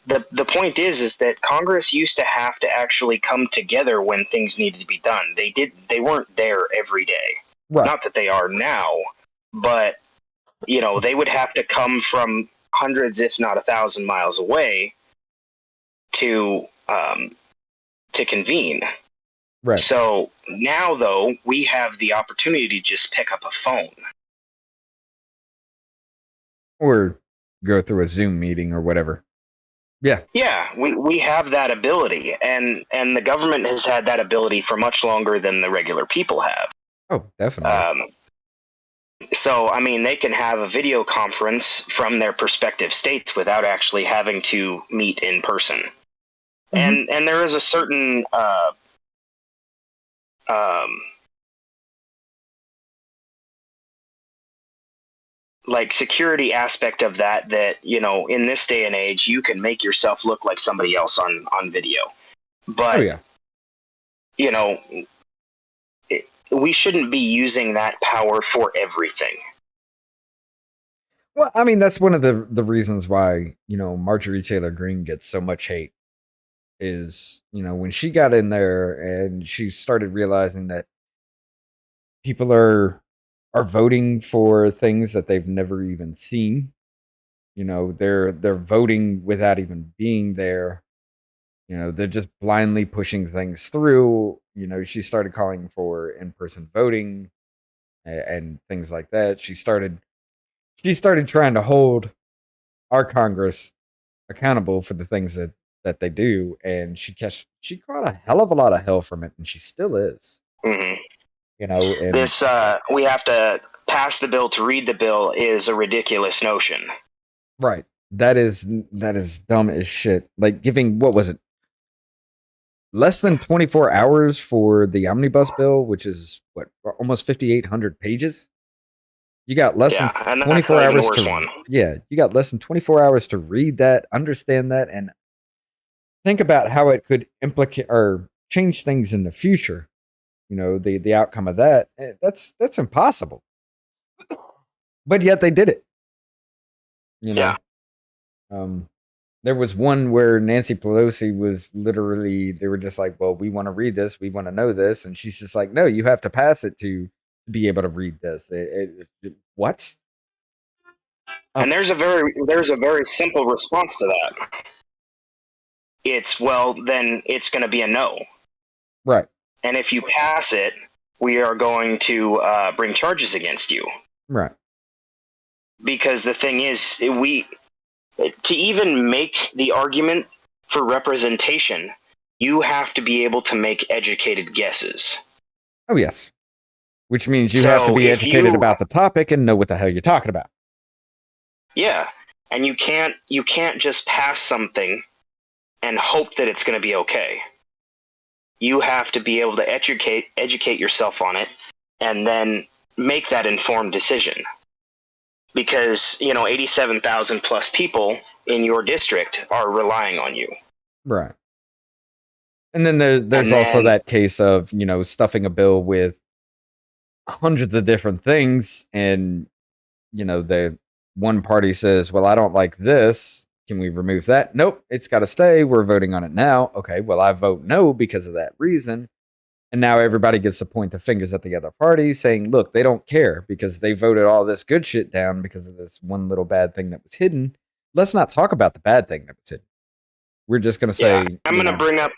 the point is that Congress used to have to actually come together when things needed to be done. They weren't there every day. Right. Not that they are now, but they would have to come from hundreds, if not 1,000 miles away to convene. Right. So now, though, we have the opportunity to just pick up a phone. Or go through a Zoom meeting or whatever. Yeah. Yeah, we have that ability, and the government has had that ability for much longer than the regular people have. Oh, definitely. So, I mean, they can have a video conference from their respective states without actually having to meet in person. Mm-hmm. And there is a certain like security aspect of that in this day and age, you can make yourself look like somebody else on video. But we shouldn't be using that power for everything. Well, I mean, that's one of the reasons why, Marjorie Taylor Greene gets so much hate is, when she got in there and she started realizing that people are voting for things that they've never even seen. They're voting without even being there. They're just blindly pushing things through. She started calling for in-person voting and things like that. She started trying to hold our Congress accountable for the things that they do, and she caught a hell of a lot of hell from it, and she still is. Mm-hmm. And this we have to pass the bill to read the bill is a ridiculous notion. Right. That is dumb as shit. Like giving, what was it, less than 24 hours for the omnibus bill, which is what, almost 5,800 pages. You got less than 24 hours to one. Yeah, you got less than 24 hours to read that, understand that, and think about how it could implicate or change things in the future. The outcome of that. That's impossible. But yet they did it. Yeah. There was one where Nancy Pelosi was literally, they were just like, well, we want to read this, we want to know this, and she's just like, no, you have to pass it to be able to read this. What? And there's a very simple response to that. It's, well, then it's going to be a no. Right. And if you pass it, we are going to bring charges against you. Right. Because the thing is, to even make the argument for representation, you have to be able to make educated guesses. Oh, yes. Which means you have to be educated about the topic and know what the hell you're talking about. Yeah. And you can't just pass something and hope that it's going to be okay. You have to be able to educate yourself on it and then make that informed decision. Because, 87,000 plus people in your district are relying on you. Right. And then there's also that case of, stuffing a bill with hundreds of different things. And, the one party says, well, I don't like this. Can we remove that? Nope, it's got to stay. We're voting on it now. Okay, well, I vote no because of that reason. And now everybody gets to point the fingers at the other party saying, look, they don't care because they voted all this good shit down because of this one little bad thing that was hidden. Let's not talk about the bad thing that was hidden. We're just going to say, I'm going to bring up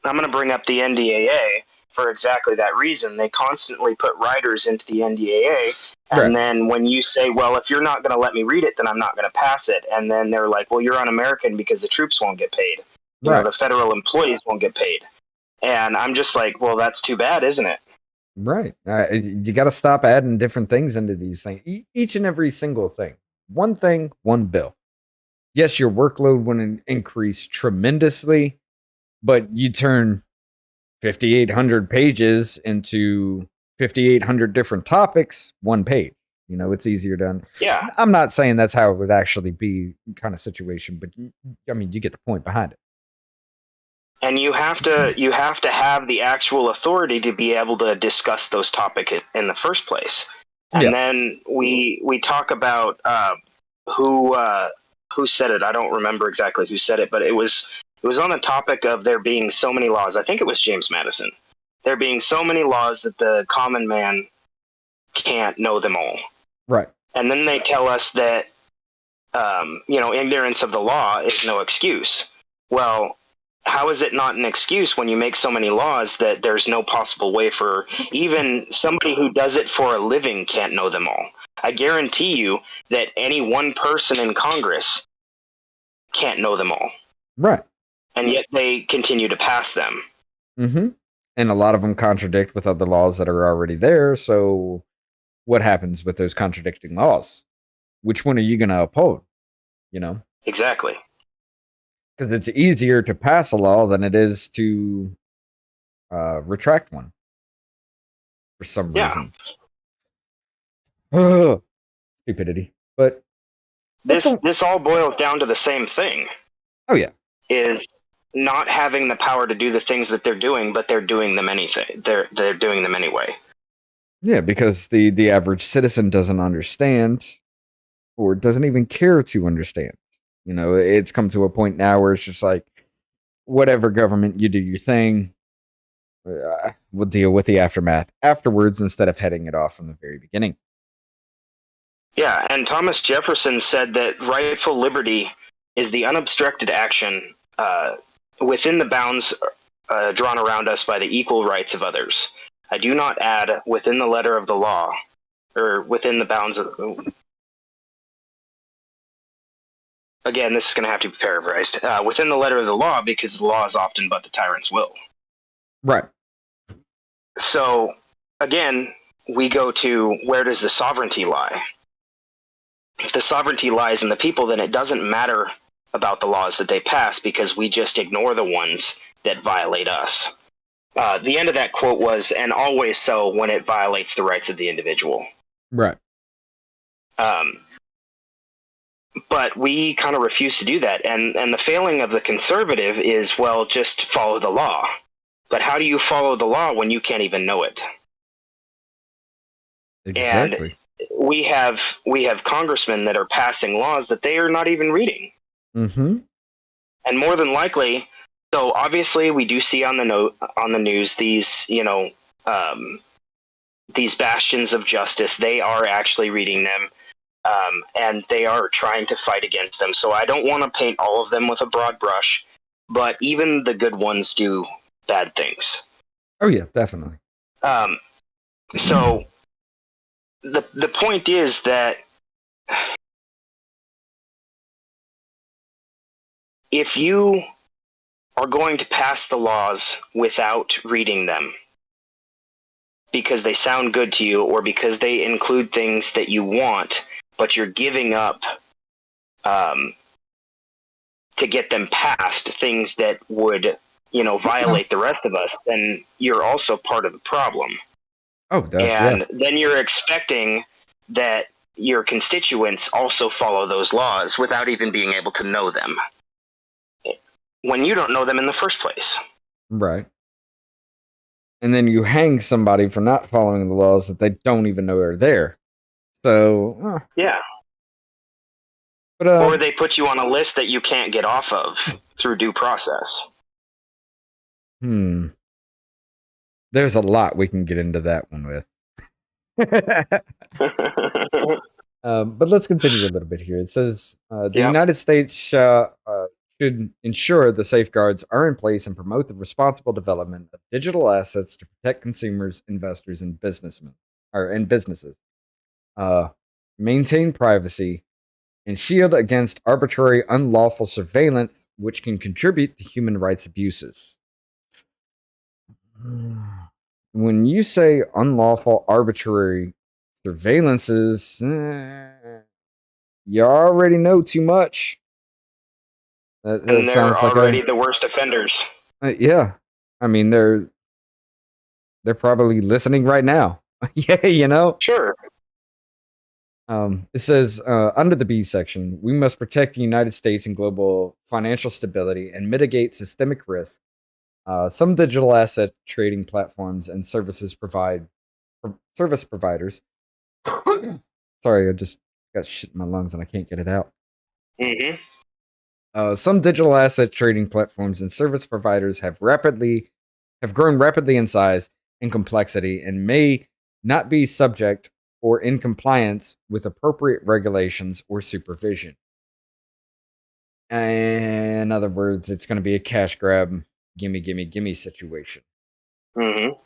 the NDAA for exactly that reason. They constantly put writers into the NDAA, and Right. then when you say, well, if you're not going to let me read it, then I'm not going to pass it, and then they're like, well, you're un-American because the troops won't get paid. You know, Right. the federal employees won't get paid. And I'm just like, well, that's too bad, isn't it? Right. You got to stop adding different things into these things. Each and every single thing. One thing, one bill. Yes, your workload would increase tremendously, but you turn 5,800 pages into 5,800 different topics, one page. You know, it's easier done. Yeah. I'm not saying that's how it would actually be kind of situation, but I mean, you get the point behind it. And you have to have the actual authority to be able to discuss those topics in the first place. And Yes. then we talk about who said it. I don't remember exactly who said it, but it was on the topic of there being so many laws. I think it was James Madison. There being so many laws that the common man can't know them all. Right. And then they tell us that ignorance of the law is no excuse. Well, how is it not an excuse when you make so many laws that there's no possible way for even somebody who does it for a living can't know them all? I guarantee you that any one person in Congress can't know them all. Right. And yet they continue to pass them. Mm-hmm. And a lot of them contradict with other laws that are already there. So what happens with those contradicting laws? Which one are you going to uphold? You know? Exactly. Because it's easier to pass a law than it is to retract one for some reason. Ugh, stupidity. But this all boils down to the same thing. Oh yeah, is not having the power to do the things that they're doing, but they're doing them anything. They're doing them anyway. Yeah, because the average citizen doesn't understand, or doesn't even care to understand. You know, it's come to a point now where it's just like, whatever government, you do your thing. We'll deal with the aftermath afterwards instead of heading it off from the very beginning. Yeah, and Thomas Jefferson said that rightful liberty is the unobstructed action within the bounds drawn around us by the equal rights of others. I do not add within the letter of the law, or within the bounds of... Again, this is going to have to be paraphrased. Within the letter of the law, because the law is often but the tyrant's will. Right. So, again, we go to, where does the sovereignty lie? If the sovereignty lies in the people, then it doesn't matter about the laws that they pass, because we just ignore the ones that violate us. The end of that quote was, and always so when it violates the rights of the individual. Right. But we kind of refuse to do that. And the failing of the conservative is, well, just follow the law. But how do you follow the law when you can't even know it? Exactly. And we have congressmen that are passing laws that they are not even reading. Mm-hmm. And more than likely, so obviously we do see on the news these, these bastions of justice. They are actually reading them, and they are trying to fight against them. So I don't want to paint all of them with a broad brush, but even the good ones do bad things. Oh yeah, definitely. So the point is that if you are going to pass the laws without reading them because they sound good to you or because they include things that you want, but you're giving up to get them passed, things that would, violate the rest of us, then you're also part of the problem. Oh, and then you're expecting that your constituents also follow those laws without even being able to know them, when you don't know them in the first place. Right. And then you hang somebody for not following the laws that they don't even know are there. So, yeah. But, or they put you on a list that you can't get off of through due process. There's a lot we can get into that one with. But let's continue a little bit here. It says, the United States shall should ensure the safeguards are in place and promote the responsible development of digital assets to protect consumers, investors, and businesses. Uh, Maintain privacy and shield against arbitrary, unlawful surveillance, which can contribute to human rights abuses. When you say unlawful, arbitrary surveillances, you already know too much. That And they're sounds like already the worst offenders. Yeah. I mean, they're probably listening right now. Yeah, you know. Sure. It says under the B section, we must protect the United States and global financial stability and mitigate systemic risk. Some digital asset trading platforms and service providers. Sorry, I just got shit in my lungs and I can't get it out. Some digital asset trading platforms and service providers have grown rapidly in size and complexity and may not be subject or in compliance with appropriate regulations or supervision. In other words, it's going to be a cash grab, gimme situation. And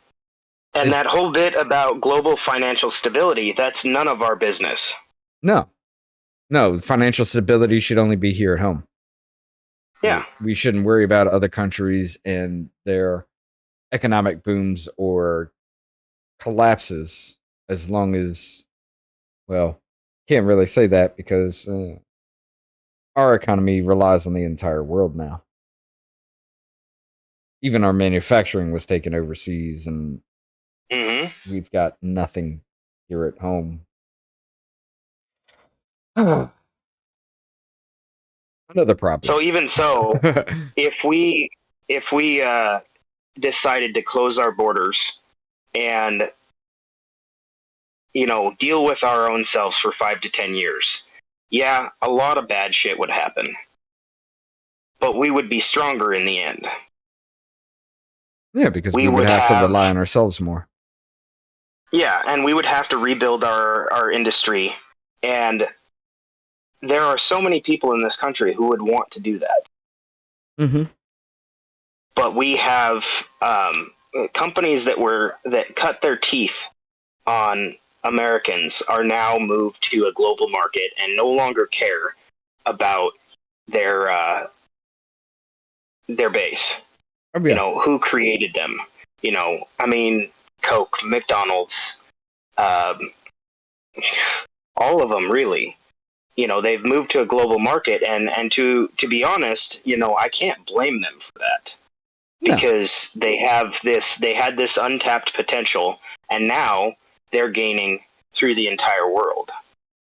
that whole bit about global financial stability, that's none of our business. No, financial stability should only be here at home. Yeah. We shouldn't worry about other countries and their economic booms or collapses as long as, well, can't really say that because our economy relies on the entire world now. Even our manufacturing was taken overseas and we've got nothing here at home. Another problem. So even so, if we decided to close our borders and deal with our own selves for 5 to 10 years, yeah, a lot of bad shit would happen, but we would be stronger in the end. Yeah, because we would have to rely on ourselves more. Yeah, and we would have to rebuild our industry, and there are so many people in this country who would want to do that. But we have companies that cut their teeth on Americans are now moved to a global market and no longer care about their base. Oh, yeah. Who created them? I mean, Coke, McDonald's, all of them really. They've moved to a global market, and to be honest, I can't blame them for that. No. Because they had this untapped potential, and now they're gaining through the entire world.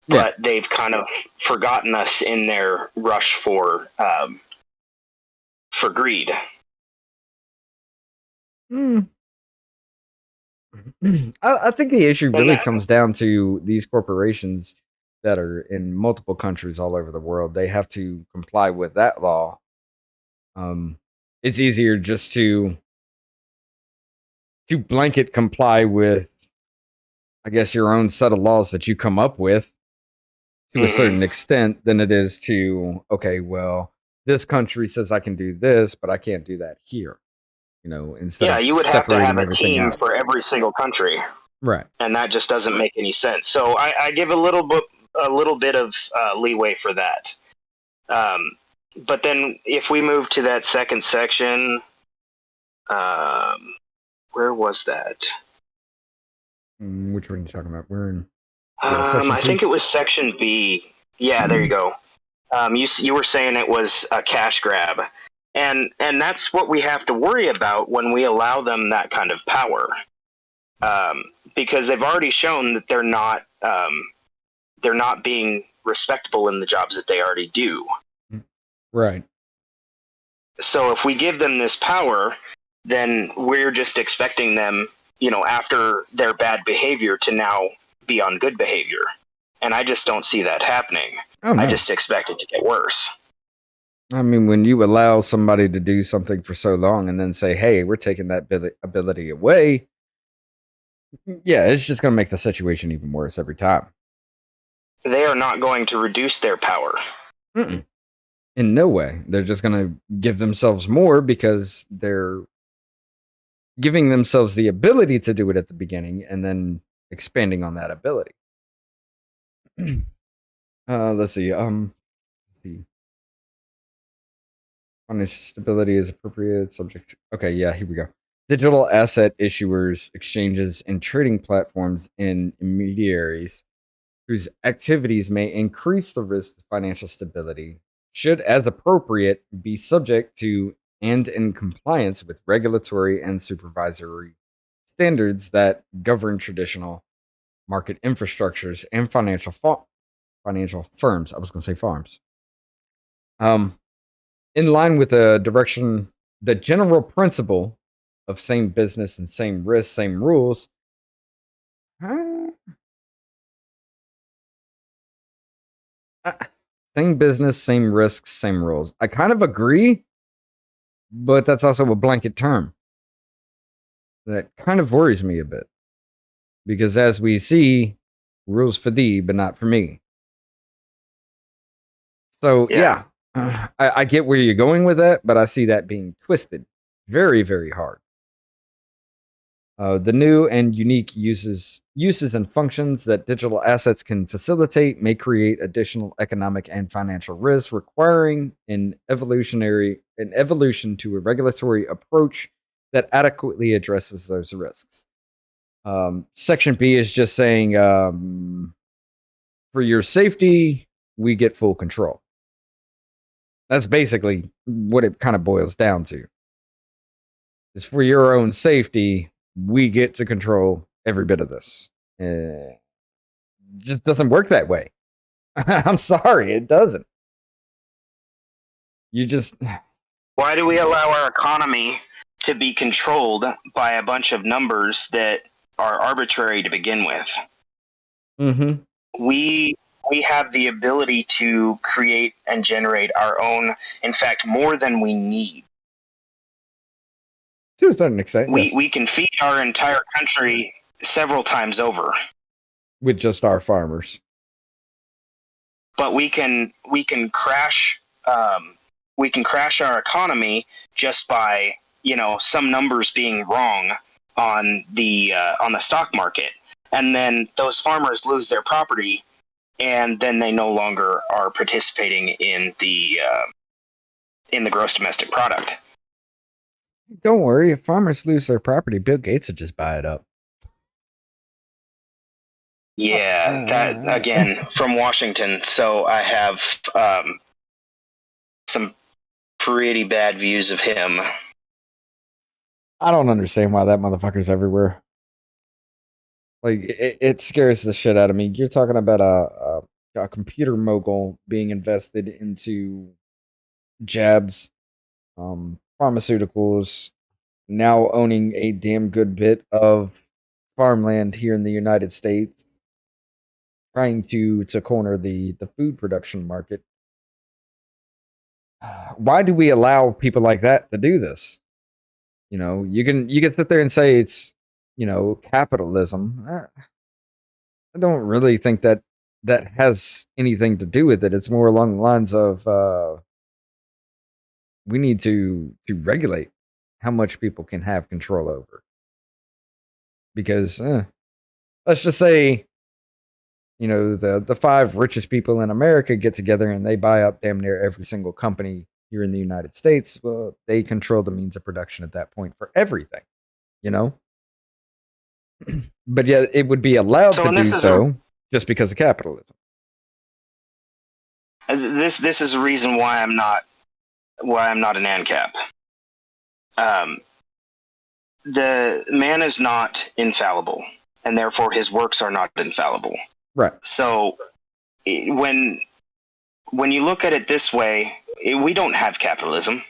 Yeah. But they've kind of forgotten us in their rush for greed. I think the issue really comes down to these corporations that are in multiple countries all over the world. They have to comply with that law. It's easier just to blanket comply with, I guess, your own set of laws that you come up with to a certain extent than it is to, okay, well, this country says I can do this, but I can't do that here. Instead of you would have to have a team out for every single country, right? And that just doesn't make any sense. So I give a little bit of leeway for that. But then if we move to that second section, where was that? Which one are you talking about? We're in. I think it was section B. Yeah, there you go. You were saying it was a cash grab, and that's what we have to worry about when we allow them that kind of power, because they've already shown that they're not being respectable in the jobs that they already do. Right. So if we give them this power, then we're just expecting them, after their bad behavior to now be on good behavior. And I just don't see that happening. Oh, no. I just expect it to get worse. I mean, when you allow somebody to do something for so long and then say, hey, we're taking that ability away, yeah, it's just going to make the situation even worse every time. They are not going to reduce their power. And In no way. They're just going to give themselves more because they're giving themselves the ability to do it at the beginning and then expanding on that ability. Let's see. The financial stability is appropriate subject. Okay, yeah, here we go. Digital asset issuers, exchanges, and trading platforms and intermediaries whose activities may increase the risk to financial stability should, as appropriate, be subject to and in compliance with regulatory and supervisory standards that govern traditional market infrastructures and financial firms. I was going to say farms. In line with the general principle of same business and same risk, same rules. Same business, same risks, same rules. I kind of agree, but that's also a blanket term. That kind of worries me a bit. Because as we see, rules for thee, but not for me. So, yeah, I get where you're going with that, but I see that being twisted very, very hard. The new and unique uses and functions that digital assets can facilitate may create additional economic and financial risks, requiring an evolution to a regulatory approach that adequately addresses those risks. Section B is just saying, for your safety, we get full control. That's basically what it kind of boils down to. Is for your own safety, we get to control every bit of this. It just doesn't work that way. I'm sorry, it doesn't. You just... Why do we allow our economy to be controlled by a bunch of numbers that are arbitrary to begin with? Mm-hmm. We have the ability to create and generate our own, in fact, more than we need. To a certain extent, yes. We can feed our entire country several times over with just our farmers. But we can crash our economy just by some numbers being wrong on the stock market, and then those farmers lose their property, and then they no longer are participating in the gross domestic product. Don't worry, if farmers lose their property, Bill Gates would just buy it up. Yeah, that again from Washington. So I have some pretty bad views of him. I don't understand why that motherfucker's everywhere. Like, it scares the shit out of me. You're talking about a computer mogul being invested into jabs, pharmaceuticals, now owning a damn good bit of farmland here in the United States, trying to corner the food production market. Why do we allow people like that to do this? You can sit there and say it's capitalism. I don't really think that has anything to do with it. It's more along the lines of we need to regulate how much people can have control over. Because let's just say, the 5 richest people in America get together and they buy up damn near every single company here in the United States. Well, they control the means of production at that point for everything, But yet it would be allowed to do so just because of capitalism. This is a reason why I'm not an ANCAP. The man is not infallible, and therefore his works are not infallible. Right. So when you look at it this way, we don't have capitalism.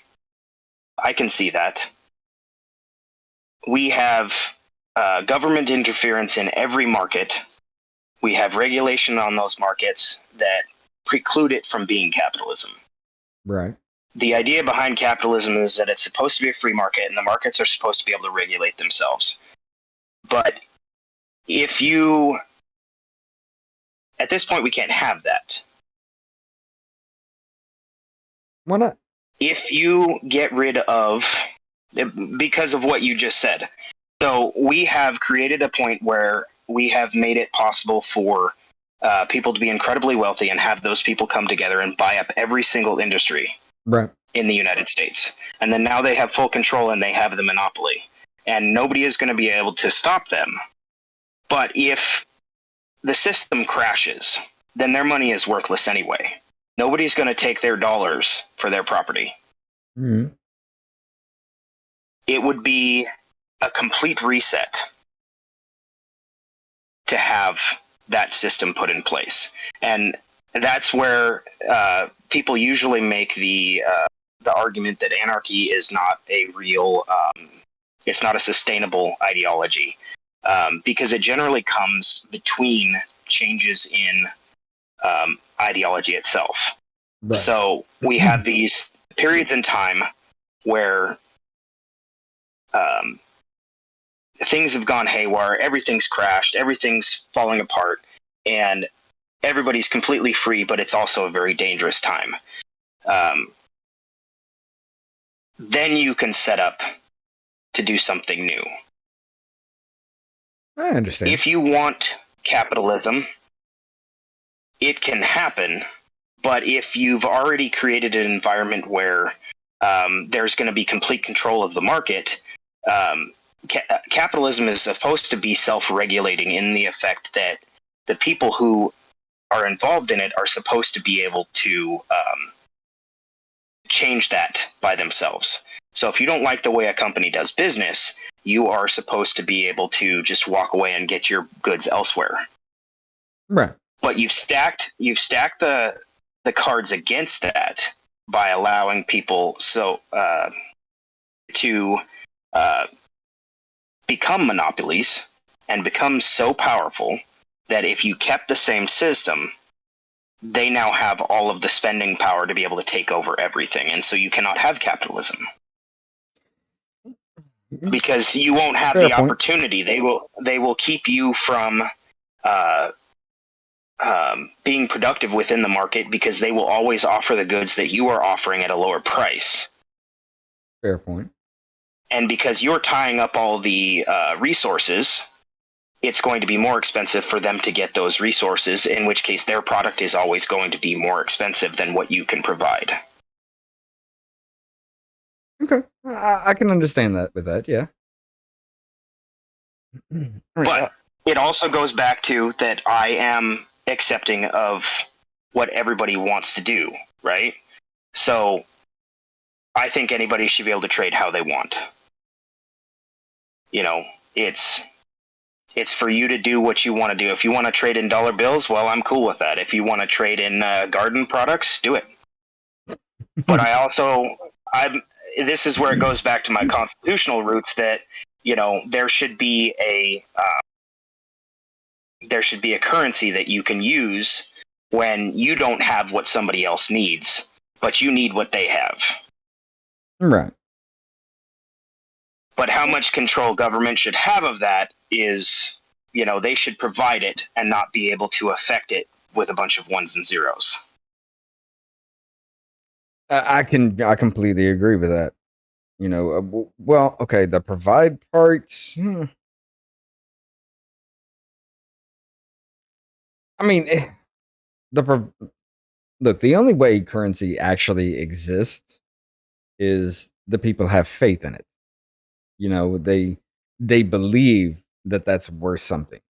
I can see that. We have government interference in every market. We have regulation on those markets that preclude it from being capitalism. Right. The idea behind capitalism is that it's supposed to be a free market, and the markets are supposed to be able to regulate themselves. But at this point, we can't have that. Why not? If you get rid of, because of what you just said, so we have created a point where we have made it possible for people to be incredibly wealthy and have those people come together and buy up every single industry Right. in the United States. And then now they have full control and they have the monopoly. And nobody is going to be able to stop them. But if the system crashes, then their money is worthless anyway. Nobody's going to take their dollars for their property. Mm-hmm. It would be a complete reset to have that system put in place. And that's where people usually make the argument that anarchy is not a real, it's not a sustainable ideology, because it generally comes between changes in ideology itself. Right. So we have these periods in time where things have gone haywire, everything's crashed, everything's falling apart, and everybody's completely free, but it's also a very dangerous time. Then you can set up to do something new. I understand. If you want capitalism, it can happen, but if you've already created an environment where there's going to be complete control of the market, capitalism is supposed to be self-regulating in the effect that the people who are involved in it are supposed to be able to change that by themselves. So if you don't like the way a company does business, you are supposed to be able to just walk away and get your goods elsewhere. Right. But you've stacked the cards against that by allowing people to become monopolies and become so powerful that if you kept the same system, they now have all of the spending power to be able to take over everything, and so you cannot have capitalism because you won't have the opportunity. They will keep you from being productive within the market because they will always offer the goods that you are offering at a lower price. Fair point. And because you're tying up all the resources, it's going to be more expensive for them to get those resources, in which case their product is always going to be more expensive than what you can provide. Okay. I can understand that with that, yeah. But it also goes back to that I am accepting of what everybody wants to do, right? So I think anybody should be able to trade how they want. You know, it's for you to do what you want to do. If you want to trade in dollar bills, well, I'm cool with that. If you want to trade in garden products, do it. But this is where it goes back to my constitutional roots that, you know, there should be a currency that you can use when you don't have what somebody else needs, but you need what they have. Right. But how much control government should have of that is, you know, they should provide it and not be able to affect it with a bunch of ones and zeros. I completely agree with that. You know, well, okay, the provide part. I mean, look, the only way currency actually exists is the people have faith in it. You know, they believe that that's worth something.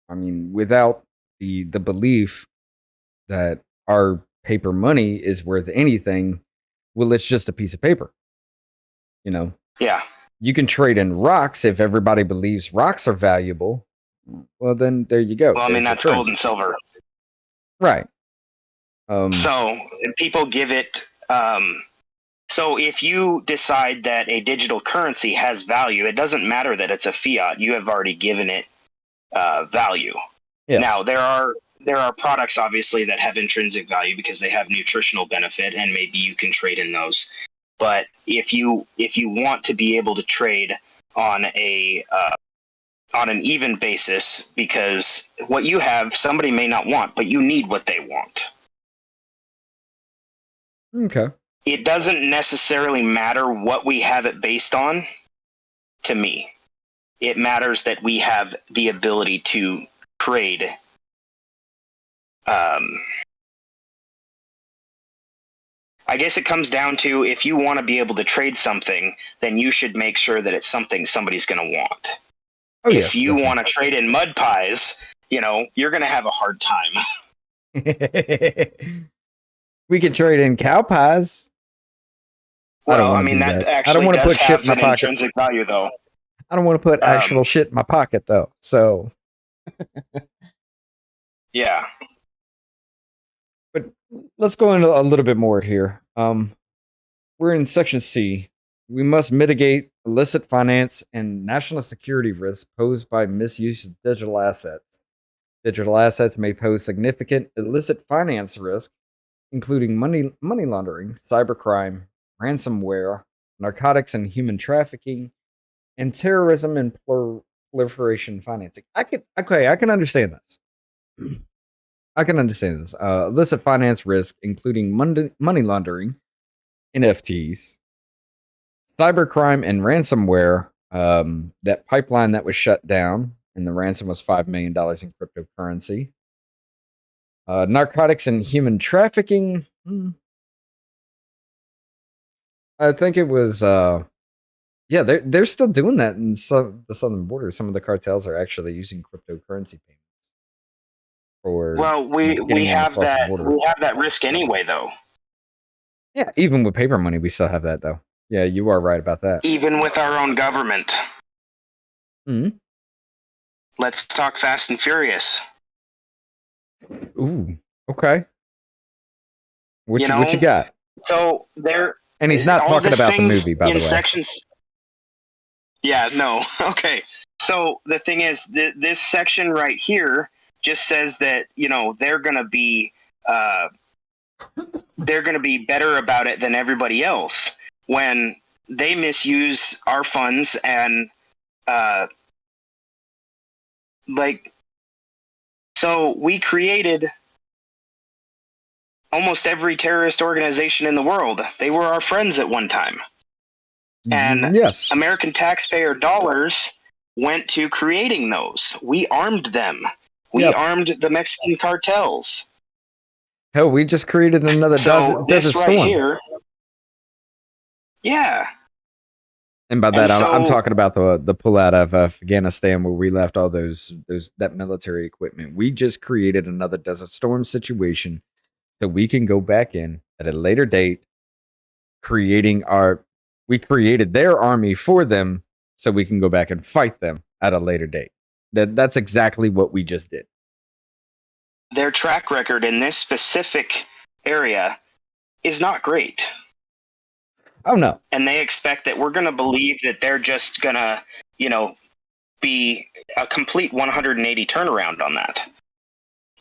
I mean, without the belief that our paper money is worth anything, well, it's just a piece of paper. You know? Yeah. You can trade in rocks if everybody believes rocks are valuable. Well, then there you go. Well, I mean, that's gold and silver. Right. So people give it... so if you decide that a digital currency has value, it doesn't matter that it's a fiat. You have already given it value. Yes. Now, there are products, obviously, that have intrinsic value because they have nutritional benefit, and maybe you can trade in those. But if you want to be able to trade on an even basis, because what you have, somebody may not want, but you need what they want. Okay. it doesn't necessarily matter what we have it based on to me. It matters that we have the ability to trade. I guess it comes down to, if you want to be able to trade something, then you should make sure that it's something somebody's going to want. Oh, if yes, you want to trade in mud pies, you're going to have a hard time. We can trade in cow pies. Well, I mean, that actually I don't want to does put shit have in my an pocket. intrinsic value, though. I don't want to put actual shit in my pocket, though. So, yeah. But let's go into a little bit more here. We're in section C. We must mitigate illicit finance and national security risks posed by misuse of digital assets. Digital assets may pose significant illicit finance risk, including money laundering, cybercrime, ransomware, narcotics and human trafficking, and terrorism and proliferation financing. I can understand this. I can understand this. Illicit finance risk, including money laundering, NFTs, cybercrime, and ransomware. That pipeline that was shut down, and the ransom was $5 million in cryptocurrency. Narcotics and human trafficking. I think it was. Yeah, they're still doing that in the southern border. Some of the cartels are actually using cryptocurrency payments. Well, we have that risk anyway, though. Yeah, even with paper money, we still have that, though. Yeah, you are right about that. Even with our own government. Hmm. Let's talk Fast and Furious. Ooh, okay. What you got? So there, and he's not talking about the movie, by the way. Sections. Yeah, no. Okay. So the thing is, this section right here just says that they're gonna be better about it than everybody else when they misuse our funds and so we created almost every terrorist organization in the world. They were our friends at one time. And yes, American taxpayer dollars went to creating those. We armed them. We armed the Mexican cartels. Hell, we just created another desert storm. Here, yeah. And by that, I'm talking about the pullout of Afghanistan, where we left all that military equipment. We just created another desert storm situation, so we can go back in at a later date, we created their army for them, so we can go back and fight them at a later date. That's exactly what we just did. Their track record in this specific area is not great. Oh, no. And they expect that we're going to believe that they're just going to, be a complete 180 turnaround on that.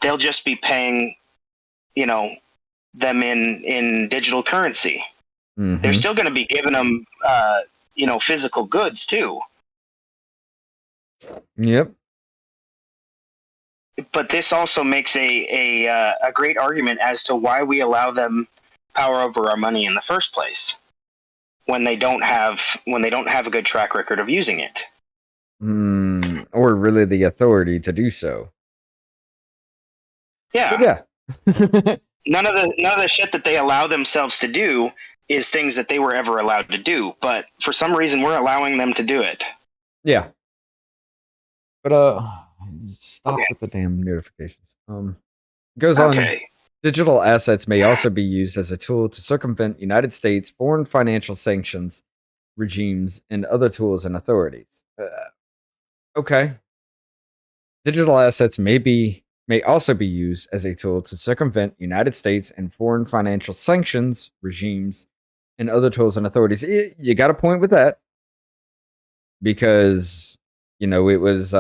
They'll just be paying, them in digital currency. Mm-hmm. They're still going to be giving them, physical goods too. Yep. But this also makes a great argument as to why we allow them power over our money in the first place, when they don't have a good track record of using it, or really the authority to do so. Yeah. None of the shit that they allow themselves to do is things that they were ever allowed to do, but for some reason we're allowing them to do it. Yeah. But stop with the damn notifications. Goes on. Digital assets may also be used as a tool to circumvent United States foreign financial sanctions regimes and other tools and authorities. Okay. Digital assets may also be used as a tool to circumvent United States and foreign financial sanctions regimes and other tools and authorities. You got a point with that, because it was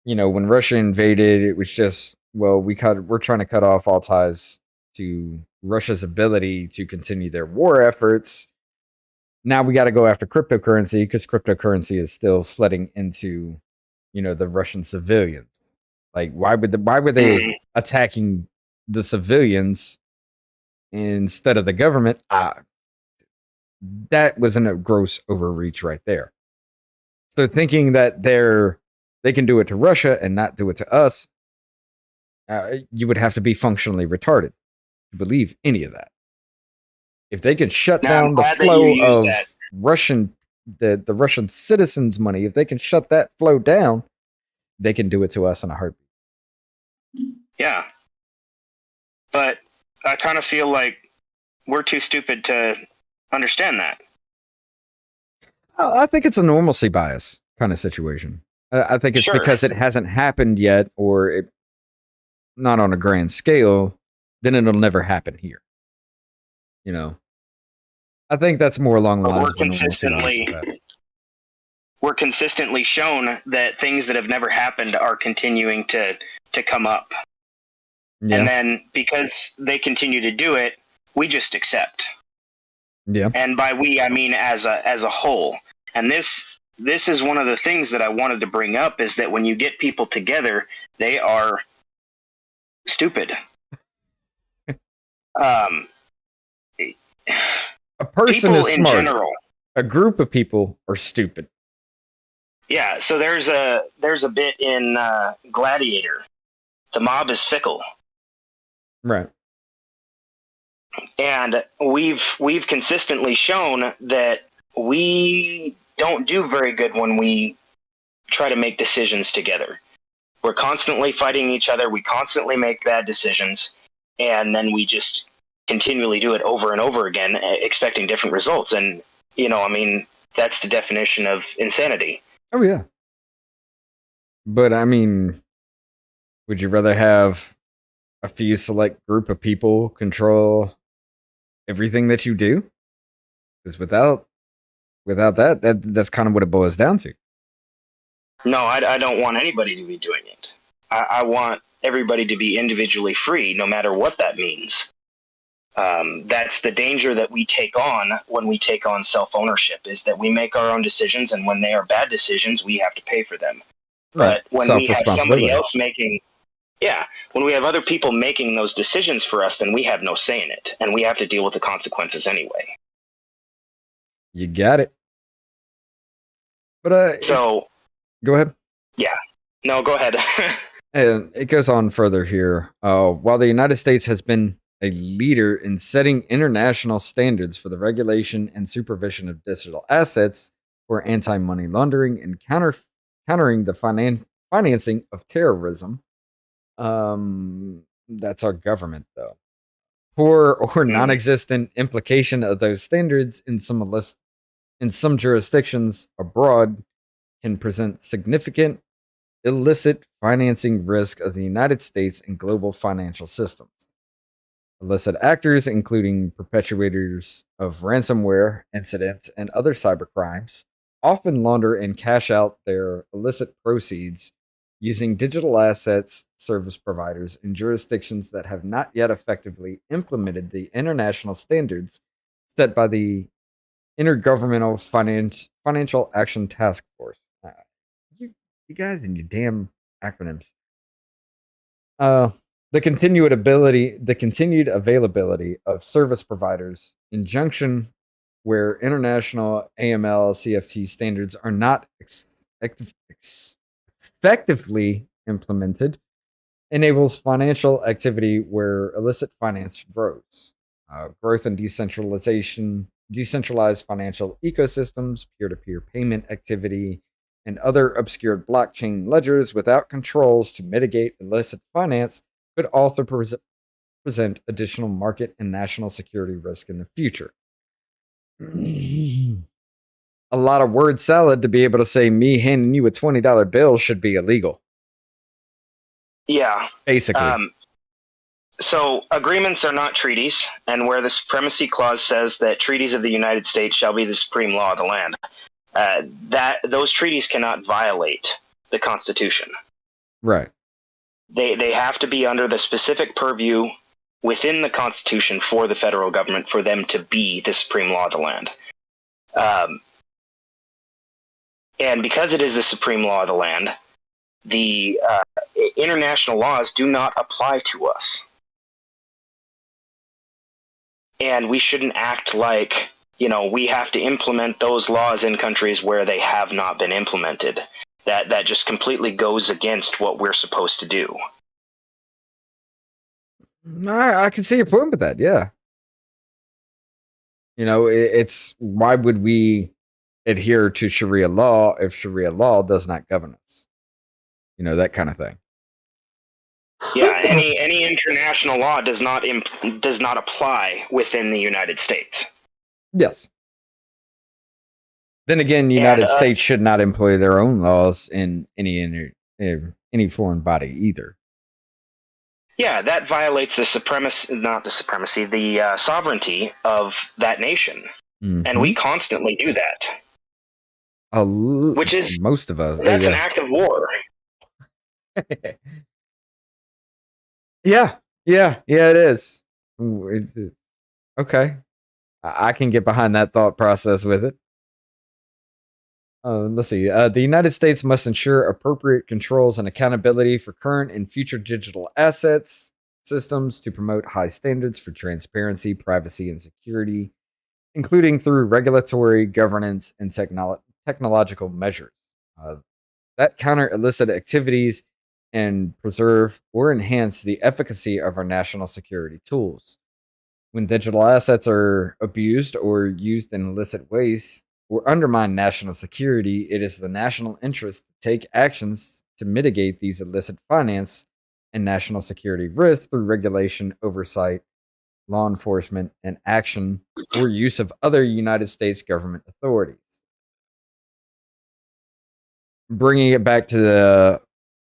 when Russia invaded, it was just, well, we're trying to cut off all ties to Russia's ability to continue their war efforts. Now we got to go after cryptocurrency, because cryptocurrency is still flooding into, the Russian civilians. Like, why were they attacking the civilians instead of the government, that was a gross overreach right there. So thinking that they can do it to Russia and not do it to us, you would have to be functionally retarded to believe any of that. If they could shut Now, I'm down the glad that you flow used of that. the Russian citizens' money, if they can shut that flow down, they can do it to us in a heartbeat. Yeah. But I kind of feel like we're too stupid to understand that. I think it's a normalcy bias kind of situation. I think it's Sure. because it hasn't happened yet, or not on a grand scale, then it'll never happen here. You know, I think that's more along the But lines of a normalcy bias. we're consistently shown that things that have never happened are continuing to come up. Yeah. And then because they continue to do it, we just accept. Yeah. And by we, I mean as a whole. And this is one of the things that I wanted to bring up, is that when you get people together, they are stupid. A person is smart. In general, a group of people are stupid. Yeah, so there's a bit in Gladiator. The mob is fickle. Right. And we've consistently shown that we don't do very good when we try to make decisions together. We're constantly fighting each other, we constantly make bad decisions, and then we just continually do it over and over again, expecting different results. And, I mean, that's the definition of insanity. Oh, yeah. But, I mean, would you rather have a few select group of people control everything that you do? Because without that's kind of what it boils down to. No, I don't want anybody to be doing it. I want everybody to be individually free, no matter what that means. That's the danger that we take on when we take on self-ownership, is that we make our own decisions, and when they are bad decisions, we have to pay for them. Right. But when we have somebody else when we have other people making those decisions for us, then we have no say in it, and we have to deal with the consequences anyway. You got it. But go ahead. Yeah. No, go ahead. And it goes on further here. While the United States has been a leader in setting international standards for the regulation and supervision of digital assets for anti-money laundering and countering the financing of terrorism, that's our government, though. Poor or non-existent implication of those standards in some jurisdictions abroad can present significant illicit financing risk of the United States and global financial systems. Illicit actors, including perpetrators of ransomware incidents and other cybercrimes, often launder and cash out their illicit proceeds using digital assets service providers in jurisdictions that have not yet effectively implemented the international standards set by the Intergovernmental Financial Action Task Force. You guys and your damn acronyms. The continued availability of service providers, injunction where international AML CFT standards are not effectively implemented, enables financial activity where illicit finance grows. Growth and decentralized financial ecosystems, peer-to-peer payment activity, and other obscured blockchain ledgers without controls to mitigate illicit finance could also present additional market and national security risk in the future. A lot of word salad to be able to say me handing you a $20 bill should be illegal. Yeah. Basically. So agreements are not treaties, and where the Supremacy Clause says that treaties of the United States shall be the supreme law of the land, those treaties cannot violate the Constitution. Right. They have to be under the specific purview within the Constitution for the federal government for them to be the supreme law of the land. And because it is the supreme law of the land, the international laws do not apply to us. and we shouldn't act like, we have to implement those laws in countries where they have not been implemented. That just completely goes against what we're supposed to do. I can see your point with that. Yeah. It's why would we adhere to Sharia law if Sharia law does not govern us? That kind of thing. Yeah, any international law does not apply within the United States. Yes. Then again, the United States should not employ their own laws in any foreign body either. Yeah, that violates the sovereignty of that nation. Mm-hmm. And we constantly do that. Which is, most of us. That's an act of war. Yeah, it is. Okay. I can get behind that thought process with it. Let's see. The United States must ensure appropriate controls and accountability for current and future digital assets systems to promote high standards for transparency, privacy, and security, including through regulatory, governance, and technological measures that counter illicit activities and preserve or enhance the efficacy of our national security tools. When digital assets are abused or used in illicit ways or undermine national security, it is the national interest to take actions to mitigate these illicit finance and national security risks through regulation, oversight, law enforcement, and action or use of other United States government authorities. Bringing it back to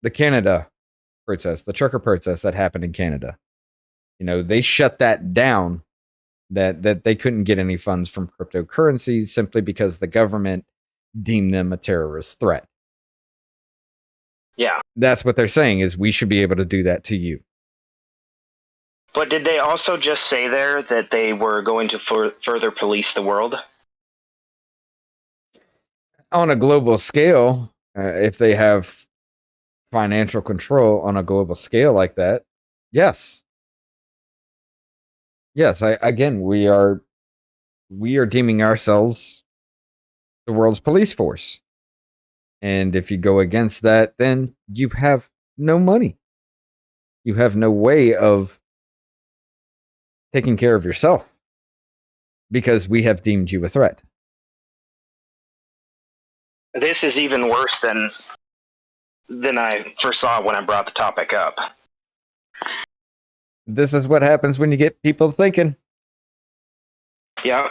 the Canada protest, the trucker protest that happened in Canada. They shut that down, that they couldn't get any funds from cryptocurrencies simply because the government deemed them a terrorist threat. Yeah. That's what they're saying, is we should be able to do that to you. But did they also just say there that they were going to further police the world? On a global scale, if they have financial control on a global scale like that, yes. Yes, we are deeming ourselves the world's police force. And if you go against that, then you have no money. You have no way of taking care of yourself because we have deemed you a threat. This is even worse than I first saw when I brought the topic up. This is what happens when you get people thinking. Yeah.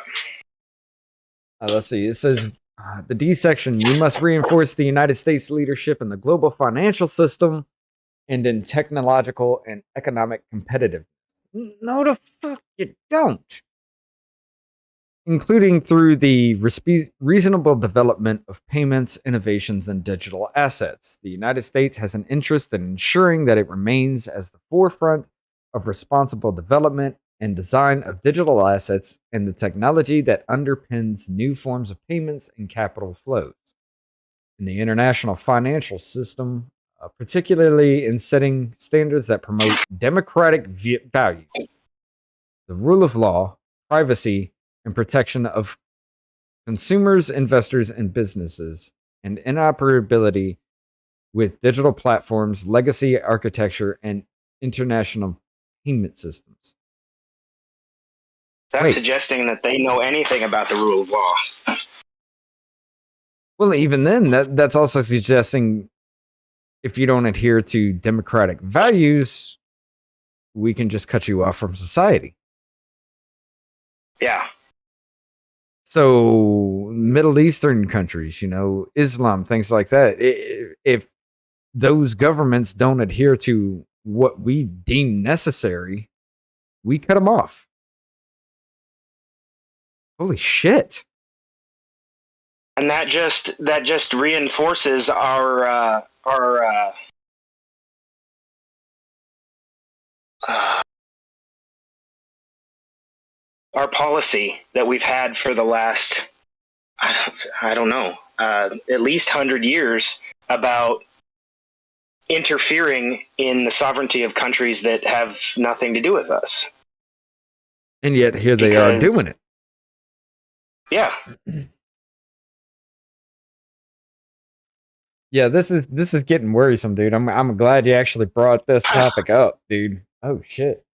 Let's see. It says, the D section, you must reinforce the United States leadership in the global financial system and in technological and economic competitiveness. No, the fuck you don't. Including through the reasonable development of payments, innovations, and digital assets. The United States has an interest in ensuring that it remains as the forefront of responsible development and design of digital assets and the technology that underpins new forms of payments and capital flows. In the international financial system, particularly in setting standards that promote democratic values, the rule of law, privacy, and protection of consumers, investors, and businesses, and interoperability with digital platforms, legacy architecture, and international payment systems. That's suggesting that they know anything about the rule of law. Well, even then, that's also suggesting if you don't adhere to democratic values, we can just cut you off from society. Yeah. So Middle Eastern countries, Islam, things like that. If those governments don't adhere to what we deem necessary, we cut them off. Holy shit. And that just reinforces our policy that we've had for the last, I don't know, at least 100 years about interfering in the sovereignty of countries that have nothing to do with us. And yet here they are doing it. Yeah. Yeah, this is getting worrisome, dude. I'm glad you actually brought this topic up, dude. Oh shit.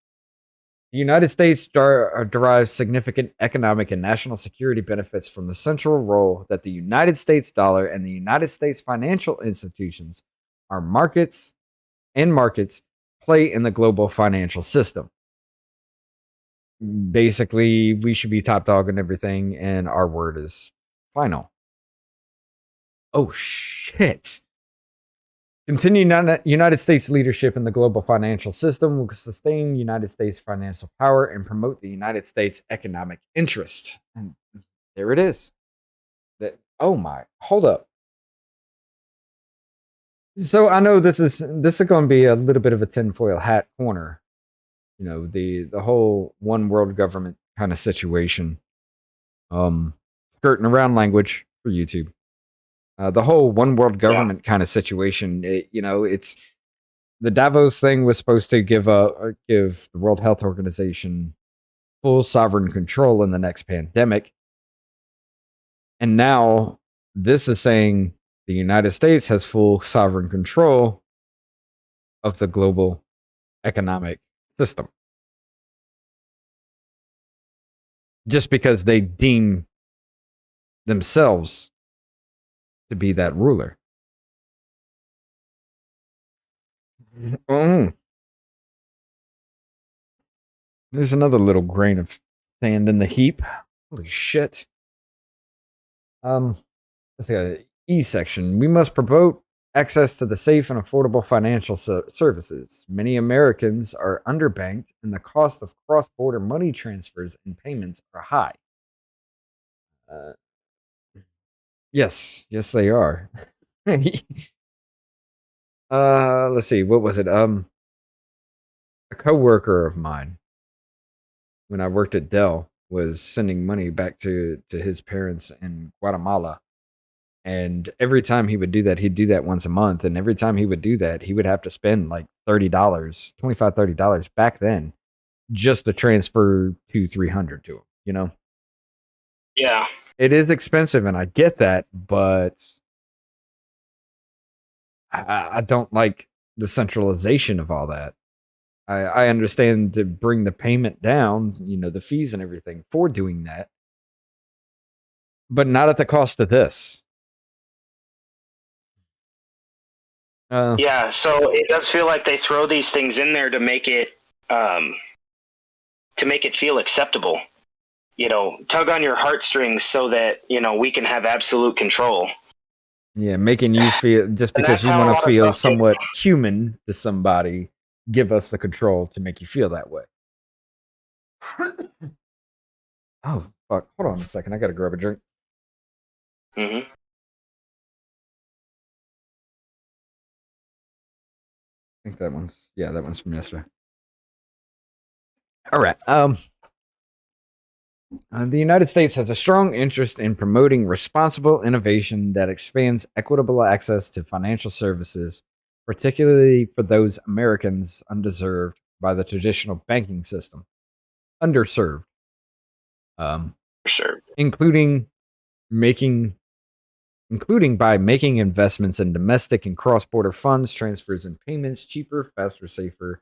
The United States derives significant economic and national security benefits from the central role that the United States dollar and the United States financial institutions are markets play in the global financial system. Basically, we should be top dog and everything, and our word is final. Oh shit. Continue United States leadership in the global financial system will sustain United States financial power and promote the United States economic interest. And there it is. Oh my, hold up. So I know this is going to be a little bit of a tinfoil hat corner. You know, the whole one world government kind of situation. Skirting around language for YouTube. The whole one world government kind of situation, it's the Davos thing was supposed to give the World Health Organization full sovereign control in the next pandemic. And now this is saying the United States has full sovereign control of the global economic system. Just because they deem themselves to be that ruler. There's another little grain of sand in the heap. Holy shit. Let's see. E section. We must promote access to the safe and affordable financial services. Many Americans are underbanked, and the cost of cross-border money transfers and payments are high. Yes, they are. Let's see. What was it? A coworker of mine, when I worked at Dell, was sending money back to his parents in Guatemala. And every time he would do that, he'd do that once a month. And every time he would do that, he would have to spend like $30, $25-$30 back then just to transfer $200-$300 to him, you know? Yeah. It is expensive, and I get that, but I don't like the centralization of all that. I understand to bring the payment down, the fees and everything for doing that, but not at the cost of this. Yeah, so it does feel like they throw these things in there to make it feel acceptable. Tug on your heartstrings so that we can have absolute control. Yeah, making you feel, just because you want to feel somewhat human to somebody, give us the control to make you feel that way. Oh, fuck. Hold on a second. I gotta grab a drink. Mm-hmm. I think that one's from yesterday. All right. The United States has a strong interest in promoting responsible innovation that expands equitable access to financial services, particularly for those Americans underserved by the traditional banking system. Underserved. Sure. Including by making investments in domestic and cross-border funds, transfers, and payments cheaper, faster, safer,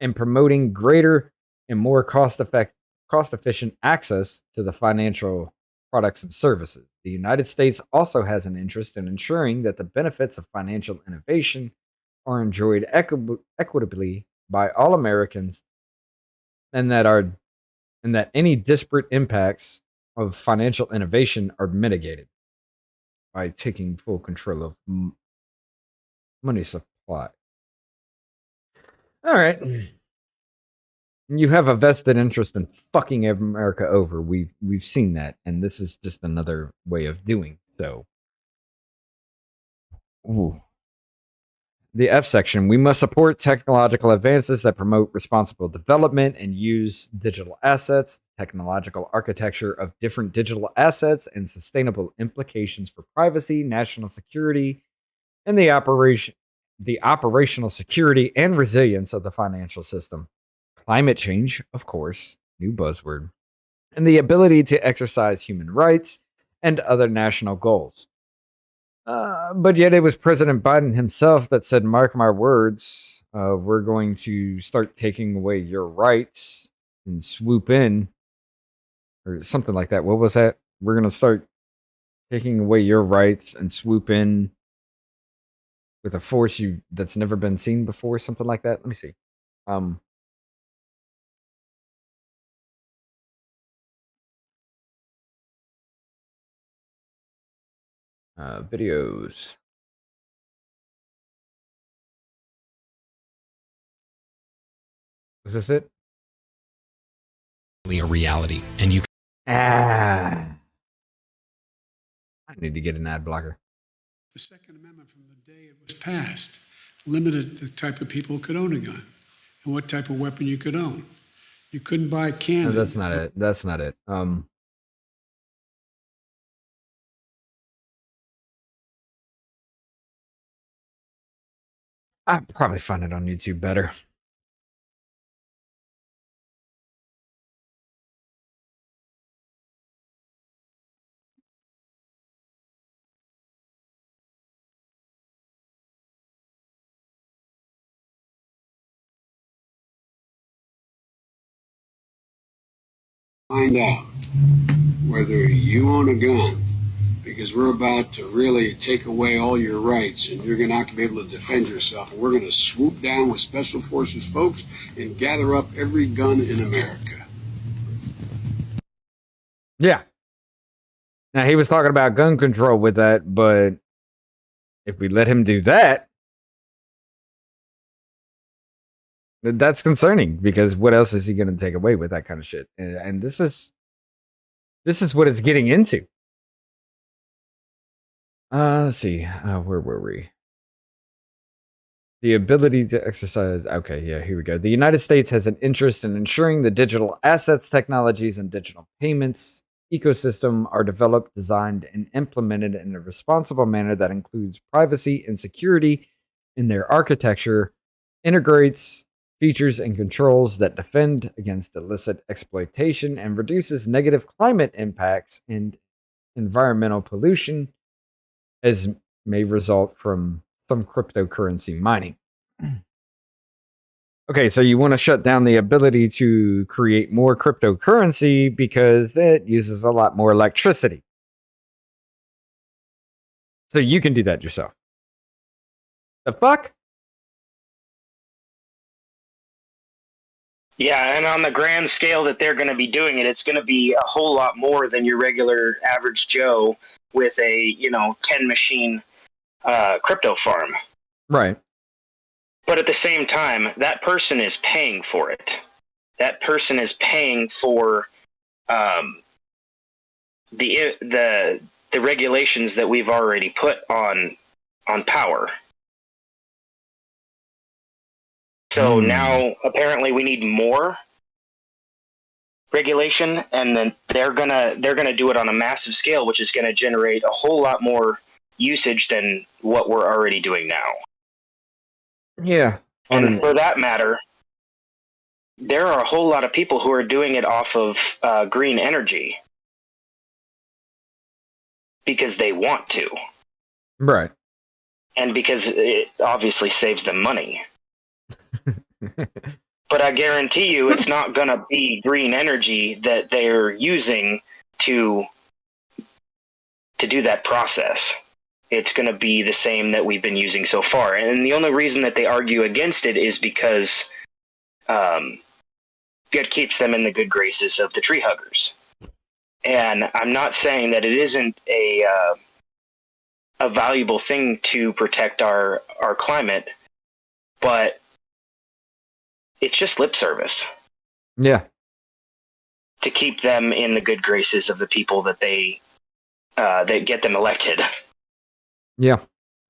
and promoting greater and more cost-efficient access to the financial products and services. The United States also has an interest in ensuring that the benefits of financial innovation are enjoyed equitably by all Americans, and that any disparate impacts of financial innovation are mitigated by taking full control of money supply. All right. You have a vested interest in fucking America over. We've seen that, and this is just another way of doing so. Ooh. The F section. We must support technological advances that promote responsible development and use digital assets, technological architecture of different digital assets, and sustainable implications for privacy, national security, and the operational security and resilience of the financial system. Climate change, of course, New buzzword. And the ability to exercise human rights and other national goals. But yet it was President Biden himself that said, mark my words, we're going to start taking away your rights and swoop in, or something like that. What was that? We're going to start taking away your rights and swoop in with a force that's never been seen before, something like that. Let me see. Videos. Is this it? A reality, and you. I need to get an ad blocker. The Second Amendment, from the day it was passed, limited the type of people who could own a gun and what type of weapon you could own. You couldn't buy a cannon. No, that's not it. That's not it. I'll probably find it on YouTube better. Find out whether you own a gun, because we're about to really take away all your rights and you're not going to be able to defend yourself. And we're going to swoop down with Special Forces folks and gather up every gun in America. Yeah. Now, he was talking about gun control with that, but if we let him do that, that's concerning, because what else is he going to take away with that kind of shit? And this is what it's getting into. Let's see. Where were we? The ability to exercise. Okay, yeah, here we go. The United States has an interest in ensuring the digital assets, technologies, and digital payments ecosystem are developed, designed, and implemented in a responsible manner that includes privacy and security in their architecture, integrates features and controls that defend against illicit exploitation, and reduces negative climate impacts and environmental pollution as may result from some cryptocurrency mining. Okay, so you want to shut down the ability to create more cryptocurrency because it uses a lot more electricity. So you can do that yourself. The fuck? Yeah, and on the grand scale that they're going to be doing it, it's going to be a whole lot more than your regular average Joe with a 10 machine crypto farm. Right. But at the same time, that person is paying for it. That person is paying for the regulations that we've already put on power. So now apparently we need more regulation, and then they're gonna do it on a massive scale, which is gonna generate a whole lot more usage than what we're already doing now. Yeah. And for that matter, there are a whole lot of people who are doing it off of green energy because they want to. Right. And because it obviously saves them money. But I guarantee you it's not going to be green energy that they're using to do that process. It's going to be the same that we've been using so far. And the only reason that they argue against it is because it keeps them in the good graces of the tree huggers. And I'm not saying that it isn't a valuable thing to protect our climate, but it's just lip service. Yeah. To keep them in the good graces of the people that they that get them elected. Yeah.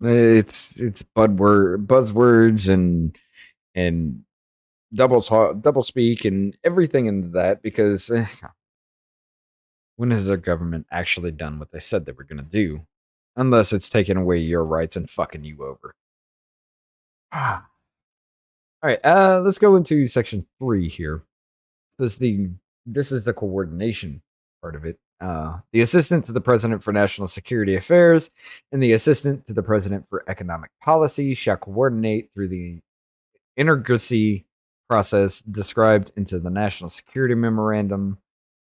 It's buzzwords and double speak and everything into that, because when has our government actually done what they said they were going to do? Unless it's taking away your rights and fucking you over. All right, let's go into section 3 here. This is the this is the coordination part of it. The assistant to the president for national security affairs and the assistant to the president for economic policy shall coordinate through the intergracy process described into the National Security Memorandum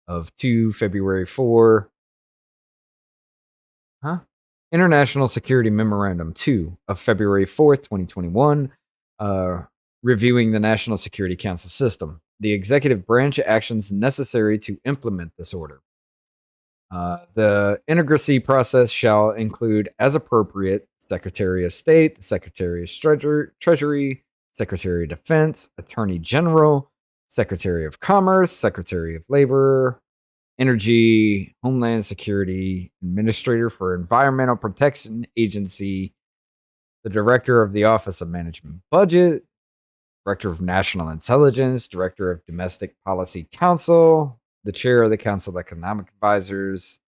of 2 February 4. International Security Memorandum 2 of February 4th, 2021, reviewing the National Security Council system, the executive branch actions necessary to implement this order. The intergracy process shall include, as appropriate, Secretary of State, the Secretary of Treasury, Secretary of Defense, Attorney General, Secretary of Commerce, Secretary of Labor, Energy, Homeland Security, Administrator for Environmental Protection Agency, the Director of the Office of Management Budget, Director of National Intelligence, Director of Domestic Policy Council, the Chair of the Council of Economic Advisors,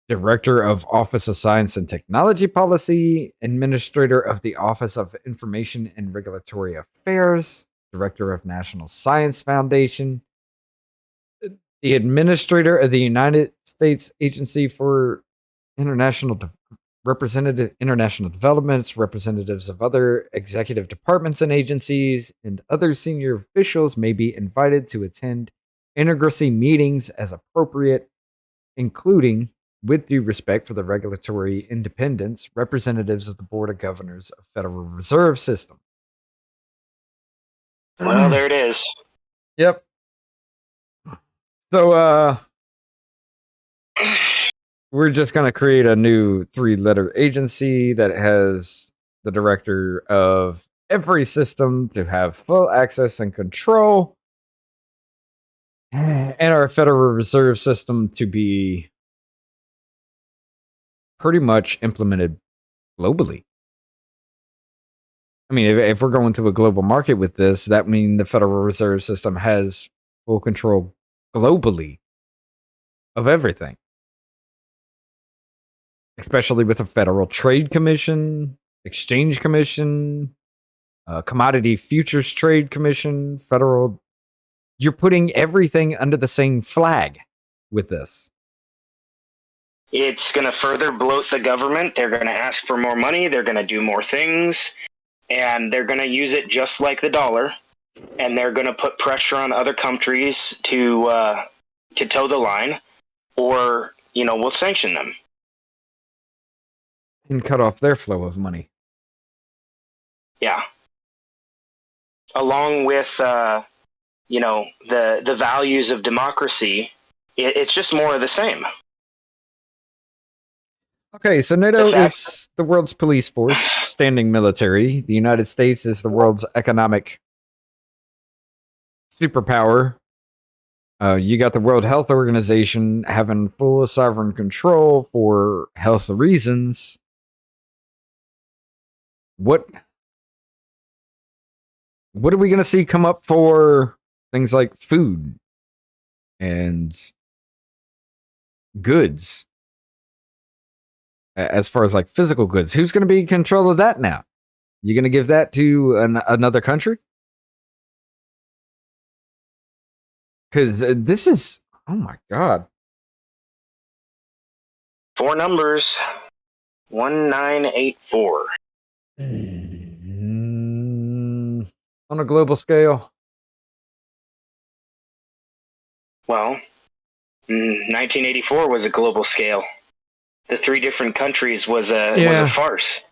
Director of Office of Science and Technology Policy, Administrator of the Office of Information and Regulatory Affairs, Director of National Science Foundation, the Administrator of the United States Agency for International Developments, representatives of other executive departments and agencies, and other senior officials may be invited to attend intergracy meetings as appropriate, including, with due respect for the regulatory independence, representatives of the Board of Governors of Federal Reserve System. Well, there it is. Yep. So, we're just going to create a new 3-letter agency that has the director of every system to have full access and control, and our Federal Reserve System to be pretty much implemented globally. I mean, if we're going to a global market with this, that means the Federal Reserve System has full control globally of everything. Especially with a Federal Trade Commission, Exchange Commission, Commodity Futures Trade Commission, Federal. You're putting everything under the same flag with this. It's going to further bloat the government. They're going to ask for more money. They're going to do more things. And they're going to use it just like the dollar. And they're going to put pressure on other countries to toe the line. Or, we'll sanction them. And cut off their flow of money. Yeah. Along with, the values of democracy, it's just more of the same. Okay, so NATO is the world's police force, standing military. The United States is the world's economic superpower. You got the World Health Organization having full sovereign control for health reasons. What are we going to see come up for things like food and goods? As far as like physical goods, who's going to be in control of that now? You going to give that to another country? Because this is, oh my God. 4 numbers, 1984. On a global scale. Well, 1984 was a global scale. The 3 different countries was a farce.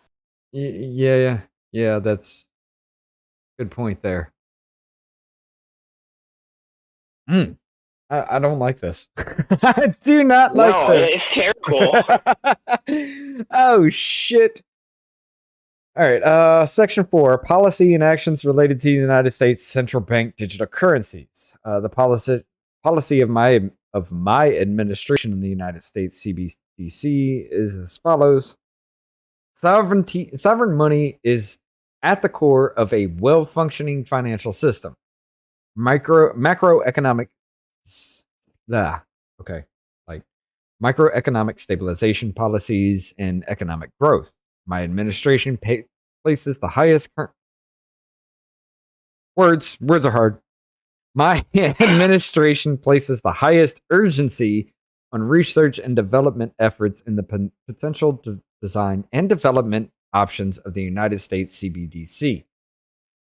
Yeah, that's a good point there. I don't like this. I do not like this. It's terrible. Oh, shit. All right, Section 4, Policy and Actions Related to the United States Central Bank Digital Currencies. The policy of my administration in the United States, CBDC, is as follows. Sovereign money is at the core of a well-functioning financial system. Macroeconomic stabilization policies and economic growth. My administration places the highest words are hard. My administration places the highest urgency on research and development efforts in the potential design and development options of the United States CBDC.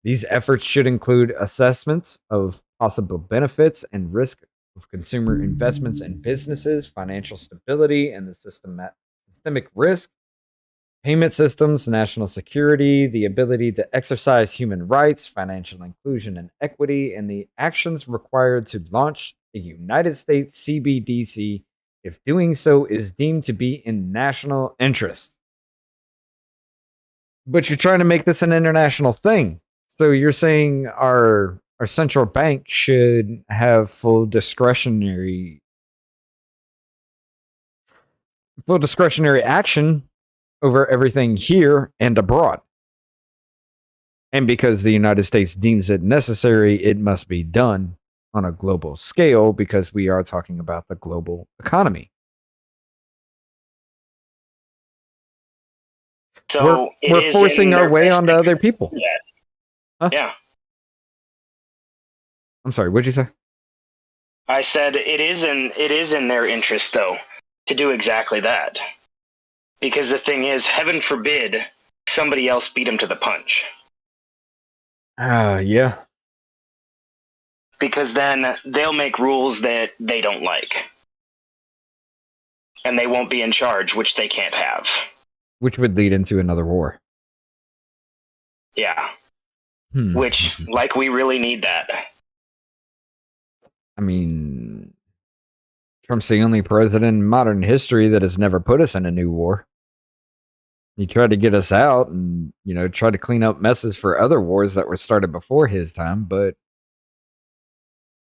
These efforts should include assessments of possible benefits and risk of consumer investments in businesses, financial stability, and the systemic risk, payment systems, national security, the ability to exercise human rights, financial inclusion and equity, and the actions required to launch a United States CBDC if doing so is deemed to be in national interest. But you're trying to make this an international thing. So you're saying our central bank should have full discretionary action over everything here and abroad. And because the United States deems it necessary, it must be done on a global scale because we are talking about the global economy. So we're forcing our way onto other people. Yeah. Huh? Yeah. I'm sorry, what'd you say? I said it is in their interest, though, to do exactly that. Because the thing is, heaven forbid somebody else beat him to the punch. Yeah. Because then they'll make rules that they don't like. And they won't be in charge, which they can't have. Which would lead into another war. Yeah. Which, like, we really need that. I mean, Trump's the only president in modern history that has never put us in a new war. He tried to get us out and, tried to clean up messes for other wars that were started before his time, but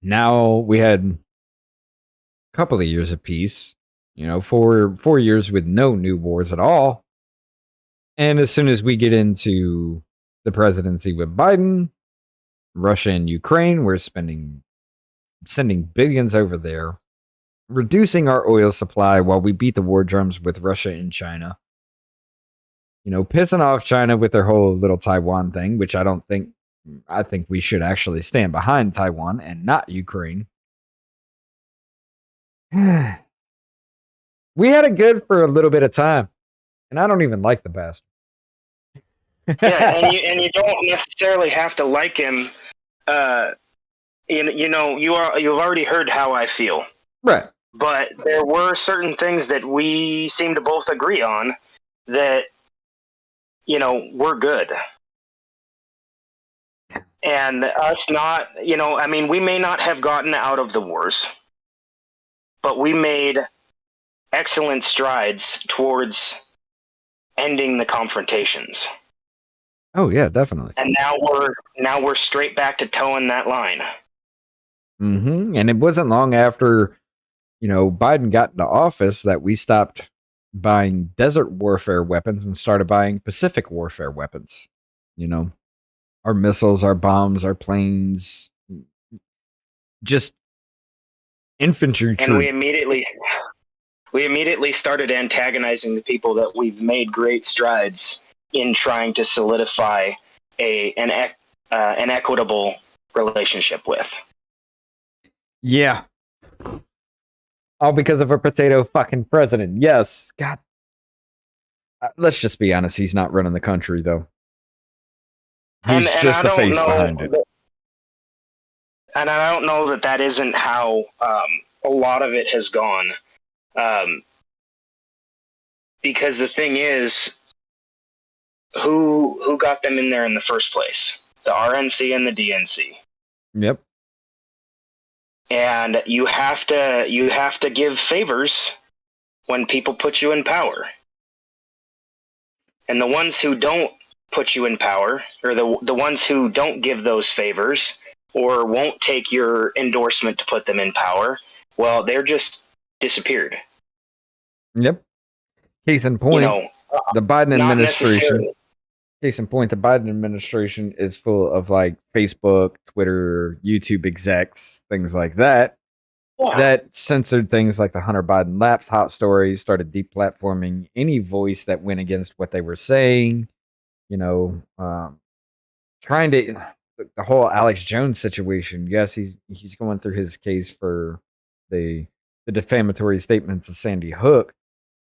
now we had a couple of years of peace, 4 years with no new wars at all. And as soon as we get into the presidency with Biden, Russia and Ukraine, we're sending billions over there, reducing our oil supply while we beat the war drums with Russia and China. Pissing off China with their whole little Taiwan thing, which I think we should actually stand behind Taiwan and not Ukraine. We had it good for a little bit of time, and I don't even like the bastard. Yeah, and you don't necessarily have to like him. You've already heard how I feel, right? But there were certain things that we seem to both agree on that we're good. And us not, we may not have gotten out of the wars, but we made excellent strides towards ending the confrontations. Oh yeah, definitely. And now we're straight back to towing that line. Mm-hmm. And it wasn't long after, Biden got into office that we stopped buying desert warfare weapons and started buying Pacific warfare weapons. Our missiles, our bombs, our planes, just infantry troops. And we immediately started antagonizing the people that we've made great strides in trying to solidify an equitable relationship with. Yeah. All because of a potato fucking president. Yes. God. Let's just be honest. He's not running the country, though. He's just the face behind it. And I don't know that isn't how a lot of it has gone. Because the thing is, who got them in there in the first place? The RNC and the DNC. Yep. And you have to give favors when people put you in power. And the ones who don't put you in power, or the ones who don't give those favors or won't take your endorsement to put them in power, well, they're just disappeared. Yep. Case in point, the Biden administration. Case in point, the Biden administration is full of like Facebook, Twitter, YouTube execs, things like that, that censored things like the Hunter Biden laptop stories, started deplatforming any voice that went against what they were saying, trying to the whole Alex Jones situation. Yes, he's going through his case for the defamatory statements of Sandy Hook,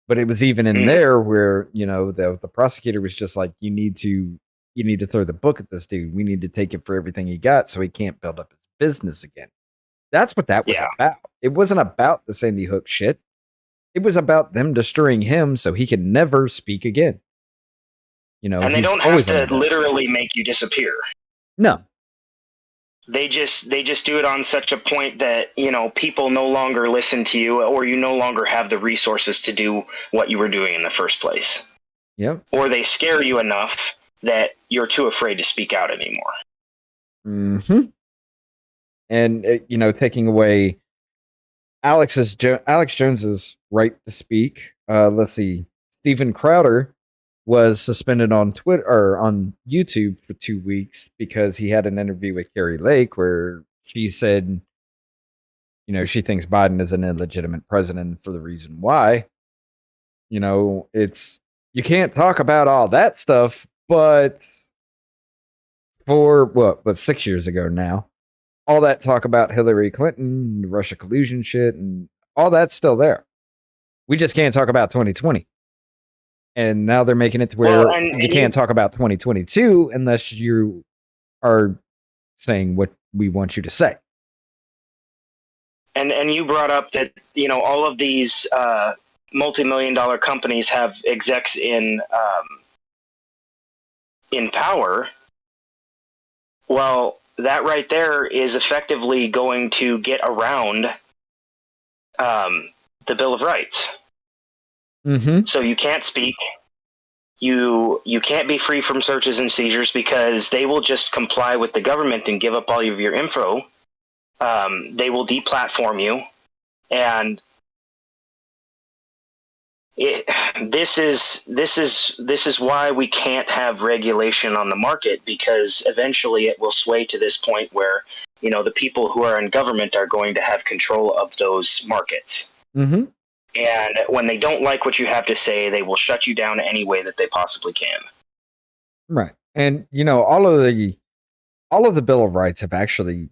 but it was even in there where the prosecutor was just like, you need to throw the book at this dude. We need to take him for everything he got, so he can't build up his business again. That's what that was about. It wasn't about the Sandy Hook shit. It was about them destroying him so he could never speak again. And they don't have to literally make you disappear. No. They just do it on such a point that, people no longer listen to you, or you no longer have the resources to do what you were doing in the first place. Yep. Or they scare you enough that you're too afraid to speak out anymore. Mm-hmm. And, taking away Alex Jones's right to speak. Let's see. Stephen Crowder was suspended on Twitter or on YouTube for 2 weeks because he had an interview with Carrie Lake where she said, she thinks Biden is an illegitimate president for the reason why. It's, you can't talk about all that stuff, but for what 6 years ago now, all that talk about Hillary Clinton, the Russian collusion shit, and all that's still there. We just can't talk about 2020. And now they're making it to where you can't talk about 2022 unless you are saying what we want you to say. And you brought up that, all of these multi-million-dollar companies have execs in power. Well, that right there is effectively going to get around the Bill of Rights. Mm-hmm. So you can't speak. You can't be free from searches and seizures because they will just comply with the government and give up all of your info. They will deplatform you, and this is why we can't have regulation on the market, because eventually it will sway to this point where the people who are in government are going to have control of those markets. Mm-hmm. And when they don't like what you have to say, they will shut you down any way that they possibly can. Right. And all of the Bill of Rights have actually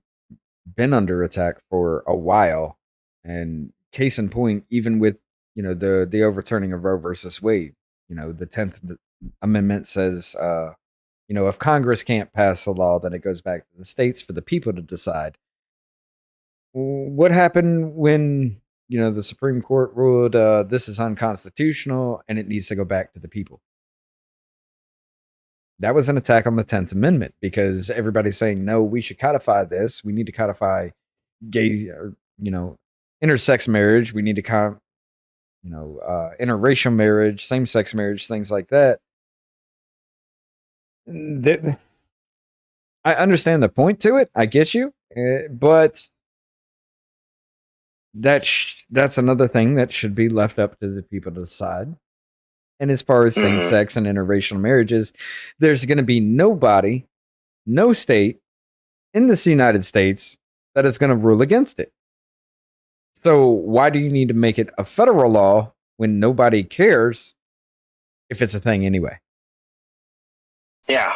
been under attack for a while. And case in point, even with the overturning of Roe versus Wade, the 10th Amendment says if Congress can't pass a law, then it goes back to the states for the people to decide. What happened when the Supreme Court ruled this is unconstitutional and it needs to go back to the people? That was an attack on the 10th Amendment because everybody's saying, no, we should codify this. We need to codify gay, intersex marriage. We need to, interracial marriage, same-sex marriage, things like that. I understand the point to it. I get you. But that's another thing that should be left up to the people to decide. And as far as same-sex and interracial marriages, there's going to be nobody, no state in this United States that is going to rule against it. So why do you need to make it a federal law when nobody cares if it's a thing anyway? Yeah.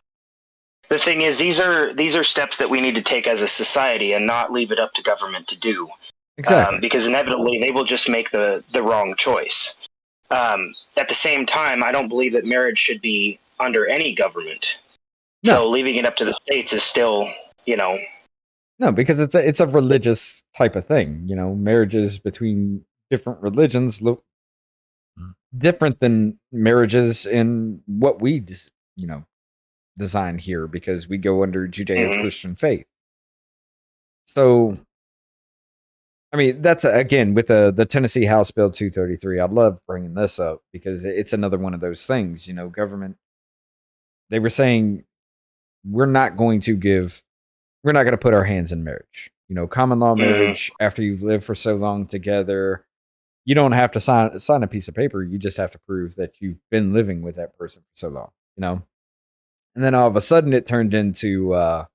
The thing is, these are steps that we need to take as a society and not leave it up to government to do. Exactly. Because inevitably they will just make the wrong choice. At the same time, I don't believe that marriage should be under any government. No. So leaving it up to the states is still, No, because it's a religious type of thing. Marriages between different religions look different than marriages in what we design here, because we go under Judeo-Christian faith. So I mean, that's again with the Tennessee House Bill 233. I love bringing this up because it's another one of those things. Government. They were saying we're not going to put our hands in marriage. Common law marriage. After you've lived for so long together, you don't have to sign a piece of paper. You just have to prove that you've been living with that person for so long. And then all of a sudden, it turned into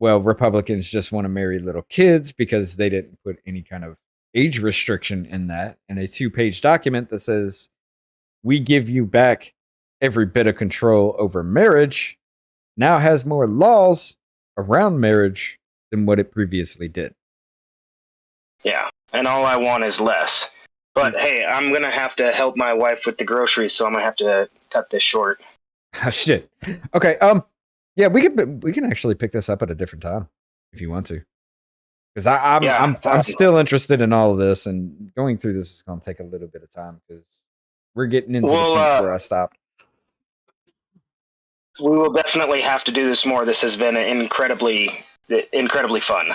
Republicans just want to marry little kids because they didn't put any kind of age restriction in that. And a 2-page document that says, we give you back every bit of control over marriage, now has more laws around marriage than what it previously did. Yeah, and all I want is less. But hey, I'm gonna have to help my wife with the groceries, so I'm gonna have to cut this short. Oh, shit. Okay. Yeah, we can actually pick this up at a different time if you want to, because I'm still interested in all of this, and going through this is going to take a little bit of time because we're getting into the point where I stopped. We will definitely have to do this more. This has been incredibly fun.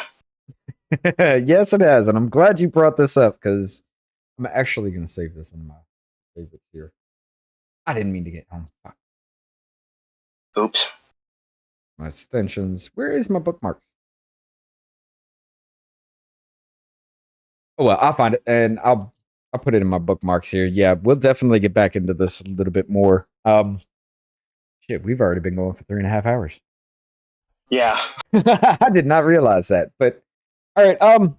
Yes, it has, and I'm glad you brought this up because I'm actually going to save this in my favorites here. I didn't mean to get home. Fuck. Oops. My extensions. Where is my bookmarks? Oh well, I'll find it and I'll put it in my bookmarks here. Yeah, we'll definitely get back into this a little bit more. Shit, we've already been going for 3.5 hours. Yeah. I did not realize that. But all right,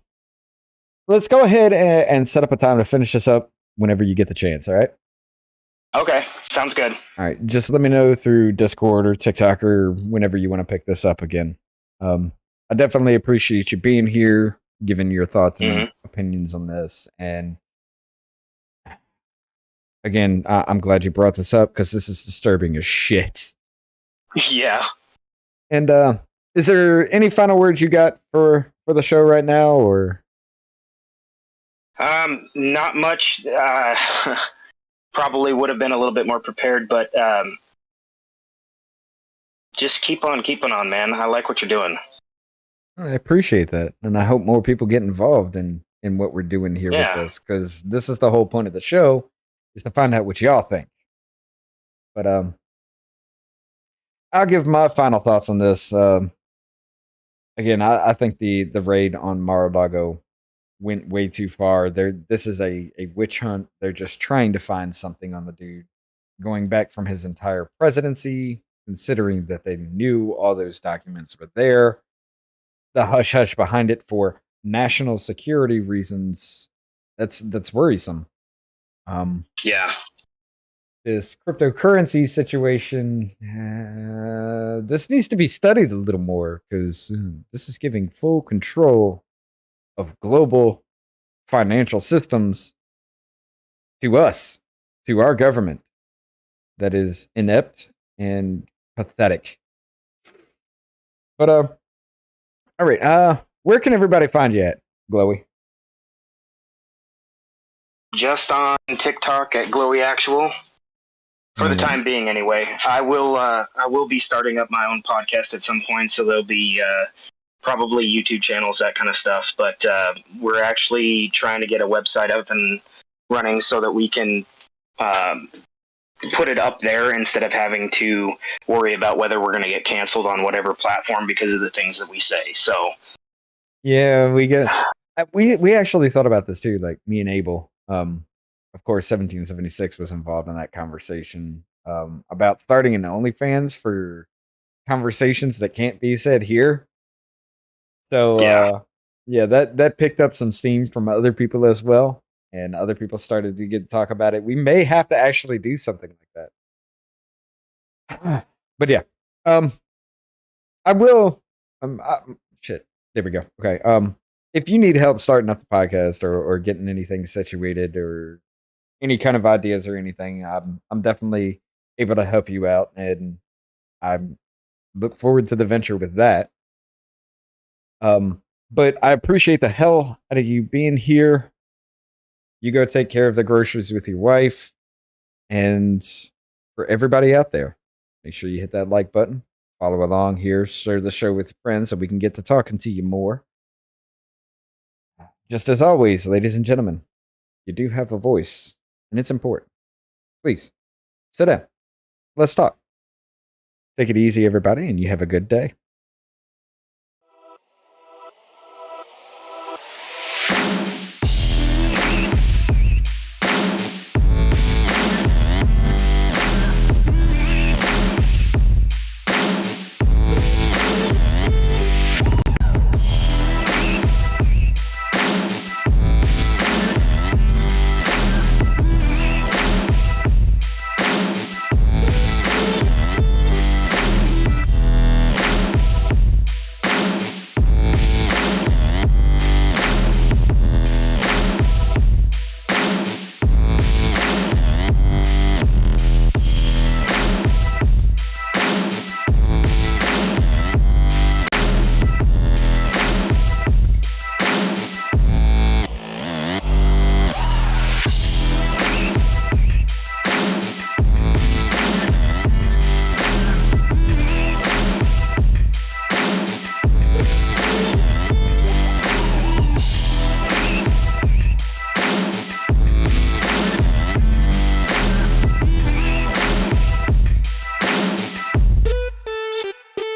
let's go ahead and set up a time to finish this up whenever you get the chance, all right? Okay, sounds good. All right, just let me know through Discord or TikTok or whenever you want to pick this up again. I definitely appreciate you being here, giving your thoughts and opinions on this. And again, I'm glad you brought this up because this is disturbing as shit. Yeah. And is there any final words you got for the show right now, or? Not much. Probably would have been a little bit more prepared, but just keep on keeping on, man. I like what you're doing. I appreciate that, and I hope more people get involved in what we're doing here with this, because this is the whole point of the show, is to find out what y'all think. But I'll give my final thoughts on this. Again, I think the raid on Mar-A-Lago went way too far. This is a witch hunt. They're just trying to find something on the dude, going back from his entire presidency, considering that they knew all those documents were there. The hush hush behind it for national security reasons, that's worrisome. Yeah. This cryptocurrency situation, this needs to be studied a little more, because this is giving full control of global financial systems to us, to our government, that is inept and pathetic. But all right, where can everybody find you at, Glowy? Just on TikTok at GlowieActual. For the time being, anyway. I will be starting up my own podcast at some point, so there'll be probably YouTube channels, that kind of stuff. But we're actually trying to get a website up and running so that we can put it up there instead of having to worry about whether we're going to get canceled on whatever platform because of the things that we say. So yeah, we actually thought about this too, like me and Abel. Of course, 1776 was involved in that conversation about starting an OnlyFans for conversations that can't be said here. So yeah, that picked up some steam from other people as well, and other people started to get to talk about it. We may have to actually do something like that. But yeah, I will. Shit. There we go. Okay. If you need help starting up the podcast or getting anything situated or any kind of ideas or anything, I'm definitely able to help you out, and I look forward to the venture with that. But I appreciate the hell out of you being here. You go take care of the groceries with your wife, and for everybody out there, make sure you hit that like button, follow along here, share the show with your friends so we can get to talking to you more. Just as always, ladies and gentlemen, you do have a voice, and it's important. Please, sit down. Let's talk. Take it easy, everybody, and you have a good day.